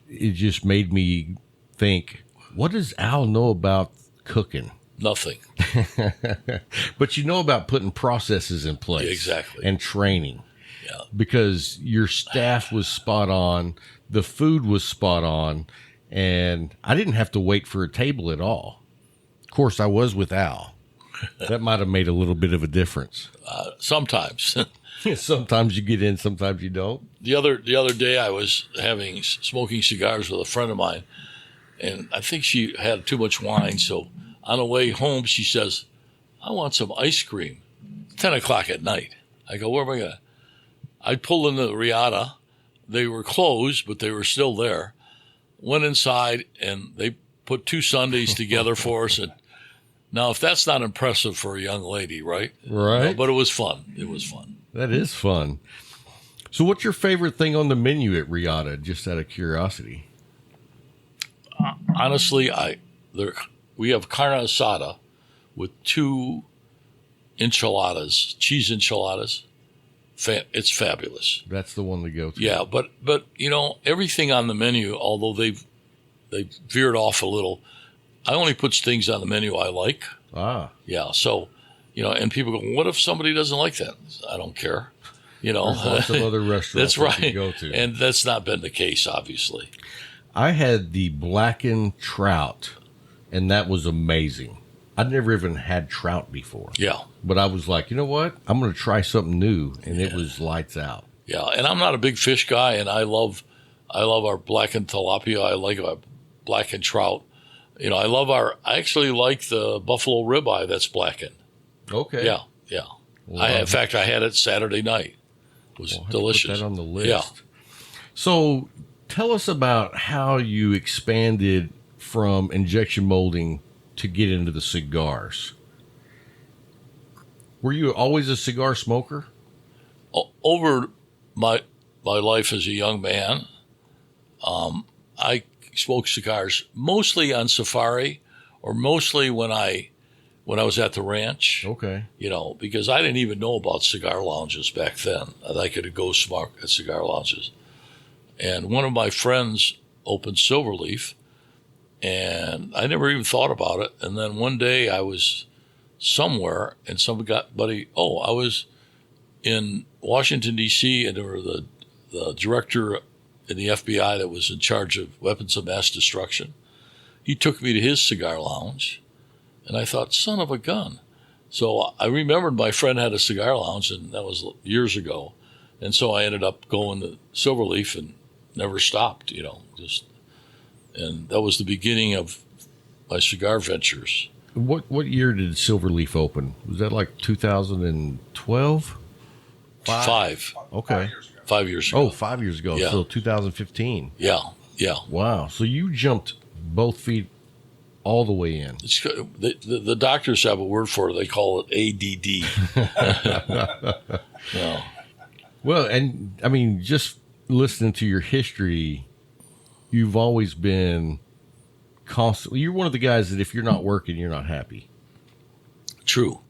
it just made me think, what does Al know about cooking? Nothing. But you know about putting processes in place. Yeah, exactly. And training. Yeah. Because your staff was spot on, the food was spot on, and I didn't have to wait for a table at all. Of course, I was with Al. That might have made a little bit of a difference. Sometimes. Sometimes you get in, sometimes you don't. The other day I was smoking cigars with a friend of mine, and I think she had too much wine, so on the way home, she says, I want some ice cream. 10 o'clock at night. I go, where am I going to? I pulled into the Riata. They were closed, but they were still there. Went inside, and they put 2 sundaes together for us. And now, if that's not impressive for a young lady, right? Right. No, but it was fun. It was fun. That is fun. So what's your favorite thing on the menu at Riata, just out of curiosity? Honestly, we have carne asada with 2 enchiladas, cheese enchiladas. It's fabulous. That's the one to go to. Yeah, but everything on the menu, although they've veered off a little, I only put things on the menu I like. Ah. Yeah, so and people go, what if somebody doesn't like that? I don't care. There's lots of other restaurants that's right. you go to. And that's not been the case, obviously. I had the blackened trout, and that was amazing. I'd never even had trout before. Yeah. But I was like, you know what? I'm going to try something new, and it was lights out. Yeah, and I'm not a big fish guy, and I love our blackened tilapia. I like our blackened trout. I actually like the buffalo ribeye that's blackened. Okay. Yeah. In fact, I had it Saturday night. It was delicious. Put that on the list. Yeah. So tell us about how you expanded from injection molding to get into the cigars. Were you always a cigar smoker? Over my life as a young man, I smoked cigars mostly on safari, or mostly when I was at the ranch. Okay. Because I didn't even know about cigar lounges back then. I could go smoke at cigar lounges. And one of my friends opened Silverleaf, and I never even thought about it. And then one day I was somewhere, and I was in Washington, D.C., and there were the director in the FBI that was in charge of weapons of mass destruction. He took me to his cigar lounge, and I thought, son of a gun. So I remembered my friend had a cigar lounge, and that was years ago. And so I ended up going to Silverleaf and never stopped, and that was the beginning of my cigar ventures. What year did Silverleaf open? Was that like 2012? 5. Okay. 5 years ago. Oh, 5 years ago. Yeah. So 2015. Yeah. Wow. So you jumped both feet all the way in. The doctors have a word for it. They call it ADD. Yeah. Well, and I mean, just listening to your history, you've always been constantly. You're one of the guys that if you're not working, you're not happy. True.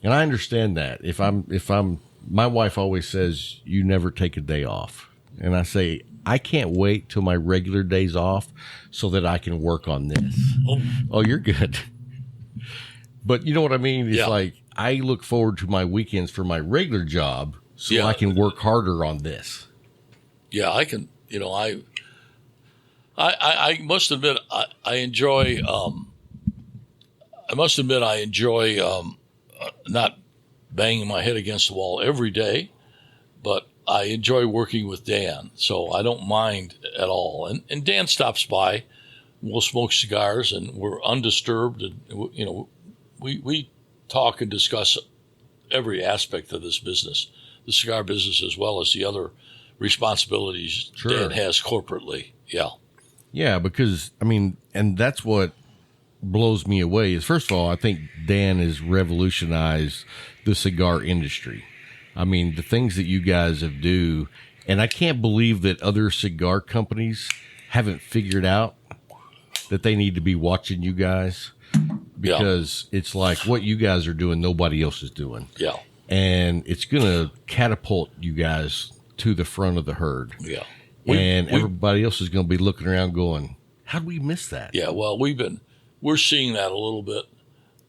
And I understand that. If I'm my wife always says, you never take a day off. And I say, I can't wait till my regular days off so that I can work on this. Oh, you're good. But you know what I mean? It's like I look forward to my weekends for my regular job so I can work harder on this. Yeah, I can. You know, I must admit I enjoy. I must admit I enjoy not banging my head against the wall every day, but I enjoy working with Dan, so I don't mind at all. And Dan stops by, we'll smoke cigars, and we're undisturbed, and you know, we talk and discuss every aspect of this business, the cigar business, as well as the other responsibilities Dan has corporately. Yeah, because I mean, and that's what blows me away is, first of all, I think Dan has revolutionized the cigar industry. I mean, the things that you guys have do, and I can't believe that other cigar companies haven't figured out that they need to be watching you guys, because it's like what you guys are doing, nobody else is doing. Yeah. And it's going to catapult you guys to the front of the herd. Yeah. And everybody else is going to be looking around going, how did we miss that? Yeah. Well, we're seeing that a little bit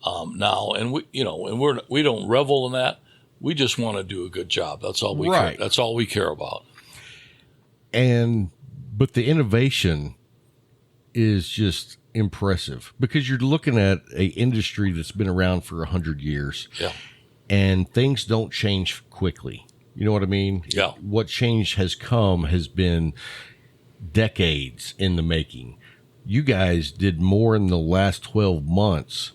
now, and we don't revel in that. We just want to do a good job. That's all we care. That's all we care about. But the innovation is just impressive, because you're looking at a industry that's been around for 100 years. Yeah. And things don't change quickly. You know what I mean? Yeah. What change has been decades in the making. You guys did more in the last 12 months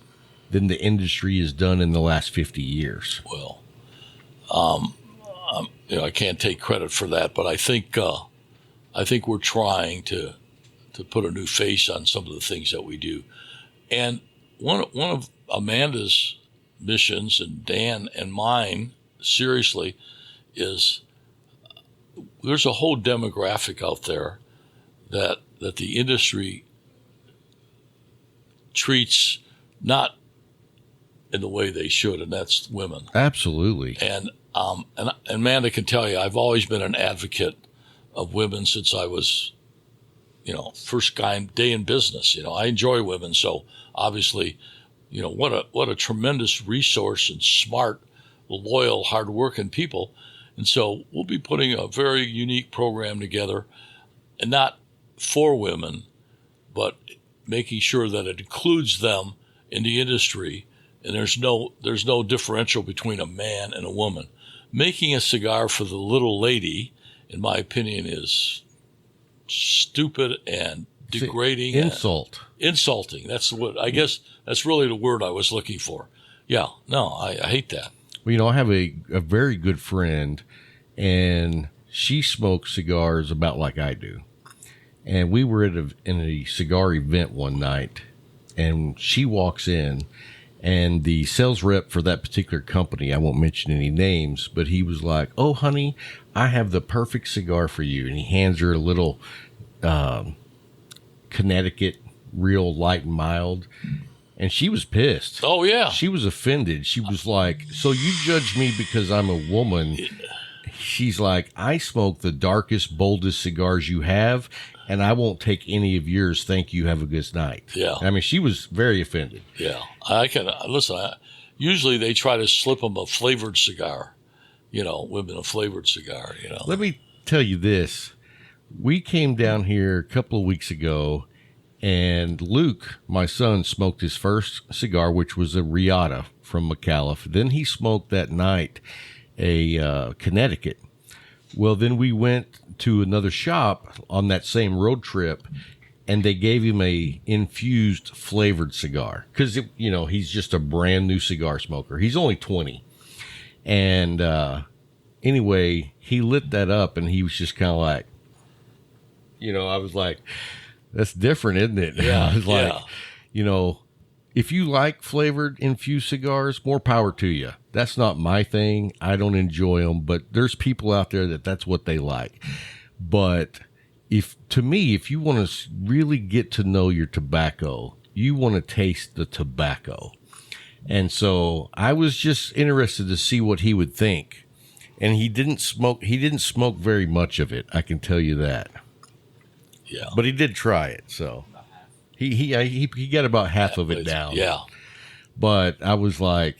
than the industry has done in the last 50 years. Well, I can't take credit for that, but I think we're trying to put a new face on some of the things that we do. And one of Amanda's missions, and Dan and mine, seriously, is there's a whole demographic out there that the industry treats not in the way they should, and that's women. Absolutely. And Amanda can tell you, I've always been an advocate of women since I was, first day in business. I enjoy women, so obviously, what a tremendous resource and smart, loyal, hardworking people. And so we'll be putting a very unique program together, and not for women, but making sure that it includes them in the industry. And there's no differential between a man and a woman. Making a cigar for the little lady, in my opinion, is stupid and degrading. Insulting. I guess that's really the word I was looking for. Yeah, no, I hate that. Well, I have a very good friend, and she smokes cigars about like I do. And we were in a cigar event one night, and she walks in, and the sales rep for that particular company, I won't mention any names, but he was like, "Oh, honey, I have the perfect cigar for you." And he hands her a little Connecticut, real light and mild. And she was pissed. Oh, yeah. She was offended. She was like, "So you judge me because I'm a woman?" She's like, "I smoke the darkest, boldest cigars you have, and I won't take any of yours. Thank you. Have a good night." Yeah. I mean, she was very offended. Yeah. I can listen. Usually they try to slip them a flavored cigar, women a flavored cigar, Let me tell you this. We came down here a couple of weeks ago, and Luke, my son, smoked his first cigar, which was a Riata from Micallef. Then he smoked that night a Connecticut. Well, then we went to another shop on that same road trip, and they gave him a infused flavored cigar because, he's just a brand new cigar smoker. He's only 20. And anyway, he lit that up, and he was just kind of like, I was like, that's different, isn't it? Yeah, I was like, if you like flavored infused cigars, more power to you. That's not my thing. I don't enjoy them, but there's people out there that's what they like. But if you want to really get to know your tobacco, you want to taste the tobacco. And so I was just interested to see what he would think. and he didn't smoke. He didn't smoke very much of it. I can tell you that. Yeah. But he did try it, so he got about half of it down. Yeah. But I was like,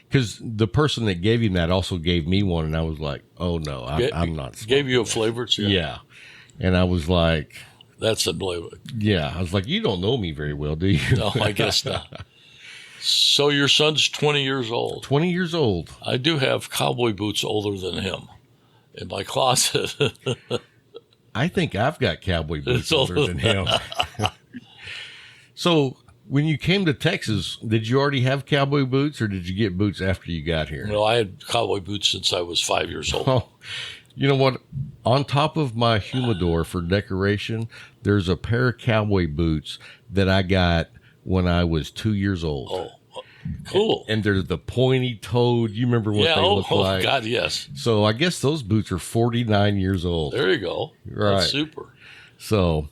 because the person that gave him that also gave me one, and I was like, oh no, I'm not smoking. Gave you a flavor too? Yeah. And I was like, That's unbelievable. yeah, I was like, you don't know me very well, do you? No, I guess not. So your son's 20 years old. 20 years old. I do have cowboy boots older than him in my closet. I think I've got cowboy boots It's older older than him. So when you came to Texas, did you already have cowboy boots, or did you get boots after you got here? No, I had cowboy boots since I was 5 years old. Oh, you know what? On top of my humidor for decoration, there's a pair of cowboy boots that I got when I was 2 years old. Oh, cool. And they're the pointy-toed. You remember what they look like? Oh, God, yes. So I guess those boots are 49 years old. There you go. Right. That's super. So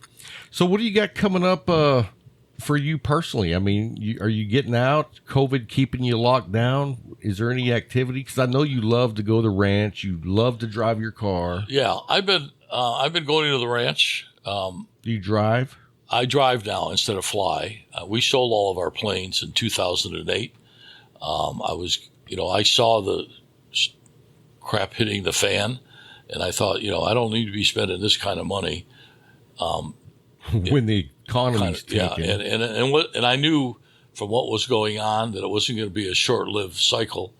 what do you got coming up for you personally? I mean, are you getting out? COVID keeping you locked down? Is there any activity? Because I know you love to go to the ranch. You love to drive your car. Yeah, I've been going to the ranch. Do you drive? I drive now instead of fly. We sold all of our planes in 2008. I saw the crap hitting the fan, and I thought, I don't need to be spending this kind of money. When the economy's tanking. And I knew from what was going on that it wasn't going to be a short-lived cycle.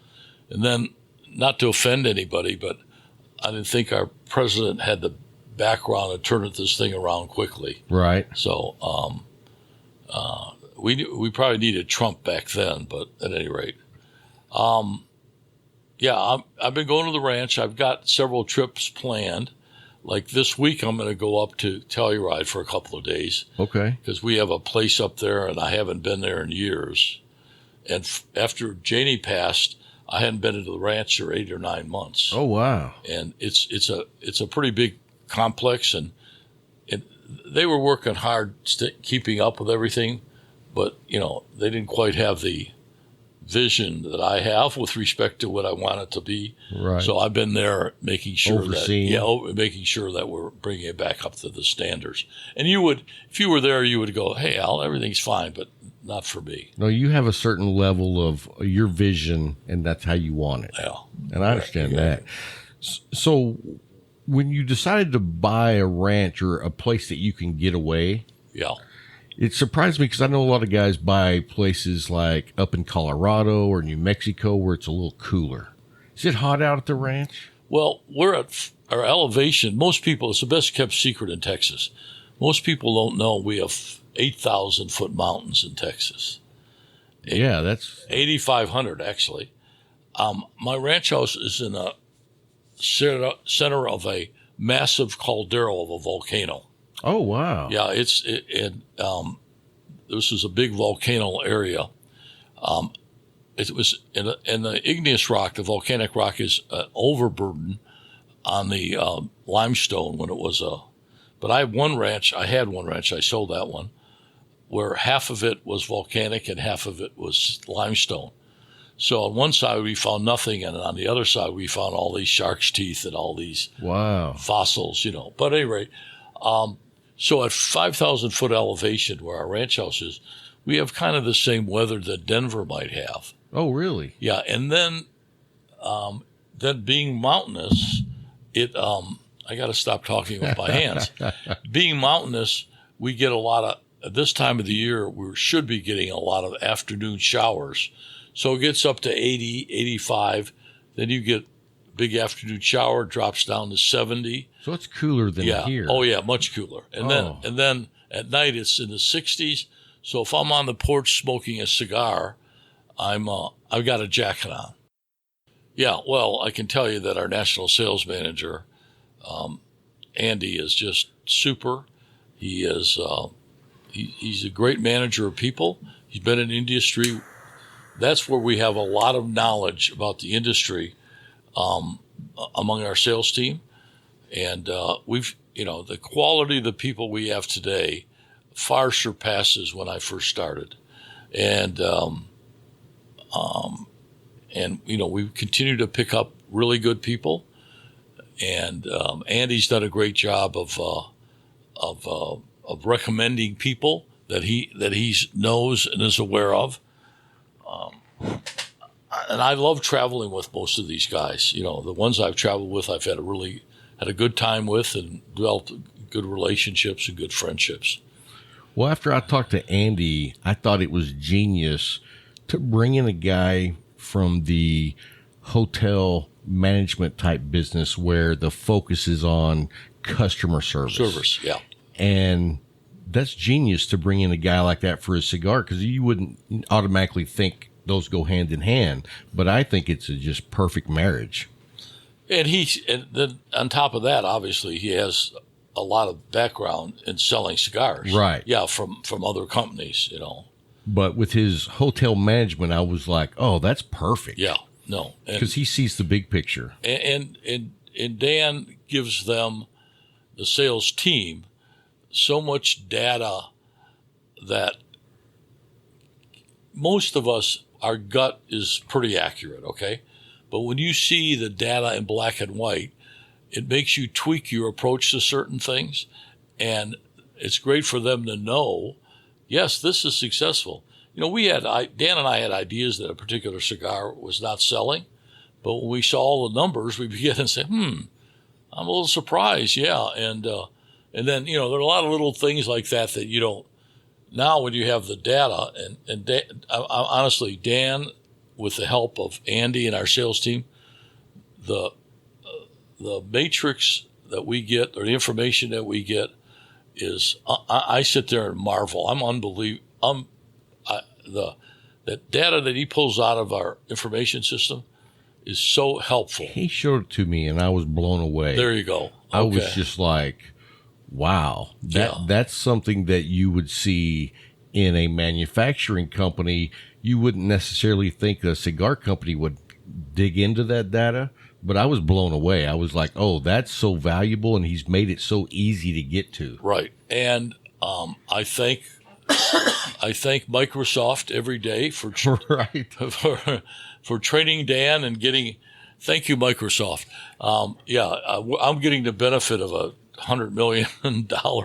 And then, not to offend anybody, but I didn't think our president had the background to turn this thing around quickly. Right. So we probably needed Trump back then, but at any rate, I've been going to the ranch. I've got several trips planned. Like this week, I'm going to go up to Telluride for a couple of days. Okay. Because we have a place up there, and I haven't been there in years. And after Janie passed, I hadn't been to the ranch for 8 or 9 months. Oh wow! And it's a pretty big complex, and they were working hard keeping up with everything, but they didn't quite have the vision that I have with respect to what I want it to be. Right. So I've been there making sure Overseeing. that we're bringing it back up to the standards. And if you were there, you would go, "Hey, Al, everything's fine," but not for me. No, you have a certain level of your vision, and that's how you want it. Yeah. And I understand that. So when you decided to buy a ranch or a place that you can get away, yeah, it surprised me because I know a lot of guys buy places like up in Colorado or New Mexico where it's a little cooler. Is it hot out at the ranch? Well, we're at our elevation. Most people, it's the best kept secret in Texas. Most people don't know we have 8,000-foot mountains in Texas. Yeah, that's 8,500 actually. My ranch house is in the center of a massive caldera of a volcano. Oh wow! Yeah, this is a big volcano area. It was in the igneous rock. The volcanic rock is overburden on the limestone when it was But I had one ranch. I sold that one, where half of it was volcanic and half of it was limestone. So on one side we found nothing, and on the other side we found all these shark's teeth and all these fossils. But at any rate. So at 5,000-foot elevation where our ranch house is, we have kind of the same weather that Denver might have. Oh, really? Yeah, and then being mountainous, I got to stop talking with my hands. Being mountainous, we get a lot of, at this time of the year, we should be getting a lot of afternoon showers. So it gets up to 80, 85. Then you get big afternoon shower, drops down to 70. So it's cooler than here. Oh yeah, much cooler. And then at night it's in the 60s. So if I'm on the porch smoking a cigar, I've got a jacket on. Yeah, well, I can tell you that our national sales manager, Andy, is just super. He is he's a great manager of people. He's been in the industry. That's where we have a lot of knowledge about the industry among our sales team. And the quality of the people we have today far surpasses when I first started. And we continue to pick up really good people, and Andy's done a great job of recommending people that he knows and is aware of. And I love traveling with most of these guys. You know, the ones I've traveled with, I've had a good time with and developed good relationships and good friendships. Well, after I talked to Andy, I thought it was genius to bring in a guy from the hotel management type business where the focus is on customer service. Yeah. And that's genius to bring in a guy like that for a cigar, because you wouldn't automatically think those go hand in hand. But I think it's a just perfect marriage. And then on top of that, obviously, he has a lot of background in selling cigars. Right. Yeah, from other companies, you know. But with his hotel management, I was like, oh, that's perfect. Yeah, no. Because he sees the big picture. And Dan gives them, the sales team, so much data that most of us, our gut is pretty accurate, okay? But when you see the data in black and white, it makes you tweak your approach to certain things. And it's great for them to know, yes, this is successful. You know, Dan and I had ideas that a particular cigar was not selling. But when we saw all the numbers, we began to say, I'm a little surprised, yeah. And then, you know, there are a lot of little things like that you don't. Now when you have the data, and honestly, Dan, with the help of Andy and our sales team, the matrix that we get, or the information that we get, is I sit there and marvel. I'm unbelievable. The data that he pulls out of our information system is so helpful. He showed it to me, and I was blown away. There you go. Okay. I was just like, wow, that's something that you would see in a manufacturing company. You wouldn't necessarily think a cigar company would dig into that data, but I was blown away. I was like, oh, that's so valuable, and he's made it so easy to get to. Right. And I thank Microsoft every day for for training Dan and getting. Thank you, Microsoft. I'm getting the benefit of a $100 million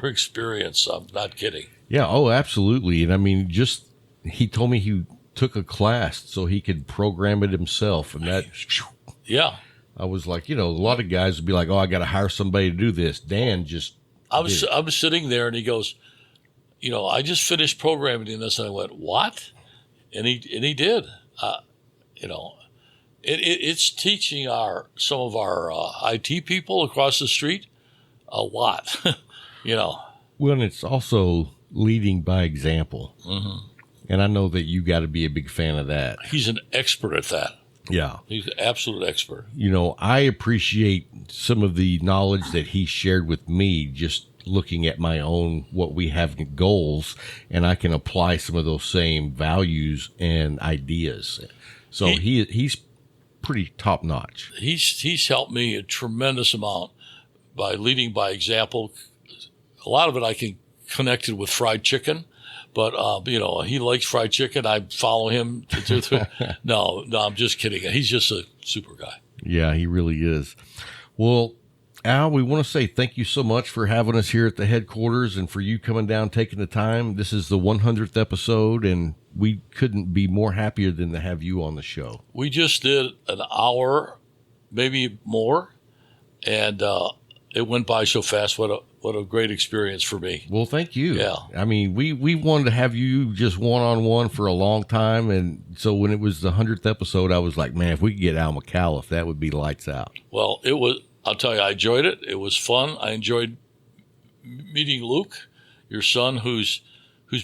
experience. I'm not kidding. Yeah. Oh, absolutely. And I mean, he told me he took a class so he could program it himself, and that. Yeah. I was like, you know, a lot of guys would be like, oh, I got to hire somebody to do this. Dan just. I was sitting there, and he goes, you know, I just finished programming this, and I went, what? And he did. You know, it's teaching some of our IT people across the street a lot. You know. Well, and it's also leading by example. Mm-hmm. And I know that you got to be a big fan of that. He's an expert at that. Yeah. He's an absolute expert. You know, I appreciate some of the knowledge that he shared with me, just looking at my own, what we have goals, and I can apply some of those same values and ideas. So he's pretty top notch. He's helped me a tremendous amount by leading by example. A lot of it I can connect it with fried chicken. But, you know, he likes fried chicken. I follow him. No, I'm just kidding. He's just a super guy. Yeah, he really is. Well, Al, we want to say thank you so much for having us here at the headquarters and for you coming down, taking the time. This is the 100th episode, and we couldn't be more happier than to have you on the show. We just did an hour, maybe more, and it went by so fast. What a great experience for me. Well, thank you. Yeah. I mean, we wanted to have you just one-on-one for a long time. And so when it was the 100th episode, I was like, man, if we could get Al Micallef, that would be lights out. Well, I'll tell you, I enjoyed it. It was fun. I enjoyed meeting Luke, your son, who's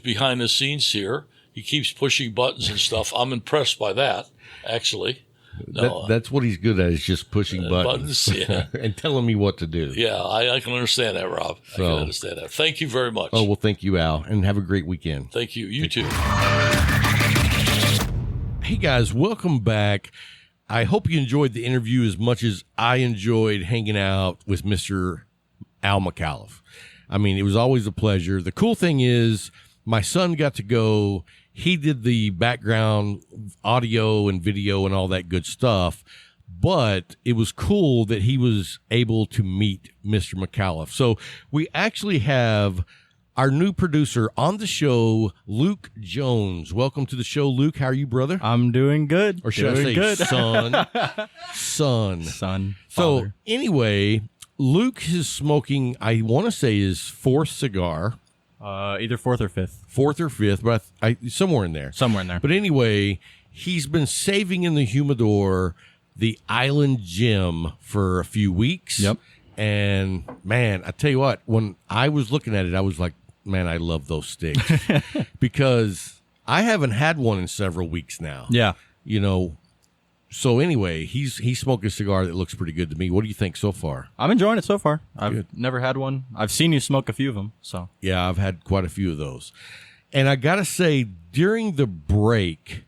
behind the scenes here. He keeps pushing buttons and stuff. I'm impressed by that, actually. No, that's what he's good at, is just pushing buttons yeah. and telling me what to do. Yeah, I can understand that, Rob. I can understand that. Thank you very much. Oh, well, thank you, Al, and have a great weekend. Thank you. You too. Hey, guys, welcome back. I hope you enjoyed the interview as much as I enjoyed hanging out with Mr. Al Micallef. I mean, it was always a pleasure. The cool thing is my son got to go. He did the background audio and video and all that good stuff, but it was cool that he was able to meet Mr. Micallef. So we actually have our new producer on the show, Luke Jones. Welcome to the show, Luke. How are you, brother? I'm doing good. Or should I say good. son? Son. So Father. anyway, Luke is smoking, I want to say his fourth cigar. Either fourth or fifth. Fourth or fifth, but somewhere in there. Somewhere in there. But anyway, he's been saving in the humidor the Island Gem for a few weeks. Yep. And man, I tell you what, when I was looking at it, I was like, man, I love those sticks because I haven't had one in several weeks now. Yeah. You know, so anyway, he's smoking a cigar that looks pretty good to me. What do you think so far? I'm enjoying it so far. I've Good. never had one. I've seen you smoke a few of them, so. Yeah, I've had quite a few of those. And I got to say, during the break,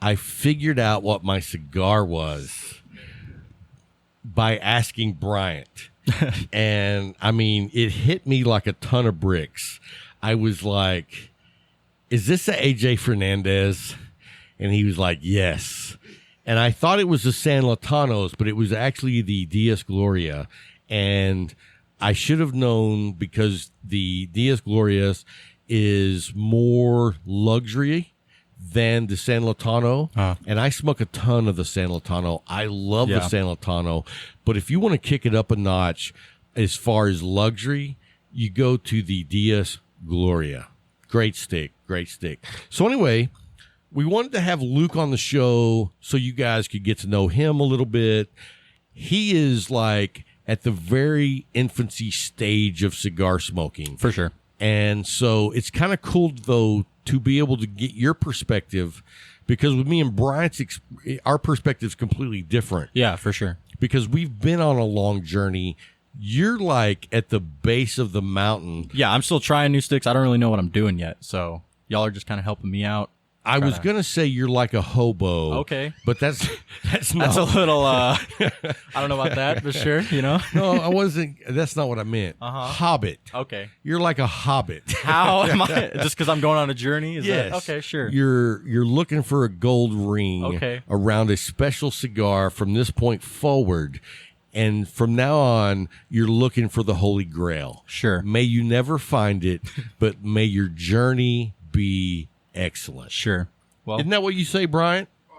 I figured out what my cigar was by asking Bryant. And I mean, it hit me like a ton of bricks. I was like, is this a AJ Fernandez? And he was like, yes. And I thought it was the San Latanos, but it was actually the Diaz Gloria. And I should have known because the Diaz Glorias is more luxury than the San Latano. And I smoke a ton of the San Latano. I love the San Latano. But if you want to kick it up a notch as far as luxury, you go to the Diaz Gloria. Great stick. Great stick. So anyway, we wanted to have Luke on the show so you guys could get to know him a little bit. He is like at the very infancy stage of cigar smoking. For sure. And so it's kind of cool, though, to be able to get your perspective because with me and Bryant's, our perspective is completely different. Yeah, for sure. Because we've been on a long journey. You're like at the base of the mountain. Yeah, I'm still trying new sticks. I don't really know what I'm doing yet, so y'all are just kind of helping me out. I was going to say you're like a hobo. Okay. But that's not. That's a little, I don't know about that, but sure, you know? No, I wasn't. That's not what I meant. Hobbit. Okay. You're like a hobbit. How am I? Just because I'm going on a journey? Is Yes. that? Okay, sure. You're looking for a gold ring around a special cigar from this point forward. And from now on, you're looking for the Holy Grail. Sure. May you never find it, but may your journey be excellent. Sure. Well, Isn't that what you say, Bryant? 100%.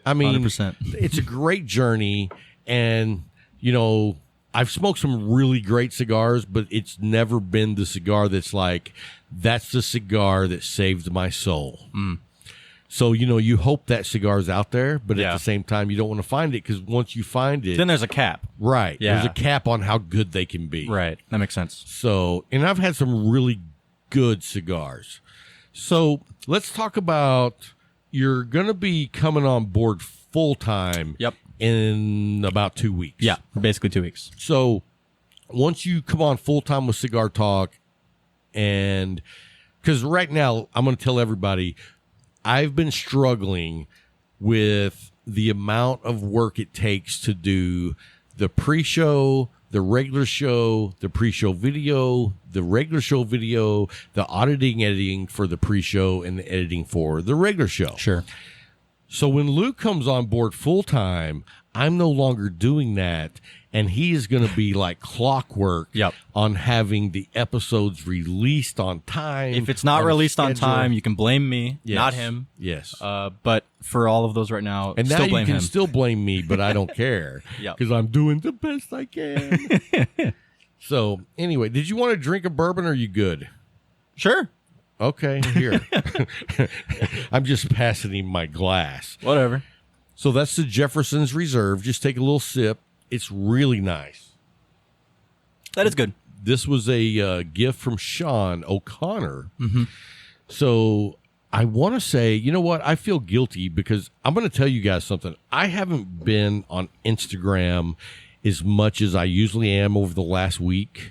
I mean, 100%. It's a great journey. And, you know, I've smoked some really great cigars, but it's never been the cigar that's like, that's the cigar that saved my soul. So, you know, you hope that cigar's out there, but at the same time, you don't want to find it because once you find it. Then there's a cap. Right. Yeah. There's a cap on how good they can be. Right. That makes sense. So, and I've had some really good cigars. So let's talk about, you're going to be coming on board full time. Yep. In about 2 weeks. Yeah. Basically 2 weeks. So once you come on full time with Cigar Talk, and because right now I'm going to tell everybody, I've been struggling with the amount of work it takes to do the pre-show, the regular show, the pre-show video, the regular show video, the auditing, editing for the pre-show, and the editing for the regular show. Sure. So when Luke comes on board full-time, I'm no longer doing that, and he is going to be like clockwork on having the episodes released on time. If it's not released on schedule. time, you can blame me, Yes. not him. Yes. But for all of those right now, And still now you blame can him. still blame me, but I don't care Yep. because I'm doing the best I can. So anyway, did you want to drink a bourbon or are you good? Sure. Okay, here. I'm just passing him my glass. Whatever. So that's the Jefferson's Reserve. Just take a little sip. It's really nice. That is good. This was a gift from Sean O'Connor. So I want to say, you know what? I feel guilty because I'm going to tell you guys something. I haven't been on Instagram as much as I usually am over the last week.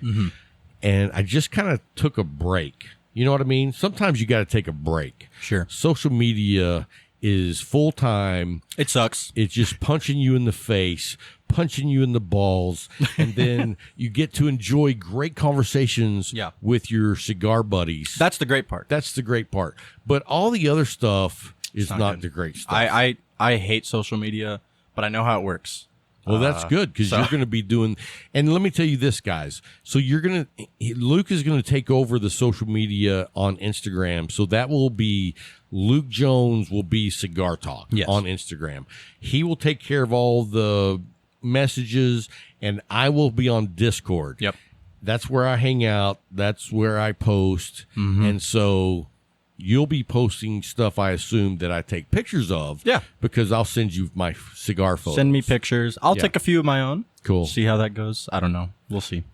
And I just kind of took a break. You know what I mean? Sometimes you got to take a break. Sure. Social media is full time. It sucks. It's just punching you in the face, punching you in the balls, and then you get to enjoy great conversations with your cigar buddies. That's the great part. That's the great part. But all the other stuff is not good. the great stuff. I hate social media, but I know how it works. Well, that's good because you're going to be doing. And let me tell you this, guys. So Luke is going to take over the social media on Instagram. So that will be Luke Jones will be Cigar Talk on Instagram. He will take care of all the messages, and I will be on Discord. Yep. That's where I hang out. That's where I post. And so you'll be posting stuff, I assume, that I take pictures of. Yeah. Because I'll send you my cigar photos. Send me pictures. I'll take a few of my own. Cool. See how that goes. I don't know. We'll see.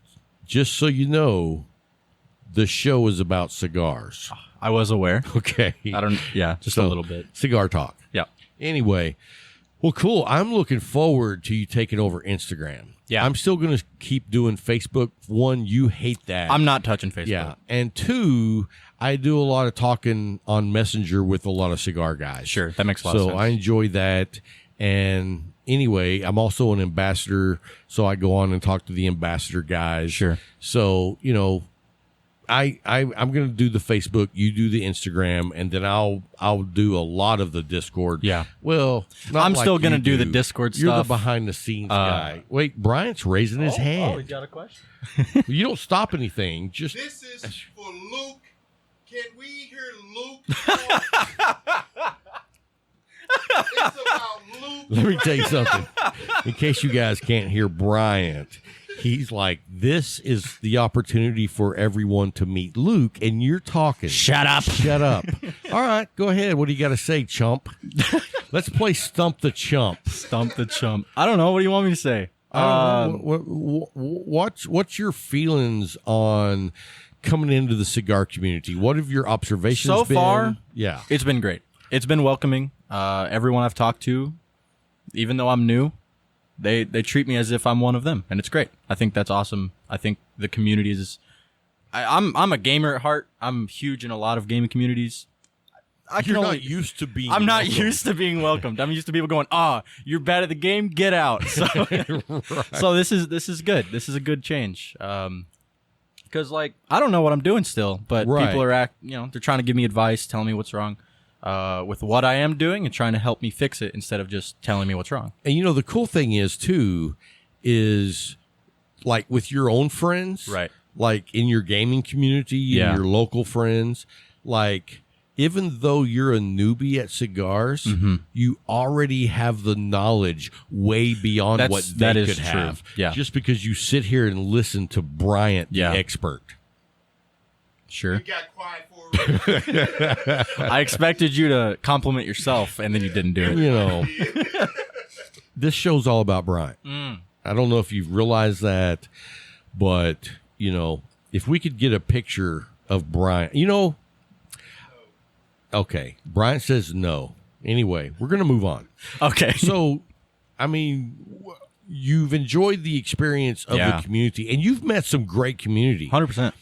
Just so you know, the show is about cigars. I was aware. Okay. Just a little bit. Cigar Talk. Yeah. Anyway, well, cool. I'm looking forward to you taking over Instagram. Yeah. I'm still going to keep doing Facebook. One, you hate that. I'm not touching Facebook. Yeah. And two, I do a lot of talking on Messenger with a lot of cigar guys. Sure. That makes a lot of sense. So I enjoy that. And anyway, I'm also an ambassador. So I go on and talk to the ambassador guys. Sure. So, I'm going to do the Facebook, you do the Instagram, and then I'll do a lot of the Discord. Yeah. Well, not I'm like still going to you do the Discord You're stuff. the behind the scenes guy. Wait, Bryant's raising his hand. Oh, he's got a question. You don't stop anything. Just This is for Luke. Can we hear Luke? It's about Luke. let me tell you something. In case you guys can't hear Bryant, he's like, this is the opportunity for everyone to meet Luke, and you're talking. Shut up. Shut up. All right, go ahead. What do you got to say, chump? Let's play Stump the Chump. Stump the chump. I don't know. What do you want me to say? What's your feelings on coming into the cigar community? What have your observations So been? far, Yeah. it's been great. It's been welcoming. Everyone I've talked to, even though I'm new, they treat me as if I'm one of them, and it's great. I think that's awesome. I think the community is. I'm a gamer at heart. I'm huge in a lot of gaming communities. You're not used to being I'm not welcomed. used to being welcomed. I'm used to people going, you're bad at the game, get out. So, so this is good. This is a good change. Because I don't know what I'm doing still, but people are they're trying to give me advice, telling me what's wrong with what I am doing, and trying to help me fix it instead of just telling me what's wrong. And the cool thing is too, is like with your own friends, Right. Like in your gaming community and your local friends, like. Even though you're a newbie at cigars, you already have the knowledge way beyond what they could have. Yeah. Just because you sit here and listen to Bryant, the expert. Sure. You got quiet for a minute. I expected you to compliment yourself, and then you didn't do it. This show's all about Bryant. I don't know if you've realized that, but, if we could get a picture of Bryant, okay, Bryant says no. Anyway, we're going to move on. Okay. So, you've enjoyed the experience of the community, and you've met some great community. 100%.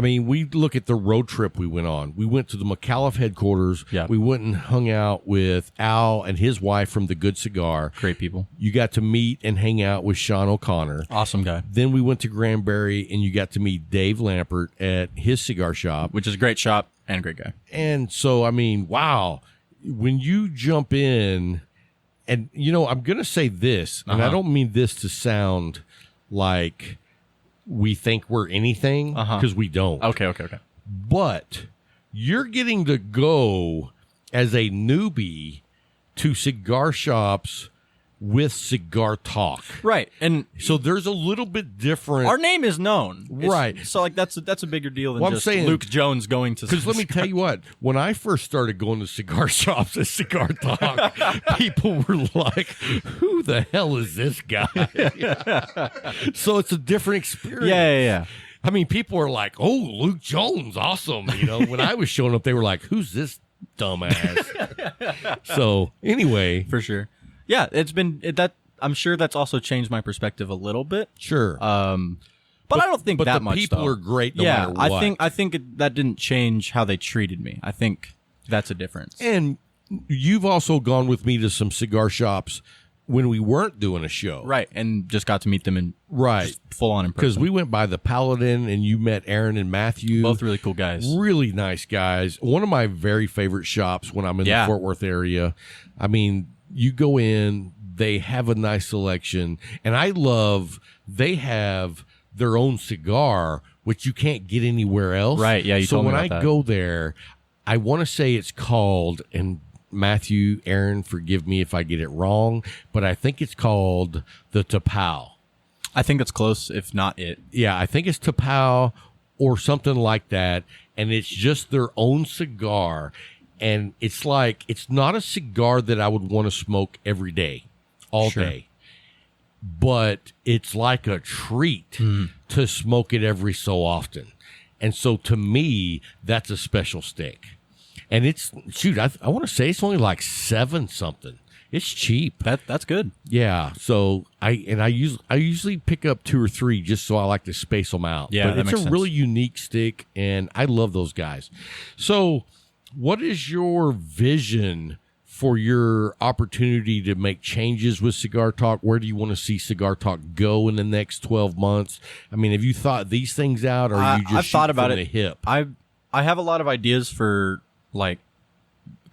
We look at the road trip we went on. We went to the Micallef headquarters. Yeah. We went and hung out with Al and his wife from The Good Cigar. Great people. You got to meet and hang out with Sean O'Connor. Awesome guy. Then we went to Granbury, and you got to meet Dave Lampert at his cigar shop. Which is a great shop and a great guy. And so, wow, when you jump in, and, I'm going to say this, and I don't mean this to sound like we think we're anything, because we don't. Okay. But you're getting to go as a newbie to cigar shops with Cigar Talk. Right. And So there's a little bit different. our name is known. Right. So that's a bigger deal than Well, I'm just saying- Luke Jones going to. Because let me tell you what, when I first started going to cigar shops at Cigar Talk, people were like, who the hell is this guy? So it's a different experience. Yeah. People are like, oh, Luke Jones, awesome. When I was showing up, they were like, who's this dumbass? So anyway. For sure. Yeah, it's been that. I'm sure that's also changed my perspective a little bit. Sure. But I don't think but that the much. people though. are great no yeah, matter what. I think that didn't change how they treated me. I think that's a difference. And you've also gone with me to some cigar shops when we weren't doing a show. Right, and just got to meet them in full on in person. Because we went by the Paladin and you met Aaron and Matthew. both really cool guys. Really nice guys. One of my very favorite shops when I'm in the Fort Worth area. You go in, They have a nice selection. And I love, they have their own cigar, which you can't get anywhere else. Right, yeah, you so told me when about I that. go there, I want to say it's called, and Matthew, Aaron, forgive me if I get it wrong, but I think it's called the Tapao. I think it's close, if not it. Yeah, I think it's Tapao or something like that, and it's just their own cigar, and it's like, it's not a cigar that I would want to smoke every day, all Sure. day, but it's like a treat to smoke it every so often. And so to me, that's a special stick. And it's, shoot, I want to say it's only like 7 something. It's cheap. That's good. Yeah. So I usually pick up 2 or 3 just so I like to space them out. Yeah, but that it's makes a sense. really unique stick, and I love those guys. So, what is your vision for your opportunity to make changes with Cigar Talk? Where do you want to see Cigar Talk go in the next 12 months? I mean, have you thought these things out, or are you just I've thought about from it. the hip? I have a lot of ideas for like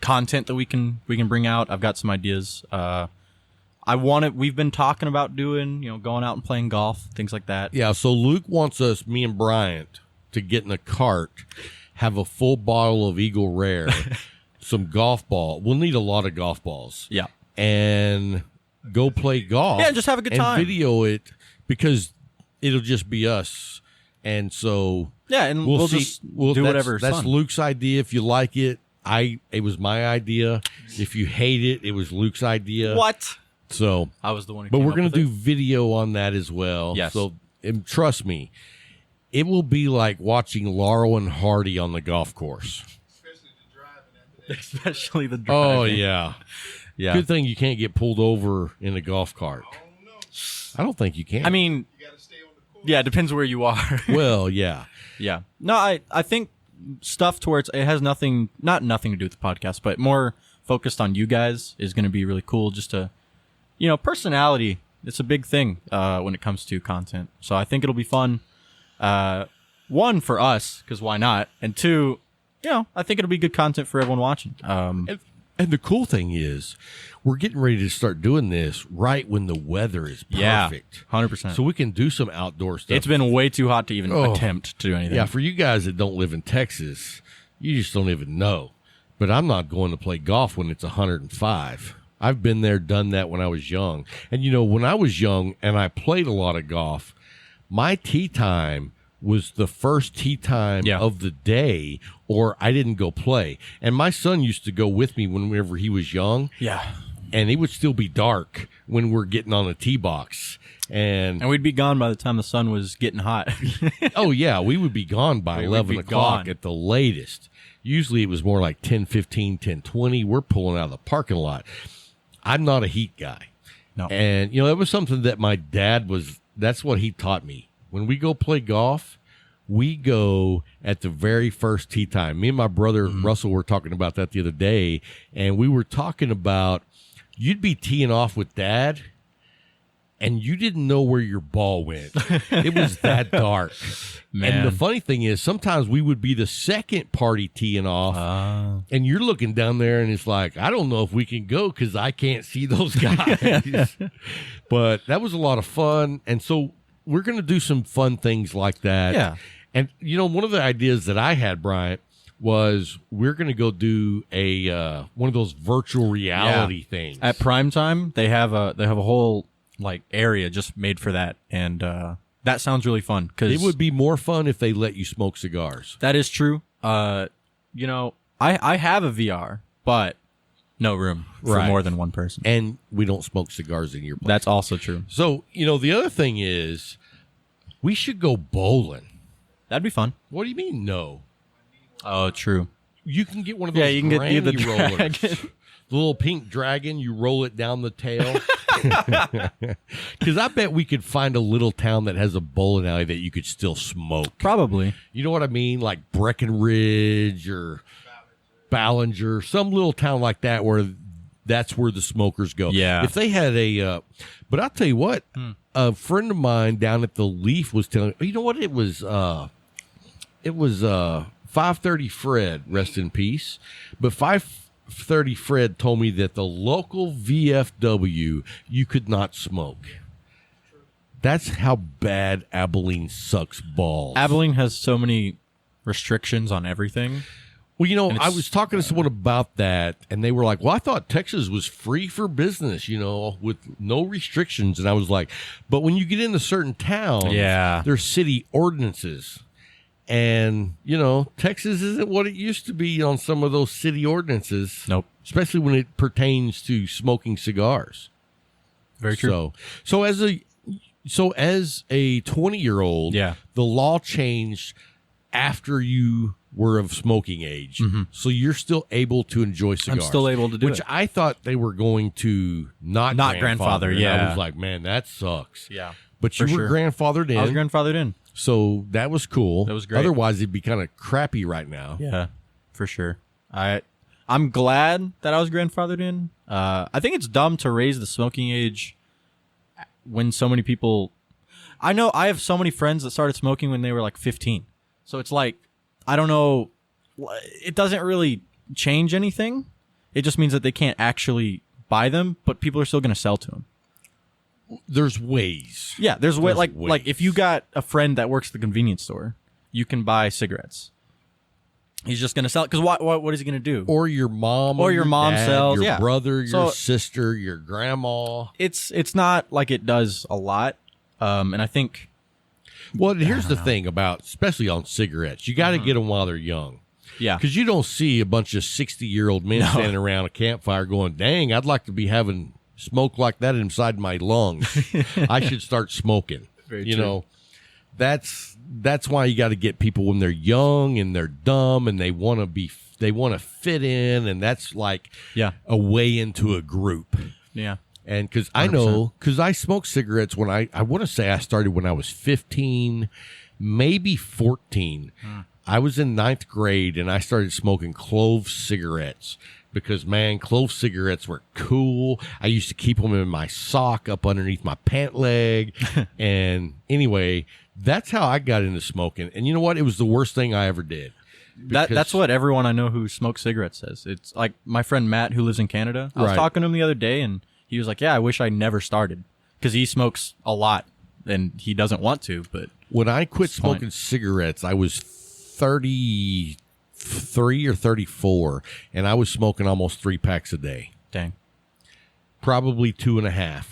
content that we can bring out. I've got some ideas. We've been talking about doing, going out and playing golf, things like that. Yeah, so Luke wants us, me and Bryant, to get in a cart, have a full bottle of Eagle Rare, some golf ball. We'll need a lot of golf balls. Yeah. And go play golf. Yeah, just have a good time. And video it, because it'll just be us. And so Yeah, and we'll see. just do whatever. That's Luke's idea. If you like it, it was my idea. If you hate it, it was Luke's idea. What? So I was the one who but came we're up going with to do it. video on that as well. Yes. So and trust me, it will be like watching Laurel and Hardy on the golf course. Especially the driving after that. Especially the driving. Oh, yeah. Yeah. Good thing you can't get pulled over in a golf cart. I don't know. I don't think you can. I mean, You got to stay on the course. yeah, it depends where you are. well, yeah. Yeah. No, I think stuff towards it has nothing to do with the podcast, but more focused on you guys is going to be really cool. Just to, personality. It's a big thing when it comes to content. So I think it'll be fun. 1 for us, because why not? And 2, I think it'll be good content for everyone watching. And the cool thing is, we're getting ready to start doing this right when the weather is Yeah, perfect. 100%. So we can do some outdoor stuff. It's been way too hot to even attempt to do anything. Yeah, for you guys that don't live in Texas, you just don't even know. But I'm not going to play golf when it's 105. I've been there, done that when I was young. And, when I was young and I played a lot of golf, my tee time was the first tee time Yeah. of the day, or I didn't go play. And my son used to go with me whenever he was young, Yeah. and it would still be dark when we're getting on the tee box. And And we'd be gone by the time the sun was getting hot. oh, yeah, we would be gone by We would 11 be o'clock gone. at the latest. Usually it was more like 10:15, 10:20. We're pulling out of the parking lot. I'm not a heat guy. No. And, it was something that my dad that's what he taught me. When we go play golf, we go at the very first tee time. Me and my brother Russell were talking about that the other day, and we were talking about you'd be teeing off with Dad, and you didn't know where your ball went. It was that dark. Man. And the funny thing is, sometimes we would be the second party teeing off, and you're looking down there, and it's like, I don't know if we can go because I can't see those guys. But that was a lot of fun, and so we're going to do some fun things like that. Yeah. And, one of the ideas that I had, Bryant, was we're going to go do one of those virtual reality things. At prime time, they have a whole area just made for that, and that sounds really fun. Cause It would be more fun if they let you smoke cigars. That is true. I have a VR, but no room for Right. more than one person. And we don't smoke cigars in your place. That's also true. So, the other thing is we should go bowling. That'd be fun. What do you mean, no? Oh, true. You can get one of those Yeah, you can get the granny rollers. dragon. The little pink dragon, you roll it down the tail. Because I bet we could find a little town that has a bowling alley that you could still smoke. Probably. You know what I mean? Like Breckenridge or Ballinger, some little town like that where that's where the smokers go. Yeah. If they had but I'll tell you what, a friend of mine down at the Leaf was telling, you know what? It was 530 Fred, rest in peace. But 30 Fred told me that the local VFW, you could not smoke. That's how bad Abilene sucks balls. Abilene has so many restrictions on everything. Well, you know, I was talking to someone about that, and they were like, well, I thought Texas was free for business, you know, with no restrictions. And I was like, but when you get into certain towns, there's city ordinances. And, you know, Texas isn't what it used to be on some of those city ordinances. Nope. Especially when it pertains to smoking cigars. Very true. So as a 20-year-old, the law changed after you were of smoking age. Mm-hmm. So you're still able to enjoy cigars. I'm still able to do it. Which I thought they were going to not grandfather. Yeah. I was like, man, that sucks. Yeah. But you were grandfathered in. I was grandfathered in. So that was cool. That was great. Otherwise, it'd be kind of crappy right now. Yeah, for sure. I'm glad that I was grandfathered in. I think it's dumb to raise the smoking age when so many people... I know I have so many friends that started smoking when they were like 15. So it's like, I don't know, it doesn't really change anything. It just means that they can't actually buy them, but people are still going to sell to them. There's ways. Yeah, there's ways. Like if you got a friend that works at the convenience store, you can buy cigarettes. He's just going to sell it because what is he going to do? Or your mom, or your mom dad, sells, your brother, your sister, your grandma. It's not like it does a lot, and I think. Well, here's the thing about, especially on cigarettes, you got to get them while they're young. Yeah, because you don't see a bunch of 60-year-old men standing around a campfire going, "Dang, I'd like to be having smoke like that inside my lungs. I should start smoking." Very you true. know, that's why you got to get people when they're young and they're dumb and they want to fit in, and that's like a way into a group. Yeah. And because I know, because I smoked cigarettes when I want to say I started when I was 15, maybe 14. I was in 9th grade and I started smoking clove cigarettes. Because, man, clove cigarettes were cool. I used to keep them in my sock up underneath my pant leg. And anyway, that's how I got into smoking. And you know what? It was the worst thing I ever did. That's what everyone I know who smokes cigarettes says. It's like my friend Matt, who lives in Canada. I was talking to him the other day, and he was like, yeah, I wish I never started. Because he smokes a lot, and he doesn't want to. But when I quit smoking cigarettes, I was 33 or 34, and I was smoking almost 3 packs a day. Dang. Probably 2.5.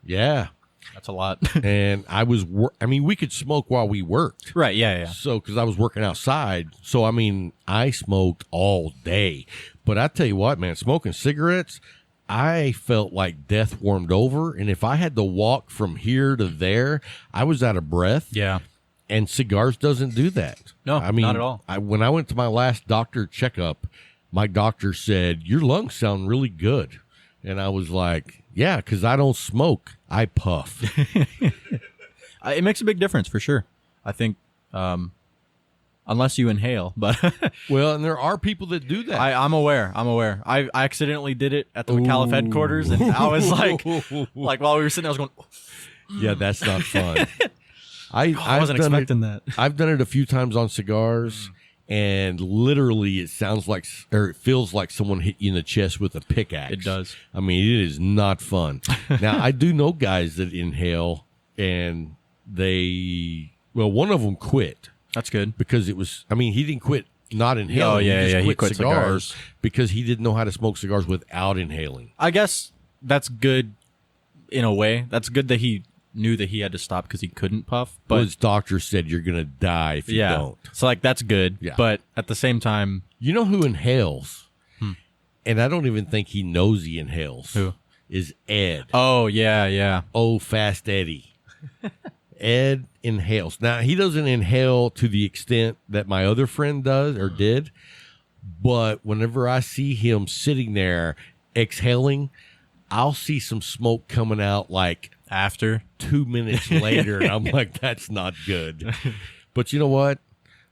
Yeah. That's a lot. And I was, we could smoke while we worked. Right, yeah. So, because I was working outside. So, I smoked all day. But I tell you what, man, smoking cigarettes, I felt like death warmed over. And if I had to walk from here to there, I was out of breath. Yeah. And cigars doesn't do that. No, not at all. When I went to my last doctor checkup, my doctor said, your lungs sound really good. And I was like, yeah, because I don't smoke. I puff. It makes a big difference for sure. I think, unless you inhale. But well, and there are people that do that. I'm aware. I accidentally did it at the Micallef headquarters. And I was like while we were sitting there, I was going, yeah, that's not fun. I wasn't expecting that. I've done it a few times on cigars, and literally it it feels like someone hit you in the chest with a pickaxe. It does. It is not fun. Now, I do know guys that inhale, and one of them quit. That's good. Because it was, he didn't quit not inhaling. He quit cigars because he didn't know how to smoke cigars without inhaling. I guess that's good in a way. That's good that he knew that he had to stop because he couldn't puff. But his doctor said you're going to die if you don't. So that's good. Yeah. But at the same time, you know who inhales? And I don't even think he knows he inhales. Who? Is Ed. Oh, yeah. Oh, Fast Eddie. Ed inhales. Now, he doesn't inhale to the extent that my other friend does or did. But whenever I see him sitting there exhaling, I'll see some smoke coming out after 2 minutes later, and I'm like, that's not good. But you know what?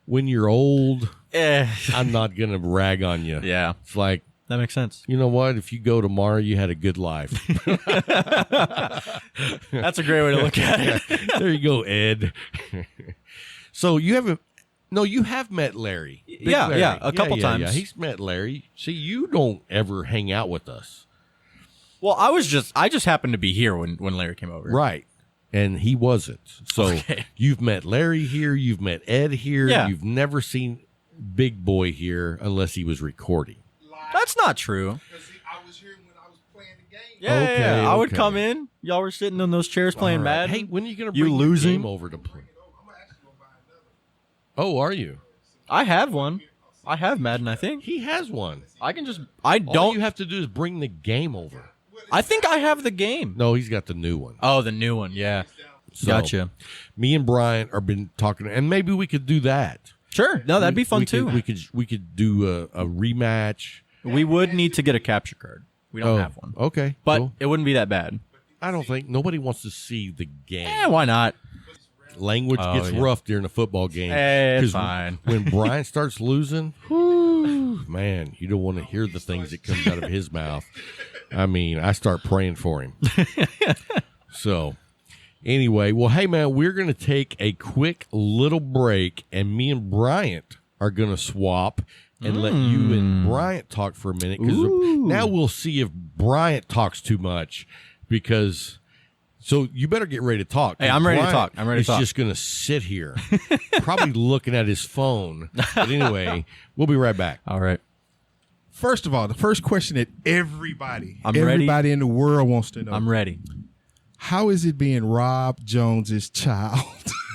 When you're old, I'm not going to rag on you. Yeah. It's like, that makes sense. You know what? If you go tomorrow, you had a good life. That's a great way to look at it. There you go, Ed. So you have met Larry. Yeah, a couple times. Yeah, he's met Larry. See, you don't ever hang out with us. Well, I just happened to be here when Larry came over. Right. And he wasn't. So Okay. You've met Larry here. You've met Ed here. Yeah. You've never seen Big Boy here unless he was recording. That's not true. Because I was here when I was playing the game. Yeah, Okay, yeah, I would okay. come in. Y'all were sitting in those chairs playing All right. Madden. Hey, when are you going to You bring losing? your game over to play? I'm actually going to buy another. Oh, are you? I have one. I have Madden, I think. He has one. I can just... I All don't... you have to do is bring the game over. I think I have the game. No, he's got the new one. Oh, the new one, yeah. So, Gotcha. Me and Brian are been talking, and maybe we could do that. Sure. No, that'd be fun, we too. We could do a rematch. We would need to get a capture card. We don't have one. Okay, But cool. it wouldn't be that bad. I don't think nobody wants to see the game. Why not? Language gets yeah. rough during a football game. It's 'Cause fine. When Brian starts losing, whew, man, you don't want to hear the things that comes out of his mouth. I mean, I start praying for him. So, anyway, well, hey, man, we're going to take a quick little break, and me and Bryant are going to swap and let you and Bryant talk for a minute. Because now we'll see if Bryant talks too much. Because, so you better get ready to talk. Hey, I'm ready to Bryant talk. I'm ready to is talk. just going to sit here, probably looking at his phone. But anyway, we'll be right back. All right. First of all, the first question that everybody ready. in the world wants to know. I'm ready. How is it being Rob Jones's child?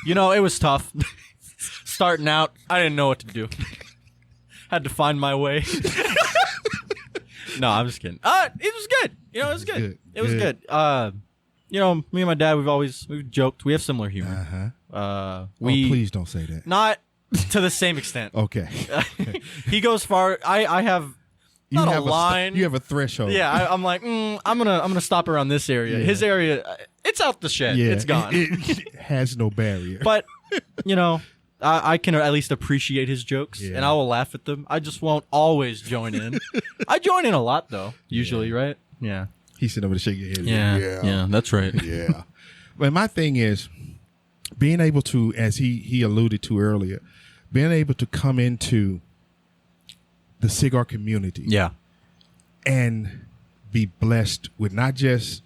You know, it was tough. Starting out, I didn't know what to do. Had to find my way. No, I'm just kidding. It was good. You know, it was good. Good. It was good. You know, me and my dad, we've joked. We have similar humor. Please don't say that. Not to the same extent. Okay. He goes far. I have You not have a line. You have a threshold. Yeah, I'm like, I'm gonna stop around this area. Yeah. His area, it's out the shed. Yeah. It's gone. It has no barrier. But you know, I can at least appreciate his jokes, Yeah. and I will laugh at them. I just won't always join in. I join in a lot though, usually, right? Yeah. He's sitting over to shake your head. Yeah, that's right. Yeah. But my thing is being able to, as he alluded to earlier, being able to come into the cigar community Yeah. and be blessed with not just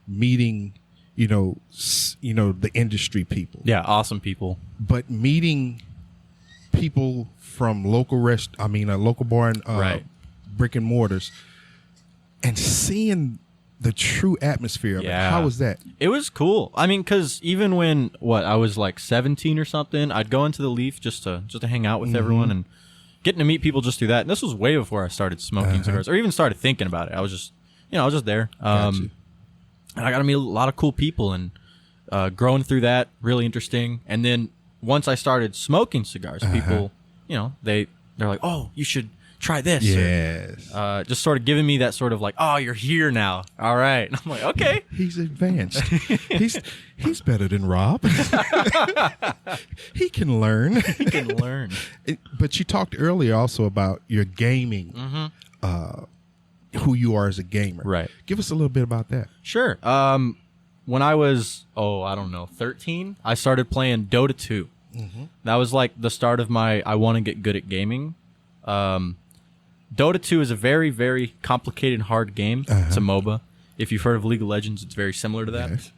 meeting, the industry people, Yeah, awesome people. but meeting people from local local bar and Right. brick and mortars, and seeing the true atmosphere of Yeah. it. How was that? It was cool. I mean, because even when I was like 17 or something, I'd go into the Leaf just to hang out with everyone and getting to meet people just through that. And this was way before I started smoking cigars or even started thinking about it. I was just there. Gotcha. And I got to meet a lot of cool people and growing through that, really interesting. And then once I started smoking cigars, people, they're like, oh, you should try this. Yes. Or, just sort of giving me that sort of like, oh, you're here now. All right. And I'm like, okay. He's advanced. he's better than Rob. He can learn. You can learn. But you talked earlier also about your gaming, who you are as a gamer. Right. Give us a little bit about that. Sure. When I was, 13, I started playing Dota 2. That was like the start of my I want to get good at gaming. Dota 2 is a very, very complicated, hard game. It's a MOBA. If you've heard of League of Legends, it's very similar to that. Yes.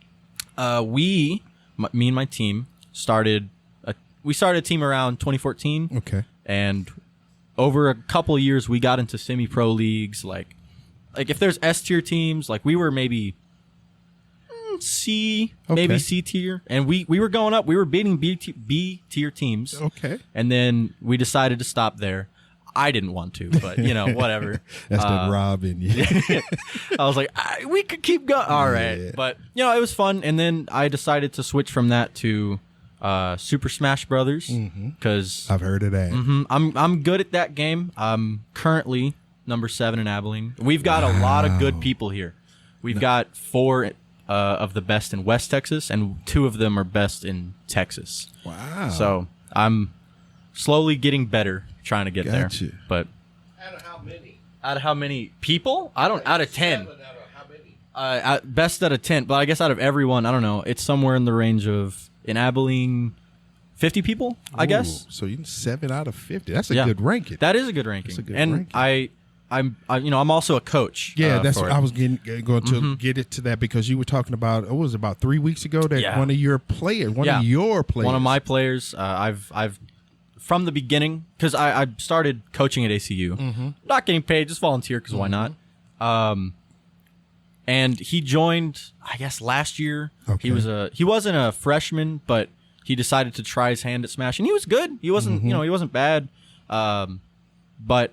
Me and my team started a team around 2014. Okay. And over a couple of years, we got into semi-pro leagues. Like if there's S tier teams, like we were maybe C, maybe C tier, and we were going up. We were beating B tier teams. Okay. And then we decided to stop there. I didn't want to, but whatever. That's the Rob in you. I was like, we could keep going. All right. Yeah. But, it was fun. And then I decided to switch from that to Super Smash Brothers because I've heard of that. I'm good at that game. I'm currently number 7 in Abilene. We've got a lot of good people here. We've got 4 of the best in West Texas, and 2 of them are best in Texas. Wow. So I'm slowly getting better, trying to get Gotcha. there. But Out of how many? out of how many people? Out of 10. Out of how many? Best out of 10, but I guess out of everyone, I don't know. It's somewhere in the range of, in Abilene, 50 people, I guess. So you're 7 out of 50. That's a Yeah. good ranking. That is a good ranking. That's a good and ranking. I'm also a coach. Yeah, that's for what it. I was going to get it to that, because you were talking about, it was about 3 weeks ago that Yeah. one of your players, one One of my players. I've from the beginning, because I started coaching at ACU, not getting paid, just volunteer, because why not? And he joined, I guess, last year. Okay. He wasn't a freshman, but he decided to try his hand at Smash, and he was good. He wasn't he wasn't bad. But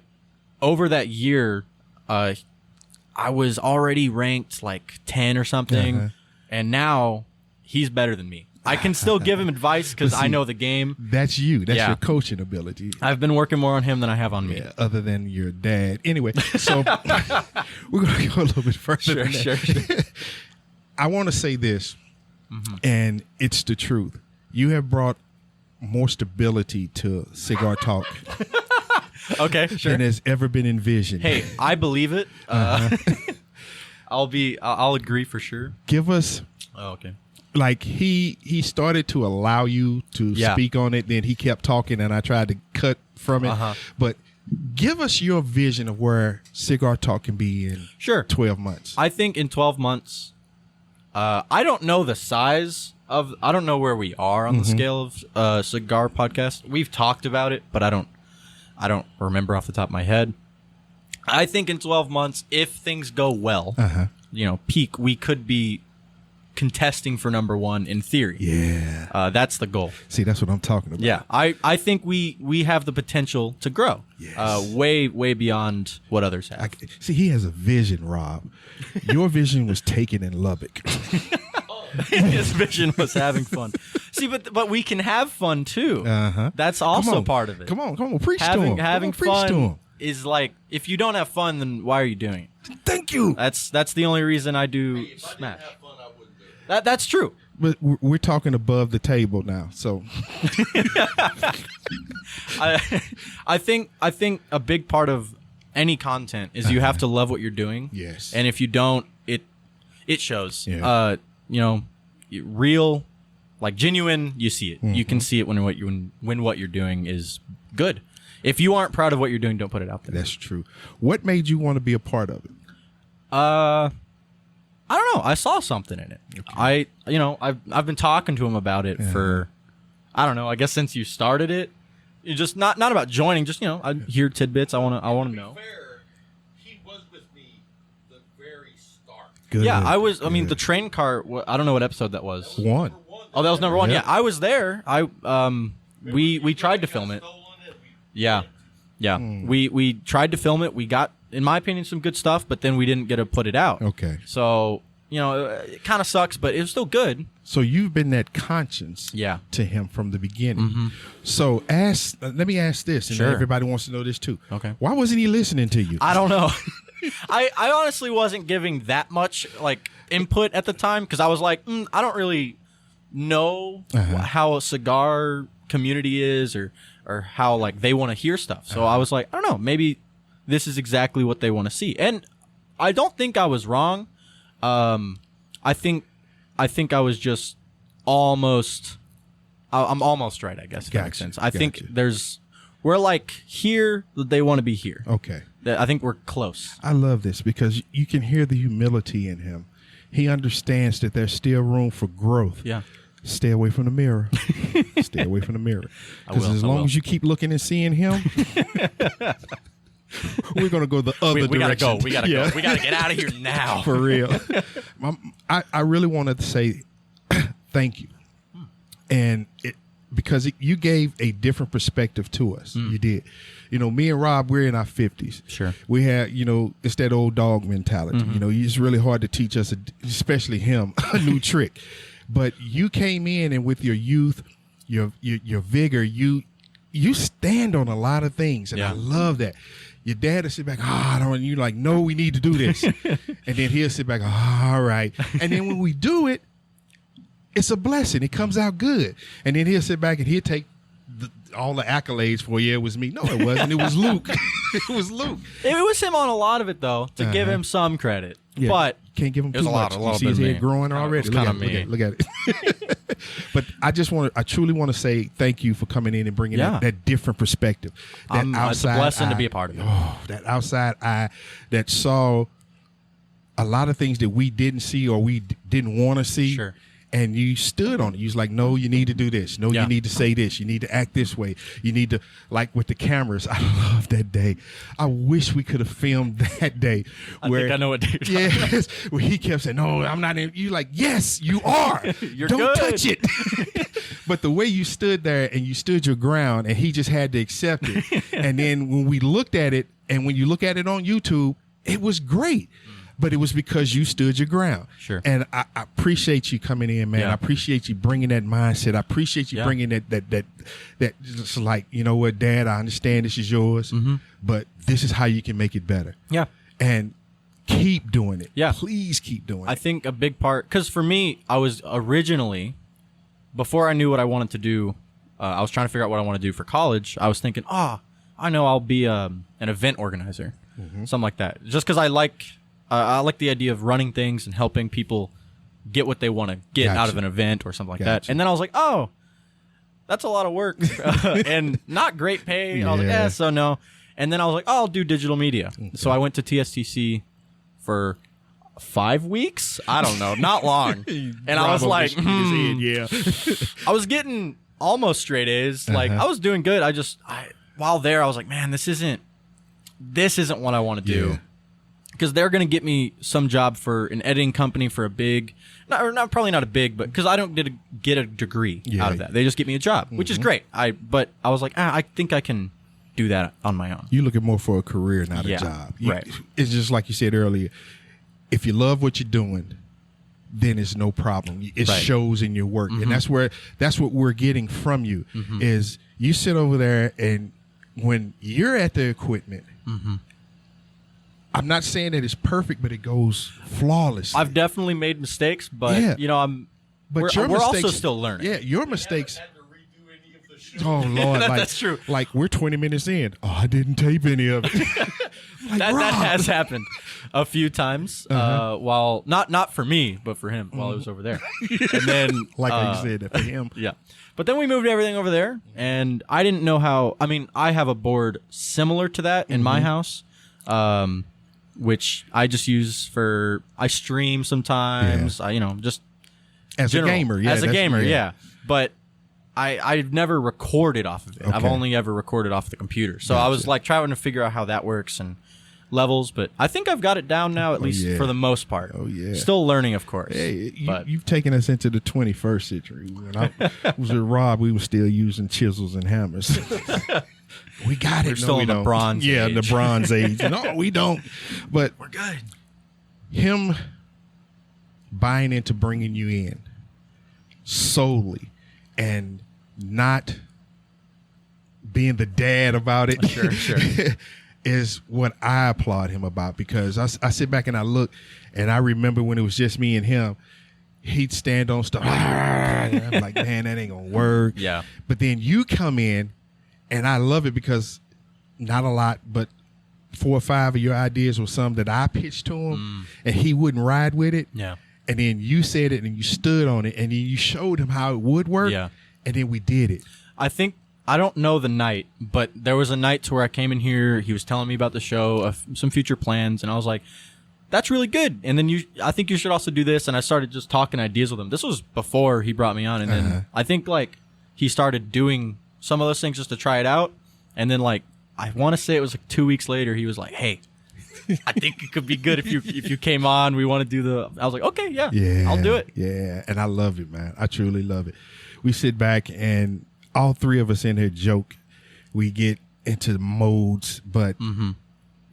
over that year, I was already ranked like 10 or something, and now he's better than me. I can still give him advice because I know the game. That's you. That's Yeah. your coaching ability. I've been working more on him than I have on me. Yeah, other than your dad. Anyway, so we're going to go a little bit further than that. Sure. I want to say this, and it's the truth. You have brought more stability to Cigar Talk Okay, sure. than has ever been envisioned. Hey, I believe it. I'll agree for sure. Give us, Oh, okay. like, he started to allow you to Yeah. speak on it, then he kept talking, and I tried to cut from it. But give us your vision of where Cigar Talk can be in Sure. 12 months. I think in 12 months, I don't know the size of, I don't know where we are on the scale of Cigar Podcast. We've talked about it, but I don't remember off the top of my head. I think in 12 months, if things go well, peak, we could be contesting for number one in theory. Yeah. That's the goal. See, that's what I'm talking about. Yeah, I think we have the potential to grow. Yes. Way beyond what others have. See, he has a vision, Rob. Your vision was taken in Lubbock. His vision was having fun. See, but we can have fun too. That's also part of it. Come on, preach to Having him. having Come on, preach to fun him. is like, if you don't have fun, then why are you doing it? Thank you. That's the only reason I do Smash. That's true. But we're talking above the table now, so I think a big part of any content is you have to love what you're doing. Yes. And if you don't, it shows. Yeah. Real, like genuine, you see it. You can see it when what you're doing is good. If you aren't proud of what you're doing, don't put it out there. that's true. What made you want to be a part of it? I don't know. I saw something in it. Okay. I've been talking to him about it for, I don't know. I guess since you started it, you just not about joining. Just I hear tidbits. I want to know. Fair, he was with me the very start. Good. Yeah, I was. I mean, good. the train car. I don't know what episode that was. One. Oh, that was number one. Yeah. Yeah, I was there. We tried to film it. Yeah. We tried to film it. We got, in my opinion, some good stuff, but then we didn't get to put it out. Okay. So it kind of sucks, but it was still good. So you've been that conscience Yeah. to him from the beginning. So let me ask this, and Sure. everybody wants to know this too. Okay. Why wasn't he listening to you? I don't know. I honestly wasn't giving that much input at the time because I was like, I don't really know how a cigar community is or how they want to hear stuff. So I was like, I don't know, maybe this is exactly what they want to see. And I don't think I was wrong. I think I was just almost. I'm almost right, I guess. If that makes sense. I think we're here. They want to be here. Okay. I think we're close. I love this because you can hear the humility in him. He understands that there's still room for growth. Yeah. Stay away from the mirror. Stay away from the mirror. Because as I long will. as you keep looking and seeing him, we're going to go the other We gotta direction. go. We gotta go. We gotta get out of here now. For real. I really wanted to say thank you. And because you gave a different perspective to us. You did. Me and Rob, we're in our 50s. Sure. We had, it's that old dog mentality. It's really hard to teach us, especially him, a new trick. But you came in and with your youth, your vigor, you stand on a lot of things. And I love that. Your dad will sit back, and you're like, no, we need to do this. And then he'll sit back, all right. And then when we do it, it's a blessing. It comes out good. And then he'll sit back and he'll take all the accolades for you. It was me. No, it wasn't. It was Luke. It was Luke. It was him on a lot of it, though, to give him some credit. Yeah. But Can't give him it was too a lot, much. a lot You see of his me. head growing already. It was Look kinda at it. me. Look at it. But I truly want to say thank you for coming in and bringing that different perspective. That it's a blessing to be a part of it. Oh, that outside eye that saw a lot of things that we didn't see or we didn't want to see. Sure. And you stood on it. You was like, no, you need to do this. No, you need to say this. You need to act this way. You need to, like with the cameras. I love that day. I wish we could have filmed that day. I think I know what day you're talking about. Yes, where he kept saying, no, I'm not in. You like, yes, you are. You're Don't good. touch it. But the way you stood there and you stood your ground and he just had to accept it. And then when we looked at it and when you look at it on YouTube, it was great. But it was because you stood your ground. Sure. And I appreciate you coming in, man. Yeah. I appreciate you bringing that mindset. I appreciate you bringing that just like, you know what, Dad, I understand this is yours, but this is how you can make it better. Yeah. And keep doing it. Yeah. Please keep doing it. I think a big part, because for me, I was originally, before I knew what I wanted to do, I was trying to figure out what I want to do for college. I was thinking, I know I'll be an event organizer, something like that. Just because I like the idea of running things and helping people get what they want to get out of an event or something like that. And then I was like, oh, that's a lot of work and not great pay. And I was like, so no. And then I was like, I'll do digital media. Okay. So I went to TSTC for 5 weeks. I don't know, not long. And I was like, I was getting almost straight A's. Like I was doing good. While there, I was like, man, this isn't what I want to do. Because they're going to get me some job for an editing company for a big, probably not a big, but because I don't get a degree out of that. They just get me a job, which is great. But I was like, I think I can do that on my own. You're looking more for a career, not a job. Right. It's just like you said earlier. If you love what you're doing, then it's no problem. It shows in your work. And that's what we're getting from you is you sit over there and when you're at the equipment, I'm not saying that it's perfect, but it goes flawlessly. I've definitely made mistakes, but we're also still learning. Yeah, your mistakes. Oh Lord, that's true. Like we're 20 minutes in. Oh, I didn't tape any of it. that has happened a few times. While not for me, but for him while I was over there. And then, like you said, for him. Yeah. But then we moved everything over there, and I didn't know how. I mean, I have a board similar to that in my house. Which I just use I stream sometimes. I just as a gamer, yeah. But I've never recorded off of it. Okay. I've only ever recorded off the computer. So I was like trying to figure out how that works and levels. But I think I've got it down now, at least for the most part. Oh yeah. Still learning, of course. Hey, you've taken us into the 21st century. When I was with Rob, we were still using chisels and hammers. We got it. We're still in the Bronze Age. Yeah, the Bronze Age. No, we don't. But we're good. Him buying into bringing you in solely and not being the dad about it is what I applaud him about, because I sit back and I look and I remember when it was just me and him, he'd stand on stuff. And I'm like, man, that ain't going to work. Yeah. But then you come in. And I love it because not a lot, but 4 or 5 of your ideas were some that I pitched to him and he wouldn't ride with it. Yeah. And then you said it and you stood on it and then you showed him how it would work. Yeah. And then we did it. I don't know the night, but there was a night to where I came in here. He was telling me about the show, some future plans. And I was like, that's really good. And then I think you should also do this. And I started just talking ideas with him. This was before he brought me on. And then I think he started doing some of those things just to try it out. And then I want to say it was 2 weeks later, he was like, hey, I think it could be good if you came on. We want to do I was like, okay, yeah, I'll do it. Yeah. And I love it, man. I truly love it. We sit back and all 3 of us in here joke. We get into modes, but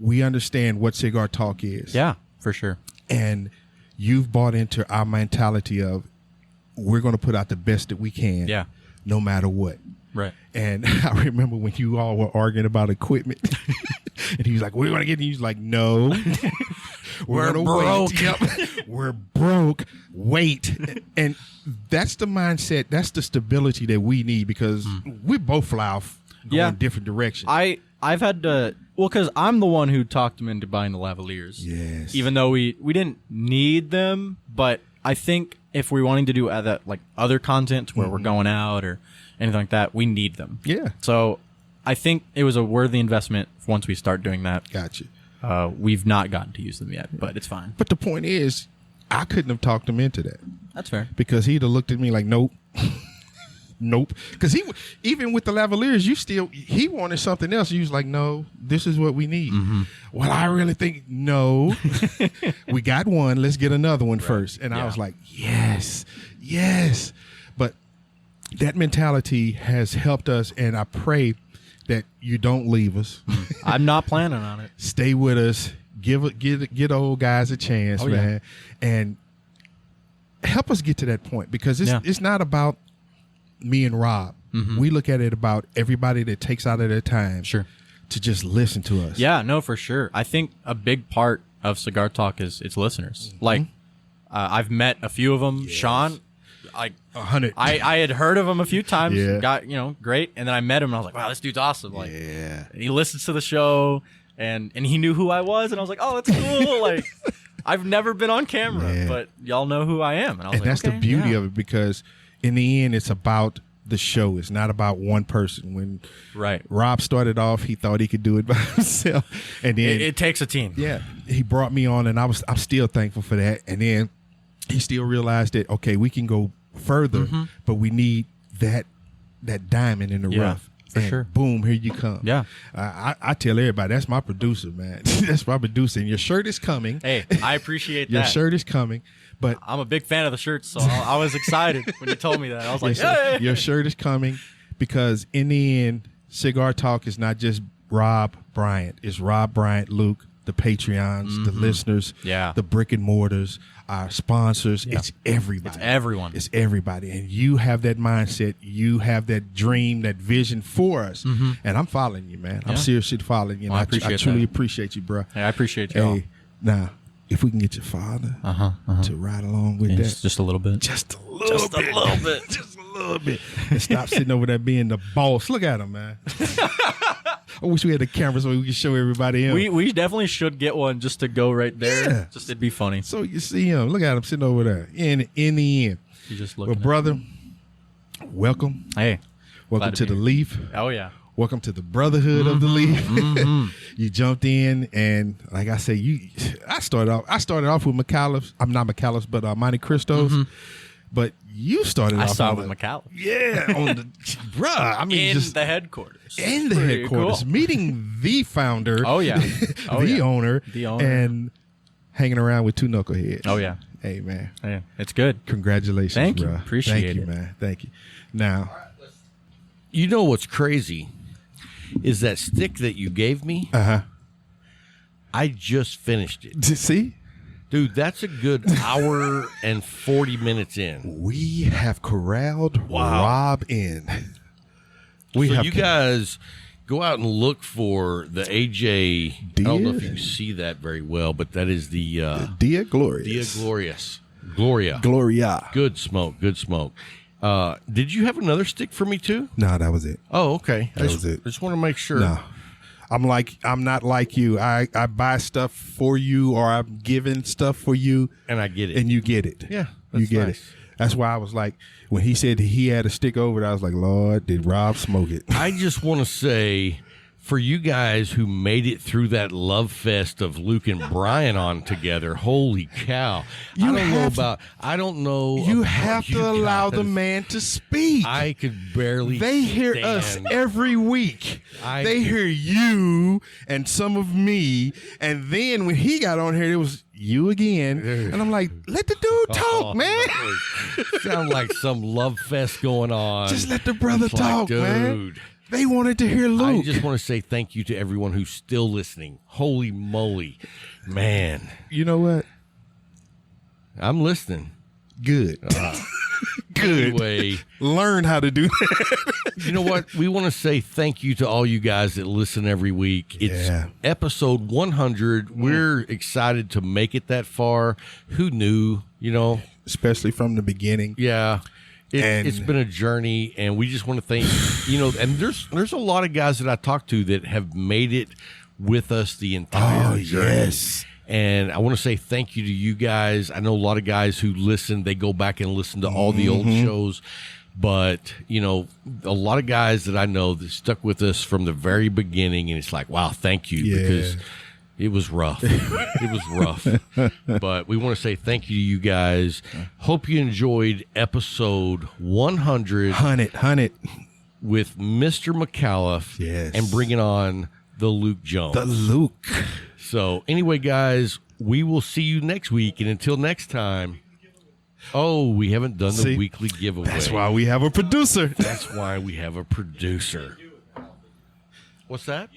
we understand what Cigar Talk is. Yeah, for sure. And you've bought into our mentality of we're going to put out the best that we can. Yeah. No matter what. Right. And I remember when you all were arguing about equipment and he was like, we're going to get, and he was like, no, we're broke. Wait. Yep. We're broke. Wait. And that's the mindset. That's the stability that we need, because we both fly off going different directions. I've had to, because I'm the one who talked him into buying the lavaliers. Yes. Even though we didn't need them, but I think if we're wanting to do other content where we're going out or anything like that, we need them. Yeah. So I think it was a worthy investment once we start doing that. Gotcha. We've not gotten to use them yet, but it's fine. But the point is, I couldn't have talked him into that. That's fair. Because he'd have looked at me like, nope. Nope. Because even with the lavaliers, he wanted something else. He was like, no, this is what we need. Well, I really think, no, we got one. Let's get another one first. And I was like, yes. But that mentality has helped us, and I pray that you don't leave us. I'm not planning on it. Stay with us. Give old guys a chance, man. And help us get to that point, because it's not about me and Rob. We look at it about everybody that takes out of their time to just listen to us. Yeah, no, for sure. I think a big part of Cigar Talk is its listeners. Like, I've met a few of them. Yes. Sean, 100. I had heard of him a few times. Yeah. Got, great. And then I met him and I was like, wow, this dude's awesome. Like, and he listens to the show and he knew who I was. And I was like, oh, that's cool. Like, I've never been on camera, but y'all know who I am. And I was that's the beauty of it, because in the end, it's about the show. It's not about one person. When Rob started off, he thought he could do it by himself, and then it takes a team. Yeah, he brought me on, and I'm still thankful for that. And then he still realized that, okay, we can go further, but we need that diamond in the rough. For sure. Boom, here you come. Yeah. I tell everybody, that's my producer, man. That's my producer. And your shirt is coming. Hey, I appreciate your that. Your shirt is coming. But I'm a big fan of the shirts, so I was excited when you told me that. I was like, hey! Your shirt is coming, because in the end, Cigar Talk is not just Rob Bryant. It's Rob Bryant, Luke, the Patreons, the listeners, the brick and mortars, our sponsors. It's everybody. It's everyone. It's everybody. And you have that mindset. You have that dream, that vision for us. And I'm following you, man. I'm seriously following you. Well, I truly appreciate you, bro. Hey, I appreciate you. Hey, now, if we can get your father to ride along with that. Just a little bit. Just a little bit. And stop sitting over there being the boss. Look at him, man. I wish we had a camera so we could show everybody him. We definitely should get one just to go right there. Yeah. Just it'd be funny. So you see him. Look at him sitting over there. In the end. You just look. Well, brother, welcome. Hey. Welcome to the Leaf. Oh, yeah. Welcome to the Brotherhood of the Leaf. You jumped in, and like I say, I started off with Micallef. I'm not Micallef, but Monte Cristos. But you started off. I started with Micallef. Yeah, on the bruh. I mean, in the headquarters. In the headquarters, cool. Meeting the founder. Oh yeah, the owner, and hanging around with two knuckleheads. Oh yeah. Hey man, yeah, it's good. Congratulations, Thank you. Bro. Appreciate Thank you, it, man. Thank you. Now, you know what's crazy is that stick that you gave me. I just finished it. See. Dude, that's a good hour and 40 minutes in. We have corralled Rob in. You guys go out and look for the AJ. I don't know if you can see that very well, but that is the Dia Glorious. Dia Glorious. Gloria. Good smoke. Did you have another stick for me too? No, that was it. Oh, okay. That was it. I just want to make sure. No. I'm not like you. I buy stuff for you, or I'm giving stuff for you, and I get it, and you get it. Yeah, you get it. That's why I was like, when he said he had a stick over it, I was like, Lord, did Rob smoke it? I just want to say, for you guys who made it through that love fest of Luke and Brian on together, holy cow! I don't know. You have to allow the man to speak. I could barely. They hear us every week. They hear you and some of me, and then when he got on here, it was you again, and I'm like, let the dude talk, man. Sound like some love fest going on. Just let the brother talk, dude. Man. They wanted to hear Luke. I just want to say thank you to everyone who's still listening. Holy moly, man. You know what? I'm listening. Good. Good. Anyway, learn how to do that. You know what? We want to say thank you to all you guys that listen every week. It's episode 100. We're excited to make it that far. Who knew, Especially from the beginning. Yeah. It's been a journey, and we just want to thank, and there's a lot of guys that I talked to that have made it with us the entire journey. Yes. And I want to say thank you to you guys. I know a lot of guys who listen, they go back and listen to all the old shows. But, you know, a lot of guys that I know that stuck with us from the very beginning, and it's like, wow, thank you, because it was rough. It was rough. But we want to say thank you to you guys. Hope you enjoyed episode 100. Hunt it. With Mr. Micallef. Yes. And bringing on the Luke Jones. The Luke. So, anyway, guys, we will see you next week. And until next time... Oh, we haven't done the weekly giveaway. That's why we have a producer. That's why we have a producer. What's that?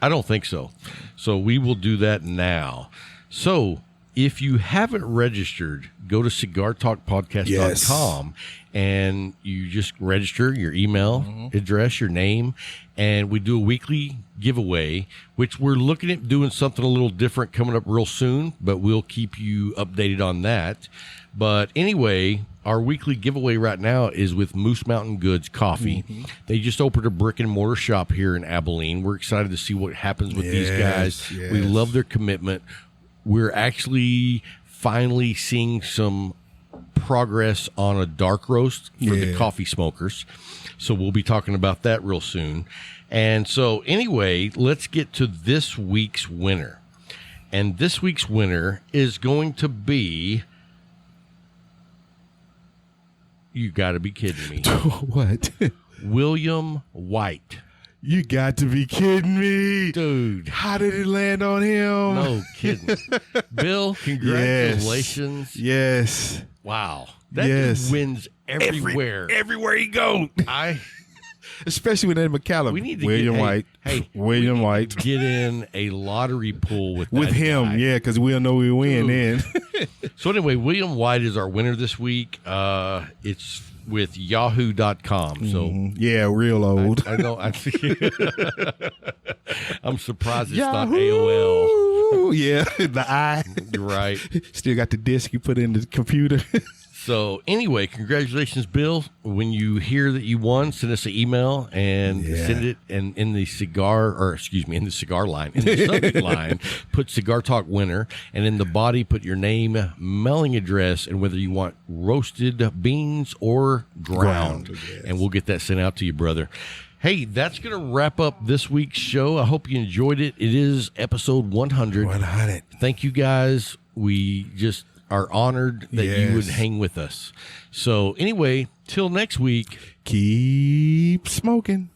I don't think so. So we will do that now. So if you haven't registered, go to cigartalkpodcast.com and you just register your email address, your name, and we do a weekly giveaway, which we're looking at doing something a little different coming up real soon, but we'll keep you updated on that. But anyway, our weekly giveaway right now is with Moose Mountain Goods Coffee. They just opened a brick and mortar shop here in Abilene. We're excited to see what happens with these guys. We love their commitment. We're actually finally seeing some progress on a dark roast for the coffee smokers. So we'll be talking about that real soon. And so anyway, let's get to this week's winner. And this week's winner is going to be... You got to be kidding me. What? William White. You got to be kidding me. Dude. How did it land on him? No kidding. Bill, congratulations. Yes. Wow. That dude wins everywhere. Everywhere he goes. Especially with Ed Micallef. We need to William White. William White. Get in a lottery pool with him, guy. because we'll know we win then. So anyway, William White is our winner this week. It's with yahoo.com. So real old. I know. I'm surprised it's not AOL. Yeah, the I. You're right. Still got the disc you put in the computer. So anyway, congratulations, Bill. When you hear that you won, send us an email and send it in the cigar line, in the subject line, put Cigar Talk winner, and in the body put your name, mailing address, and whether you want roasted beans or ground. And we'll get that sent out to you, brother. Hey, that's going to wrap up this week's show. I hope you enjoyed it. It is episode 100. 100. Thank you, guys. We just are honored that you would hang with us. So anyway, till next week. Keep smoking.